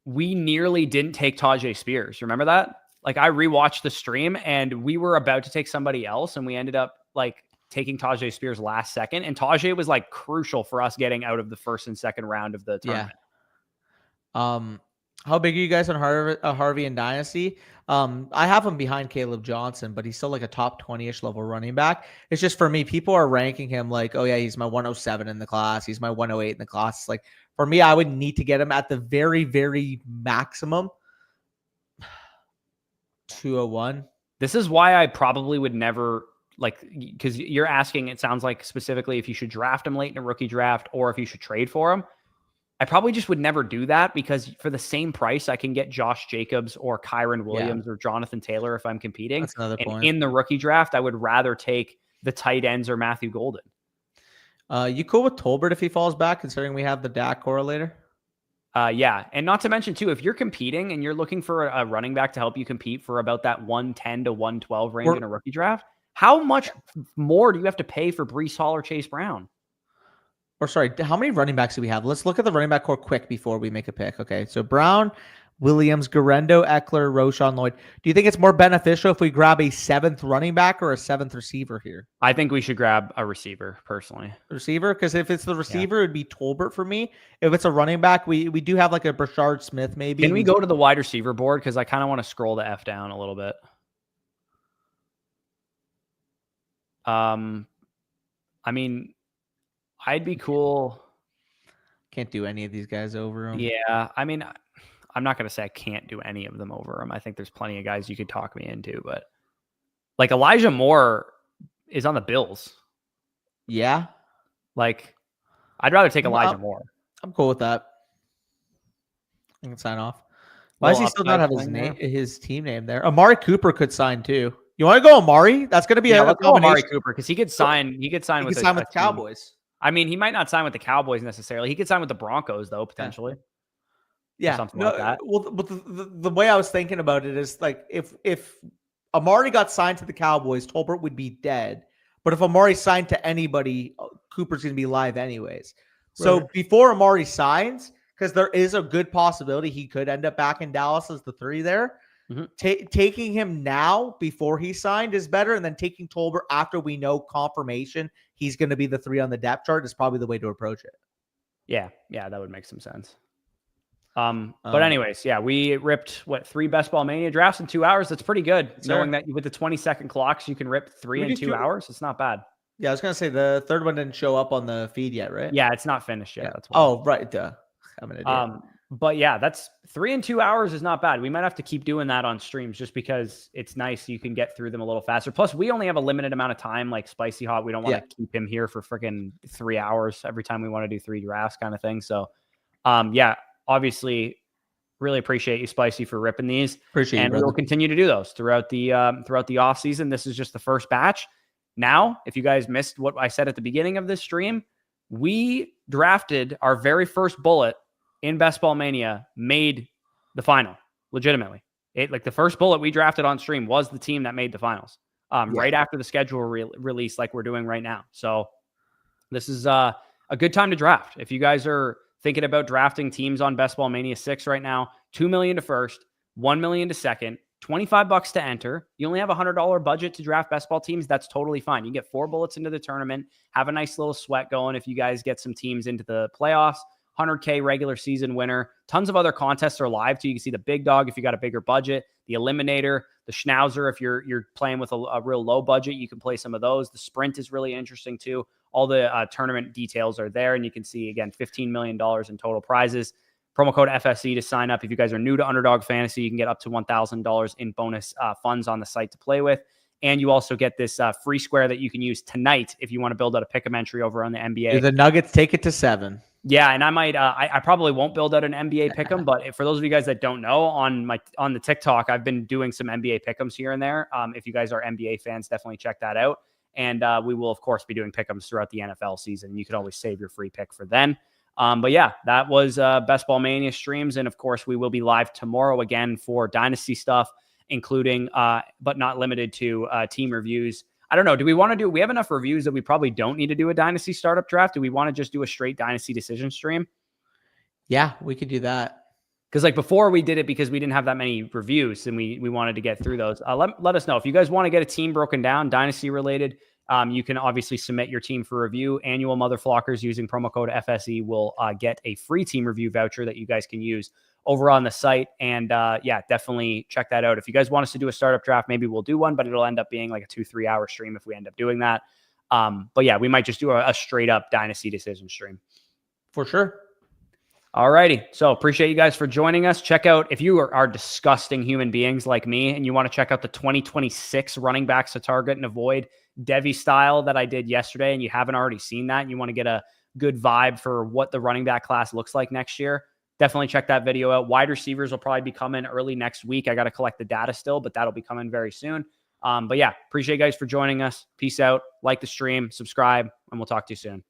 we nearly didn't take Tajay Spears. Remember that? Like, I rewatched the stream and we were about to take somebody else, and we ended up like taking Tajay Spears last second. And Tajay was like crucial for us getting out of the first and second round of the tournament. Yeah. How big are you guys on Harvey and Dynasty? I have him behind Caleb Johnson, but he's still like a top 20-ish level running back. It's just, for me, people are ranking him like, oh yeah, he's my 107 in the class. He's my 108 in the class. It's like, for me, I would need to get him at the very, very maximum 201. This is why I probably would never, like, because you're asking, it sounds like specifically if you should draft him late in a rookie draft or if you should trade for him. I probably just would never do that, because for the same price, I can get Josh Jacobs or Kyron Williams or Jonathan Taylor if I'm competing. That's another point. In the rookie draft, I would rather take the tight ends or Matthew Golden. You cool with Tolbert if he falls back, considering we have the Dak correlator? Yeah. And not to mention, too, if you're competing and you're looking for a running back to help you compete for about that 110 to 112 range in a rookie draft, how much more do you have to pay for Breece Hall or Chase Brown? Or sorry, how many running backs do we have? Let's look at the running back core quick before we make a pick. Okay, so Brown, Williams, Garendo, Eckler, Roshan Lloyd. Do you think it's more beneficial if we grab a 7th running back or a 7th receiver here? I think we should grab a receiver, personally. Receiver? Because if it's the receiver, it would be Tolbert for me. If it's a running back, we do have like a Brashard Smith maybe. Can we go to the wide receiver board? Because I kind of want to scroll the F down a little bit. I mean, I'd be cool. Can't do any of these guys over him. Yeah, I mean, I'm not going to say I can't do any of them over him. I think there's plenty of guys you could talk me into, but like Elijah Moore is on the Bills. Yeah. Like, I'd rather take Elijah Moore. I'm cool with that. I can sign off. Why does he still not have his team name there? Amari Cooper could sign too. You want to go Amari? That's going to be let's go Amari Cooper, because he could sign. He could sign with the Cowboys. I mean, he might not sign with the Cowboys necessarily. He could sign with the Broncos, though, potentially. Yeah, something like that. Well, the way I was thinking about it is like, if Amari got signed to the Cowboys, Tolbert would be dead. But if Amari signed to anybody, Cooper's going to be live anyways. Right. So before Amari signs, because there is a good possibility he could end up back in Dallas as the 3 there. Mm-hmm. Taking him now before he signed is better, and then taking Tolbert after we know confirmation he's going to be the 3 on the depth chart is probably the way to approach it. Yeah, that would make some sense. But anyways, we ripped 3 Best Ball Mania drafts in 2 hours. That's pretty good. Knowing that with the 20-second clocks, you can rip 3 in 2 hours. It's not bad. Yeah, I was going to say the third one didn't show up on the feed yet, right? Yeah, it's not finished yet. Yeah. That's why. Oh, right. Duh. I'm an idiot. But yeah, that's 3 in 2 hours is not bad. We might have to keep doing that on streams just because it's nice. You can get through them a little faster. Plus, we only have a limited amount of time, like Spicy Hot. We don't want to keep him here for freaking 3 hours every time we want to do 3 drafts kind of thing. So, obviously, really appreciate you, Spicy, for ripping these. Appreciate and we will continue to do those throughout the off season. This is just the first batch. Now, if you guys missed what I said at the beginning of this stream, we drafted our very first bullet in Best Ball Mania, made the final, legitimately. The first bullet we drafted on stream was the team that made the finals, right after the schedule release, like we're doing right now. So this is a good time to draft. If you guys are thinking about drafting teams on Best Ball Mania 6 right now, $2 million to first, $1 million to second, $25 to enter. You only have a $100 budget to draft best ball teams. That's totally fine. You can get 4 bullets into the tournament, have a nice little sweat going if you guys get some teams into the playoffs. 100K regular season winner. Tons of other contests are live too. You can see the big dog if you got a bigger budget, the eliminator, the schnauzer if you're playing with a real low budget, you can play some of those. The sprint is really interesting too. All the tournament details are there, and you can see again $15 million in total prizes. Promo code FSE to sign up. If you guys are new to Underdog Fantasy, you can get up to $1,000 in bonus funds on the site to play with. And you also get this free square that you can use tonight if you want to build out a pick'em entry over on the NBA. Do the Nuggets take it to 7? Yeah, and I might, I probably won't build out an NBA pick'em, but for those of you guys that don't know, on the TikTok, I've been doing some NBA pick'ems here and there. If you guys are NBA fans, definitely check that out. And we will, of course, be doing pick'ems throughout the NFL season. You can always save your free pick for then. But yeah, that was Best Ball Mania streams. And of course, we will be live tomorrow again for Dynasty stuff, including, but not limited to team reviews. I don't know. Do we want to do, we have enough reviews that we probably don't need to do a Dynasty startup draft? Do we want to just do a straight Dynasty decision stream? Yeah, we could do that. Because like before we did it because we didn't have that many reviews and we wanted to get through those. Let us know if you guys want to get a team broken down, Dynasty related. You can obviously submit your team for review. Annual Motherflockers using promo code FSE will get a free team review voucher that you guys can use over on the site. And yeah, definitely check that out. If you guys want us to do a startup draft, maybe we'll do one, but it'll end up being like a 2-3 hour stream if we end up doing that. But yeah, we might just do a straight up Dynasty decision stream. For sure. All righty. So appreciate you guys for joining us. Check out, if you are disgusting human beings like me and you want to check out the 2026 running backs to target and avoid Devi style that I did yesterday, and you haven't already seen that, and you want to get a good vibe for what the running back class looks like next year, definitely check that video out. Wide receivers will probably be coming early next week. I got to collect the data still, but that'll be coming very soon. But yeah, appreciate you guys for joining us. Peace out. Like the stream, subscribe, and we'll talk to you soon.